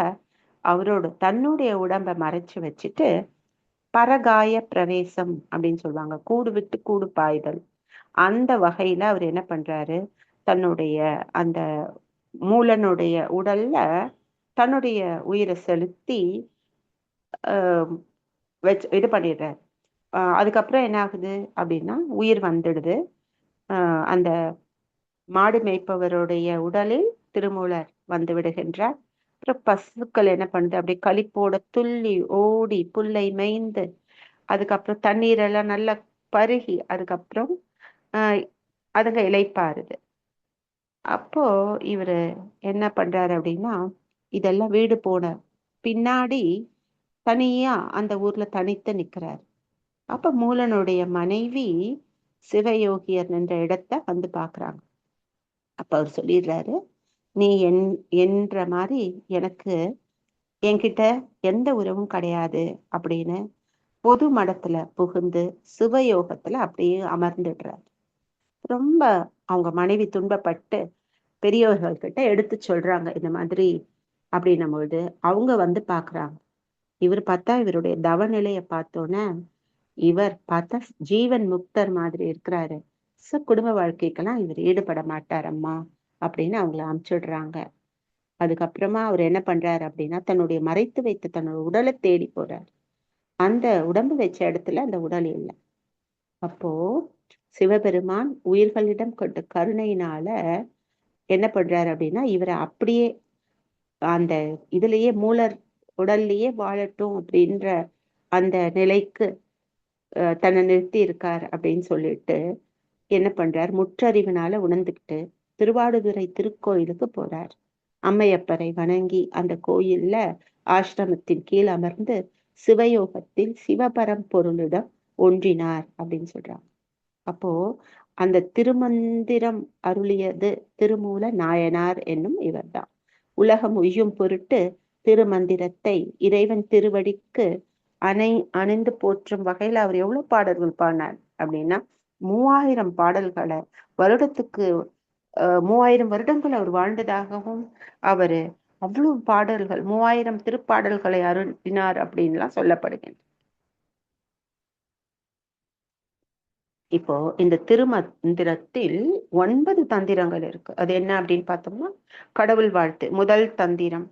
தன்னுடைய உடம்பை மறைச்சு வச்சுட்டு பரகாய பிரவேசம் அப்படின்னு சொல்லுவாங்க, கூடு விட்டு கூடு பாய்தல். அந்த வகையில அவர் என்ன பண்றாரு, தன்னுடைய அந்த மூலனுடைய உடல்ல தன்னுடைய உயிரை செலுத்தி இது பண்ணிடுறாரு. அதுக்கப்புறம் என்ன ஆகுது அப்படின்னா உயிர் வந்துடுது. அந்த மாடு மேய்ப்பவருடைய உடலில் திருமூலர் வந்து விடுகின்றார். அப்புறம் பசுக்கள் என்ன பண்ணுது, அப்படியே களிப்போட துள்ளி ஓடி புல்லை மேய்ந்து அதுக்கப்புறம் தண்ணீரெல்லாம் நல்லா பருகி அதுக்கப்புறம் அதுங்க இளைப்பாறுது. அப்போ இவரு என்ன பண்றாரு அப்படின்னா, இதெல்லாம் வீடு போன பின்னாடி தனியா அந்த ஊர்ல தனித்து நிக்கிறாரு. அப்ப மூலனுடைய மனைவி சிவயோகியர் நின்ற இடத்த வந்து பாக்குறாங்க. அப்ப அவர் சொல்லிடுறாரு, நீ என்ற மாதிரி எனக்கு என்கிட்ட எந்த உறவும் கிடையாது அப்படின்னு பொது மடத்துல புகுந்து சிவயோகத்துல அப்படியே அமர்ந்துடுறாரு. ரொம்ப அவங்க மனைவி துன்பப்பட்டு பெரியவர்கள் கிட்ட எடுத்து சொல்றாங்க இந்த மாதிரி அப்படின்னும் பொழுது அவங்க வந்து பாக்குறாங்க. இவர் பார்த்தா இவருடைய தவநிலையை பார்த்தோன்னே இவர் பார்த்தா ஜீவன் முக்தர் மாதிரி இருக்கிறாரு. குடும்ப வாழ்க்கைக்கெல்லாம் இவர் ஈடுபட மாட்டார் அம்மா அப்படின்னு அவங்கள அனுப்பிச்சுடுறாங்க. அதுக்கப்புறமா அவர் என்ன பண்றாரு அப்படின்னா தன்னுடைய மறைத்து வைத்த தன்னோட உடலை தேடி போறாரு. அந்த உடம்பு வச்ச இடத்துல அந்த உடல் இல்லை. அப்போ சிவபெருமான் உயிர்களிடம் கொண்ட கருணையினால என்ன பண்றாரு அப்படின்னா இவரை அப்படியே அந்த இதுலயே மூலர் உடல்லயே வாழட்டும் அப்படின்ற அந்த நிலைக்கு தன்னை நிறுத்தி இருக்கார் அப்படின்னு சொல்லிட்டு என்ன பண்றார், முற்றறிவினால உணர்ந்துக்கிட்டு திருவாடுதுறை திருக்கோயிலுக்கு போறார். அம்மையப்பரை வணங்கி அந்த கோயில்ல ஆசிரமத்தின் கீழ் அமர்ந்து சிவயோகத்தில் சிவபரம் பொருளிடம் ஒன்றினார் அப்படின்னு சொல்றாங்க. அப்போ அந்த திருமந்திரம் அருளியது திருமூல நாயனார் என்னும் இவர்தான். உலகம் உய்யும் பொருட்டு திருமந்திரத்தை இறைவன் திருவடிக்கு அணிந்து போற்றும் வகையில அவர் எவ்வளவு பாடல்கள் பாடினார் அப்படின்னா 3000 பாடல்களை வருடத்துக்கு 3000 வருடங்கள் அவர் வாழ்ந்ததாகவும் அவரு அவ்வளவு பாடல்கள் 3000 திருப்பாடல்களை அருளினார் அப்படின்லாம் சொல்லப்படுகின்றன. இப்போ இந்த திருமந்திரத்தில் 9 தந்திரங்கள் இருக்கு. அது என்ன அப்படின்னு பார்த்தோம்னா கடவுள் வாழ்த்து முதல் தந்திரம்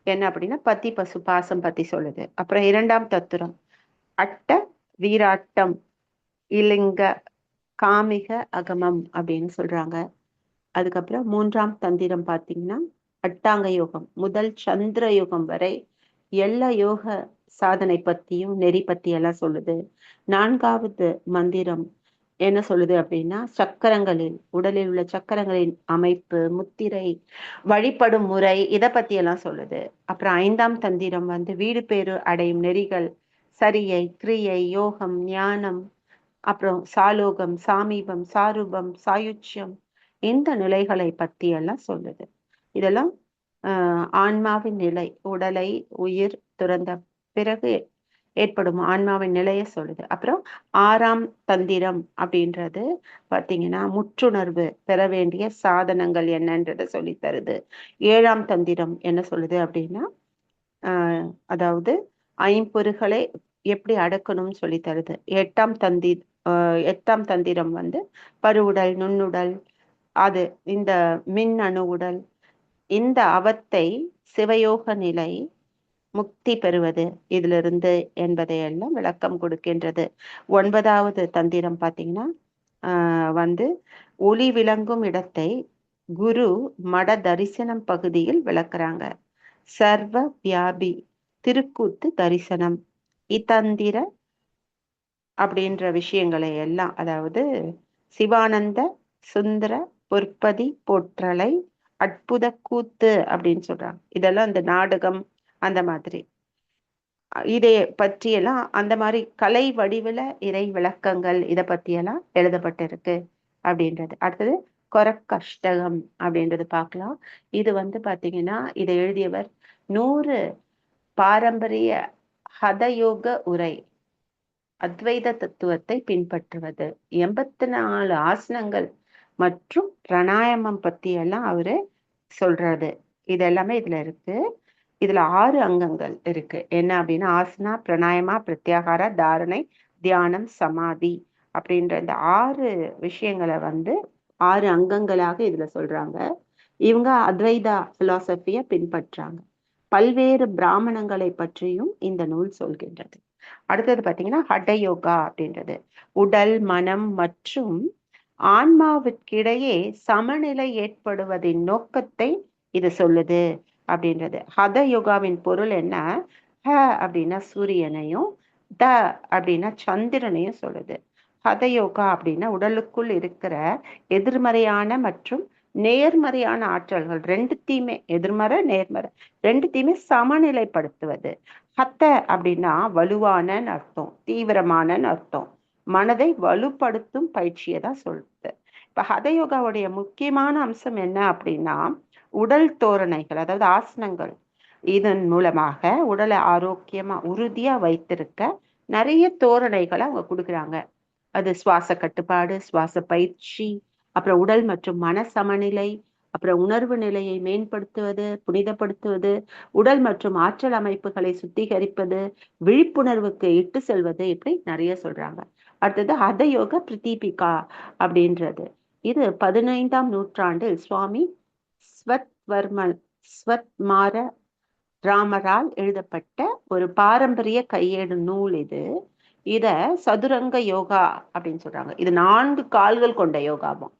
என்ன அப்படின்னா பத்தி பசு பாசம் பத்தி சொல்லுது. அப்புறம் 2ஆம் தத்துரம் அட்ட வீராட்டம் இலிங்க காமிக அகமம் அப்படின்னு சொல்றாங்க. அதுக்கப்புறம் 3ஆம் தந்திரம் பார்த்தீங்கன்னா அட்டாங்க யோகம் முதல் சந்திர யோகம் வரை எல்லா யோக சாதனை பத்தியும் நெறி பத்தி எல்லாம் சொல்லுது. 4ஆவது மந்திரம் என்ன சொல்லுது அப்படின்னா சக்கரங்களில் உடலில் உள்ள சக்கரங்களின் அமைப்பு முத்திரை வழிபடும் முறை இதை பத்தி எல்லாம் சொல்லுது. அப்புறம் 5ஆம் தந்திரம் வந்து வீடு பேறு அடையும் நெறிகள் சரியை கிரியை யோகம் ஞானம் அப்புறம் சாலோகம் சாமீபம் சாரூபம் சாயுச்சியம் இந்த நிலைகளை பத்தி எல்லாம் சொல்லுது. இதெல்லாம் ஆன்மாவின் நிலை உடலை உயிர் துறந்த பிறகு ஏற்படும் ஆன்மாவின் நிலையை சொல்லுது. அப்புறம் 6ஆம் தந்திரம் அப்படின்றது பார்த்தீங்கன்னா முற்றுணர்வு பெற வேண்டிய சாதனங்கள் என்னன்றதை சொல்லி தருது. 7ஆம் தந்திரம் என்ன சொல்லுது அப்படின்னா அதாவது ஐம்பொருகளை எப்படி அடக்கணும்னு சொல்லி தருது. 8ஆம் தந்திரம் வந்து பருவுடல் நுண்ணுடல் அது இந்த மின் அணு உடல் இந்த அவத்தை சிவயோக நிலை முக்தி பெறுவது இதிலிருந்து என்பதையெல்லாம் விளக்கம் கொடுக்கின்றது. 9ஆவது தந்திரம் பார்த்தீங்கன்னா வந்து ஒளி விளங்கும் இடத்தை குரு மட தரிசனம் பகுதியில் விளக்குறாங்க. சர்வ வியாபி திருக்கூத்து தரிசனம் இத்தந்திர அப்படின்ற விஷயங்களை எல்லாம் அதாவது சிவானந்த சுந்தர பொற்பதி போற்றலை அற்புத கூத்து அப்படின்னு சொல்றாங்க. இதெல்லாம் அந்த நாடகம் அந்த மாதிரி இதை பற்றியெல்லாம் அந்த மாதிரி கலை வடிவில் இறை விளக்கங்கள் இதை பற்றியெல்லாம் எழுதப்பட்டிருக்கு அப்படின்றது. அடுத்தது கொரக்கஷ்டகம் அப்படின்றது பார்க்கலாம். இது வந்து பார்த்தீங்கன்னா இதை எழுதியவர் 100 பாரம்பரிய ஹதயோக உரை அத்வைத தத்துவத்தை பின்பற்றுவது 84 ஆசனங்கள் மற்றும் பிராணாயாமம் பத்தி எல்லாம் அவரு சொல்றாரு. இது எல்லாமே இதுல இருக்கு. இதுல 6 அங்கங்கள் இருக்கு. என்ன அப்படின்னா ஆசனா பிராணாயமா பிரத்யாகாரா தாரணை தியானம் சமாதி அப்படின்ற இந்த 6 விஷயங்களை வந்து 6 அங்கங்களாக இதுல சொல்றாங்க. இவங்க அத்வைதா பிலாசபிய பின்பற்றாங்க. பல்வேறு பிராமணங்களை பற்றியும் இந்த நூல் சொல்கின்றது. அடுத்தது பார்த்தீங்கன்னா ஹட யோகா அப்படின்றது உடல் மனம் மற்றும் ஆன்மாவிற்கிடையே சமநிலை ஏற்படுவதின் நோக்கத்தை இது சொல்லுது அப்படின்றது. ஹத யோகாவின் பொருள் என்ன? ஹ அப்படின்னா சூரியனையும், த அப்படின்னா சந்திரனையும் சொல்லுது. ஹத யோகா அப்படின்னா உடலுக்குள் இருக்கிற எதிர்மறையான மற்றும் நேர்மறையான ஆற்றல்கள் ரெண்டுத்தையுமே, எதிர்மறை நேர்மறை ரெண்டுத்தையுமே சமநிலைப்படுத்துவது. ஹத்த அப்படின்னா வலுவான அர்த்தம், தீவிரமான அர்த்தம், மனதை வலுப்படுத்தும் பயிற்சியை தான் சொல்லுது. இப்ப ஹத யோகாவுடைய முக்கியமான அம்சம் என்ன அப்படின்னா உடல் தோரணைகள், அதாவது ஆசனங்கள். இதன் மூலமாக உடலை ஆரோக்கியமா உறுதியா வைத்திருக்க நிறைய தோரணைகளை அவங்க கொடுக்குறாங்க. அது சுவாச கட்டுப்பாடு, சுவாச பயிற்சி, அப்புறம் உடல் மற்றும் மன சமநிலை, அப்புறம் உணர்வு நிலையை மேம்படுத்துவது, புனிதப்படுத்துவது, உடல் மற்றும் ஆற்றல் அமைப்புகளை சுத்திகரிப்பது, விழிப்புணர்வுக்கு இட்டு செல்வது, இப்படி நிறைய சொல்றாங்க. அடுத்தது ஹத யோக பிரதீபிகா அப்படின்றது. இது 15ஆம் நூற்றாண்டில் சுவாமி ஸ்வத்மார ராமரால் எழுதப்பட்ட ஒரு பாரம்பரிய கையேடு நூல் இது. இத சதுரங்க யோகா அப்படின்னு சொல்றாங்க. இது 4 கால்கள் கொண்ட யோகாவும்.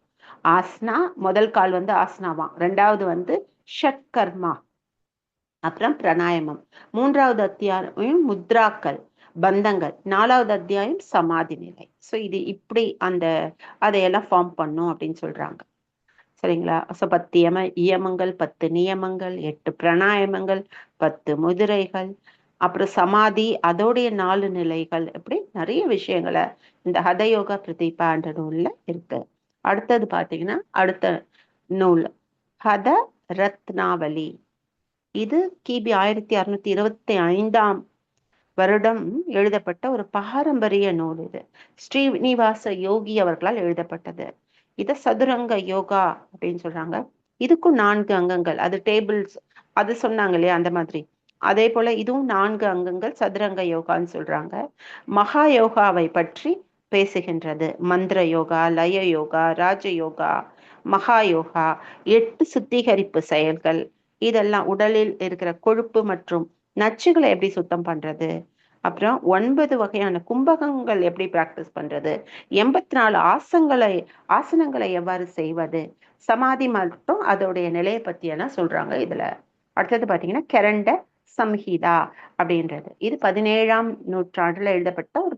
ஆசனா, முதல் கால் வந்து ஆசனாவாம், ரெண்டாவது ஷட்கர்மா, அப்புறம் பிராணாயாமம், 3வது அத்தியாயம் முத்ராக்கள், பந்தங்கள், 4வது அத்தியாயம் சமாதி நிலை. ஸோ இது இப்படி அதையெல்லாம் ஃபார்ம் பண்ணும் அப்படின்னு சொல்றாங்க. சரிங்களா? ஸோ 10 இயமங்கள், 10 நியமங்கள், 8 பிராணாயாமங்கள், 10 முதிரைகள், அப்புறம் சமாதி, அதோடைய 4 நிலைகள், இப்படி நிறைய விஷயங்களை இந்த ஹதயோகா பிரதீபான்ற நூல்ல இருக்கு. அடுத்தது பார்த்தீங்கன்னா அடுத்த நூல் ஹத ரத்னாவலி. இது கிபி 1625ஆம் வருடம் எழுதப்பட்ட ஒரு பாரம்பரிய நூல். இது ஸ்ரீனிவாச யோகி அவர்களால் எழுதப்பட்டது. இத சதுரங்க யோகா அப்படின்னு சொல்றாங்க. இதுக்கும் 4 அங்கங்கள், அது டேபிள்ஸ் அது சொன்னாங்க இல்லையா, அந்த மாதிரி. அதே போல இதுவும் 4 அங்கங்கள், சதுரங்க யோகான்னு சொல்றாங்க. மகா யோகாவை பற்றி பேசுகின்றது. மந்திர யோகா, லய யோகா, ராஜ யோகா, மகா யோகா, 8 சுத்திகரிப்பு செயல்கள், இதெல்லாம் உடலில் இருக்கிற கொழுப்பு மற்றும் நச்சுகளை எப்படி சுத்தம் பண்றது, அப்புறம் 9 வகையான கும்பகங்கள் எப்படி பிராக்டிஸ் பண்றது, 84 ஆசனங்களை எவ்வாறு செய்வது, சமாதி மட்டும் அதோடைய நிலையை பத்தி எல்லாம் சொல்றாங்க இதுல. அடுத்தது பாத்தீங்கன்னா கரண்ட சம்ஹிதா அப்படின்றது. இது 17ஆம் நூற்றாண்டுல எழுதப்பட்ட ஒரு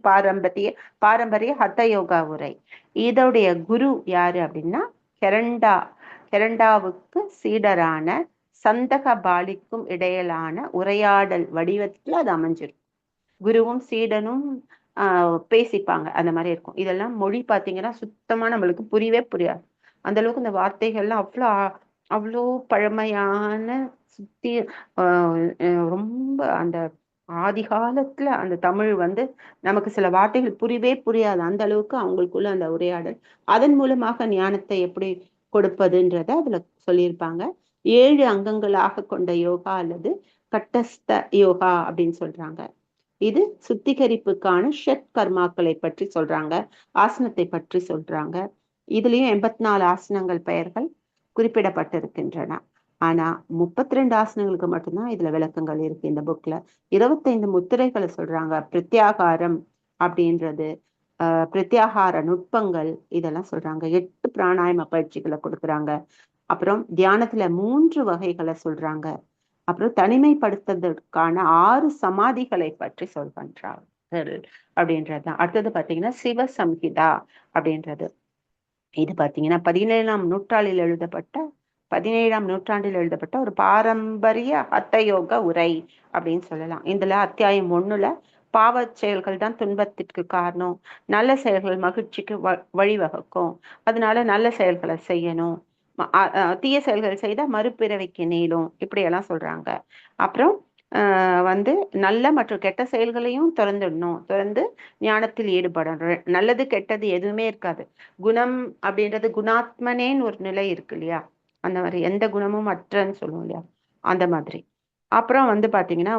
பாரம்பரிய ஹத யோகா உரை. இதோடைய குரு யாரு அப்படின்னா கெரண்டாவுக்கு சீடரான சந்தக பாலிக்கும் இடையிலான உரையாடல் வடிவத்துல அது அமைஞ்சிருக்கும். குருவும் சீடனும் பேசிப்பாங்க, அந்த மாதிரி இருக்கும். இதெல்லாம் மொழி பார்த்தீங்கன்னா சுத்தமா நம்மளுக்கு புரியவே புரியாது. அந்த அளவுக்கு இந்த வார்த்தைகள்லாம் அவ்வளோ பழமையான, சுத்தி ரொம்ப அந்த ஆதி காலத்துல அந்த தமிழ் நமக்கு சில வார்த்தைகள் புரியவே புரியாது. அந்த அளவுக்கு அவங்களுக்குள்ள அந்த உரையாடல், அதன் மூலமாக ஞானத்தை எப்படி கொடுப்பதுன்றத அதுல சொல்லியிருப்பாங்க. 7 அங்கங்களாக கொண்ட யோகா அல்லது கட்டஸ்த யோகா அப்படின்னு சொல்றாங்க. இது சுத்திகரிப்புக்கான ஷட் கர்மாக்களை பற்றி சொல்றாங்க, ஆசனத்தை பற்றி சொல்றாங்க. இதுலயும் 84 ஆசனங்கள் பெயர்கள் குறிப்பிடப்பட்டிருக்கின்றன. ஆனா 32 ஆசனங்களுக்கு மட்டும்தான் இதுல விளக்கங்கள் இருக்கு இந்த புக்ல. 25 முத்திரைகளை சொல்றாங்க. பிரத்யாகாரம் அப்படின்றது, பிரத்யாகார நுட்பங்கள், இதெல்லாம் சொல்றாங்க. 8 பிராணாயாம பயிற்சிகளை கொடுக்குறாங்க. அப்புறம் தியானத்துல 3 வகைகளை சொல்றாங்க. அப்புறம் தனிமைப்படுத்துறதுக்கான 6 சமாதிகளை பற்றி சொல்கின்றார்கள் அப்படின்றதுதான். அடுத்தது பாத்தீங்கன்னா சிவ சம்ஹிதா அப்படின்றது. இது பாத்தீங்கன்னா 17ஆம் நூற்றாண்டில் எழுதப்பட்ட ஒரு பாரம்பரிய ஹத யோக உரை அப்படின்னு சொல்லலாம். இதுல அத்தியாயம் 1ல பாவ செயல்கள் தான் துன்பத்திற்கு காரணம், நல்ல செயல்கள் மகிழ்ச்சிக்கு வழிவகுக்கும், அதனால நல்ல செயல்களை செய்யணும், தீய செயல்கள் செய்தா மறுபிறவைக்கு நீளும், இப்படியெல்லாம் சொல்றாங்க. அப்புறம் நல்ல மற்றும் கெட்ட செயல்களையும் திறந்து ஞானத்தில் ஈடுபடணும். நல்லது கெட்டது எதுவுமே இருக்காது. குணம் அப்படின்றது குணாத்மனேன்னு ஒரு நிலை இருக்கு இல்லையா, அந்த மாதிரி எந்த குணமும் அற்றன்னு சொல்லுவோம் இல்லையா, அந்த மாதிரி. அப்புறம் பாத்தீங்கன்னா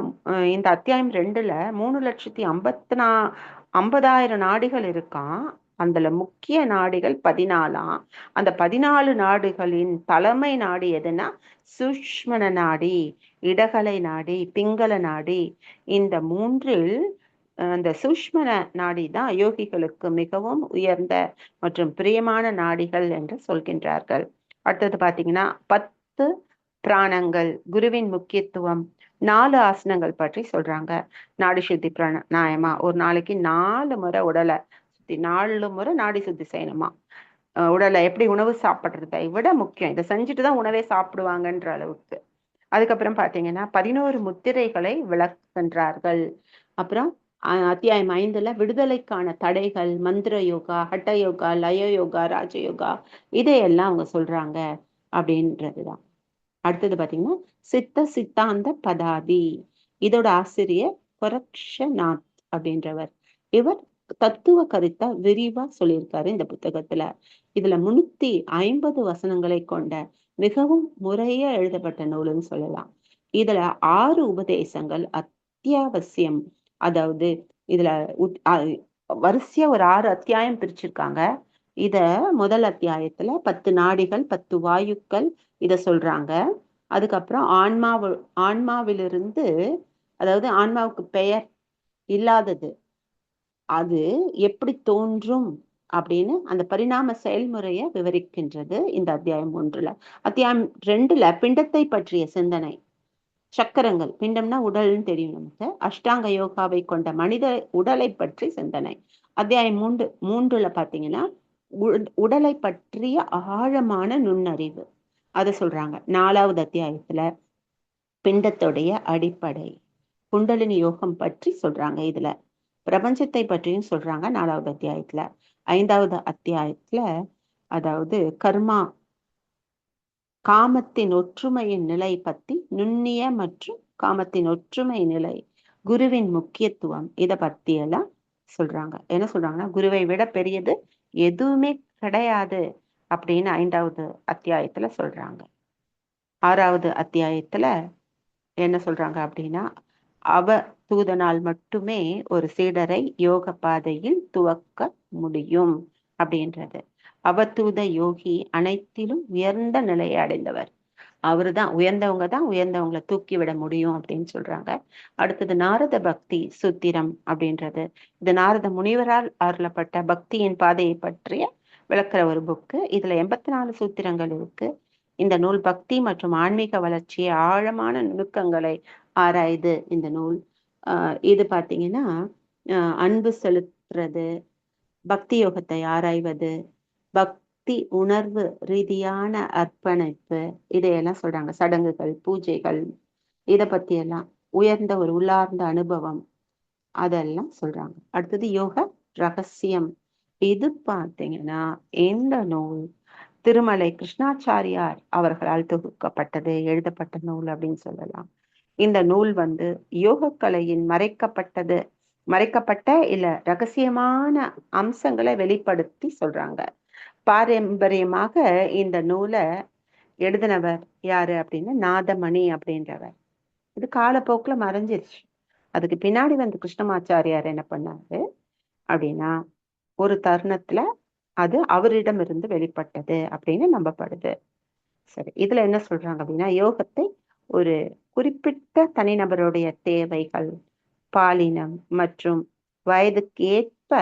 இந்த அத்தியாயம் 2ல 3,50,000 நாடிகள் இருக்கான். அதுல முக்கிய நாடிகள் 14. அந்த 14 நாடுகளின் தலைமை நாடி எதுனா சூஷ்மண நாடி, இடகலை நாடி, பிங்கள நாடி. இந்த 3ல் அந்த சூஷ்ம நாடி தான் யோகிகளுக்கு மிகவும் உயர்ந்த மற்றும் பிரியமான நாடிகள் என்று சொல்கின்றார்கள். அடுத்தது பார்த்தீங்கன்னா 10 பிராணங்கள், குருவின் முக்கியத்துவம், 4 ஆசனங்கள் பற்றி சொல்றாங்க. நாடி சுத்தி பிராணாயமா, ஒரு நாளைக்கு 4 முறை உடலை சுத்தி 4 முறை நாடி சுத்தி செய்யணுமா. உடலை எப்படி உணவு சாப்பிட்றதை விட முக்கியம், இதை செஞ்சுட்டு தான் உணவே சாப்பிடுவாங்கன்ற அளவுக்கு. அதுக்கப்புறம் பார்த்தீங்கன்னா 11 முத்திரைகளை விளக்குகின்றார்கள். அப்புறம் அத்தியாயம் 5ல விடுதலைக்கான தடைகள், மந்திர யோகா, ஹட்ட யோகா, லய யோகா, ராஜயோகா, இதையெல்லாம் அவங்க சொல்றாங்க அப்படின்றதுதான். அடுத்தது பார்த்தீங்கன்னா சித்தாந்த பதாதி, இதோட ஆசிரியர் கொரக்ஷநாத் அப்படின்றவர். இவர் தத்துவ கருத்தை விரிவா சொல்லியிருக்காரு இந்த புத்தகத்துல. இதுல 350 வசனங்களை கொண்ட மிகவும் முறையா எழுதப்பட்ட நூலுன்னு சொல்லலாம். இதுல 6 உபதேசங்கள் அத்தியாவசியம். அதாவது இதுல வரிசையா ஒரு 6 அத்தியாயம் பிரிச்சிருக்காங்க. இத முதல் அத்தியாயத்துல 10 நாடிகள், 10 வாயுக்கள் இத சொல்றாங்க. அதுக்கப்புறம் ஆன்மாவிலிருந்து, அதாவது ஆன்மாவுக்கு பெயர் இல்லாதது, அது எப்படி தோன்றும் அப்படின்னு அந்த பரிணாம செயல்முறையை விவரிக்கின்றது இந்த அத்தியாயம் 1ல. அத்தியாயம் 2ல பிண்டத்தை பற்றிய சிந்தனை, சக்கரங்கள், பிண்டம்னா உடல்னு தெரியும் நமக்கு, அஷ்டாங்க யோகாவை கொண்ட மனித உடலை பற்றி சிந்தனை. அத்தியாயம் 3ல பாத்தீங்கன்னா உடலை பற்றிய ஆழமான நுண்ணறிவு, அதை சொல்றாங்க. 4வது அத்தியாயத்துல பிண்டத்துடைய அடிப்படை, குண்டலினி யோகம் பற்றி சொல்றாங்க. இதுல பிரபஞ்சத்தை பற்றியும் சொல்றாங்க 4வது அத்தியாயத்துல. 5வது அத்தியாயத்துல அதாவது கர்மா, காமத்தின் ஒற்றுமையின் நிலை பத்தி, நுண்ணிய மற்றும் காமத்தின் ஒற்றுமை நிலை, குருவின் முக்கியத்துவம், இதை பத்தி எல்லாம் சொல்றாங்க. என்ன சொல்றாங்கன்னா குருவை விட பெரியது எதுவுமே கிடையாது அப்படின்னு 5வது அத்தியாயத்துல சொல்றாங்க. 6வது அத்தியாயத்துல என்ன சொல்றாங்க அப்படின்னா தூதனால் மட்டுமே ஒரு சீடரை யோக பாதையில் துவக்க முடியும் அப்படின்றது. அவதூத யோகி அனைத்திலும் உயர்ந்த நிலையை அடைந்தவர். அவருதான் உயர்ந்தவங்களை தூக்கி விட முடியும் அப்படின்னு சொல்றாங்க. அடுத்தது நாரத பக்தி சூத்திரம் அப்படின்றது. இது நாரத முனிவரால் அருளப்பட்ட பக்தியின் பாதையை பற்றிய விளக்குற ஒரு புக்கு. இதுல 84 சூத்திரங்கள் இருக்கு. இந்த நூல் பக்தி மற்றும் ஆன்மீக வளர்ச்சியை ஆழமான நுணுக்கங்களை ஆராயுது இந்த நூல். இது பார்த்தீங்கன்னா அன்பு செலுத்துறது, பக்தி யோகத்தை ஆராய்வது, பக்தி உணர்வு ரீதியான அர்ப்பணிப்பு, இதையெல்லாம் சொல்றாங்க. சடங்குகள், பூஜைகள், இதை பத்தி எல்லாம் உயர்ந்த ஒரு உள்ளார்ந்த அனுபவம், அதெல்லாம் சொல்றாங்க. அடுத்தது யோக ரகசியம். இது பார்த்தீங்கன்னா இந்த நூல் திருமலை கிருஷ்ணாச்சாரியார் அவர்களால் தொகுக்கப்பட்டது, எழுதப்பட்ட நூல் அப்படின்னு சொல்லலாம். இந்த நூல் யோகக்கலையின் மறைக்கப்பட்ட இல்ல ரகசியமான அம்சங்களை வெளிப்படுத்தி சொல்றாங்க. பாரம்பரியமாக இந்த நூலை எழுதினவர் யாரு அப்படின்னா நாதமணி அப்படின்றவர். இது காலப்போக்குல மறைஞ்சிருச்சு. அதுக்கு பின்னாடி கிருஷ்ணமாச்சாரியார் என்ன பண்ணாரு அப்படின்னா ஒரு தருணத்துல அது அவரிடம் இருந்து வெளிப்பட்டது அப்படின்னு நம்பப்படுது. சரி, இதுல என்ன சொல்றாங்க அப்படின்னா யோகத்தை ஒரு குறிப்பிட்ட தனிநபருடைய தேவைகள், பாலினம் மற்றும் வயதுக்கு ஏற்ப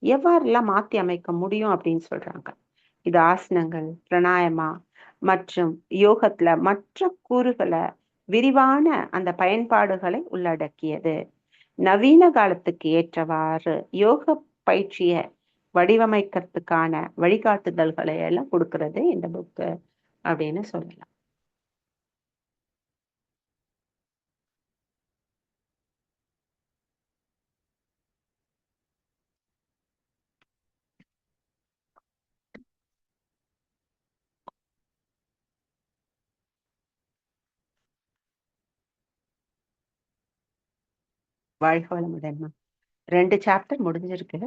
எவ்வாறெல்லாம் மாற்றி அமைக்க முடியும் அப்படின்னு சொல்றாங்க. இது ஆசனங்கள், பிராணாயமா மற்றும் யோகத்துல மற்ற கூறுகளை விரிவான அந்த பயன்பாடுகளை உள்ளடக்கியது. நவீன காலத்துக்கு ஏற்றவாறு யோக பயிற்சியை வடிவமைக்கிறதுக்கான வழிகாட்டுதல்களை எல்லாம் கொடுக்கறது இந்த புக்கு அப்படின்னு சொல்லலாம். வாழ்க வளமுடன். 2 சாப்டர் முடிஞ்சிருக்கு.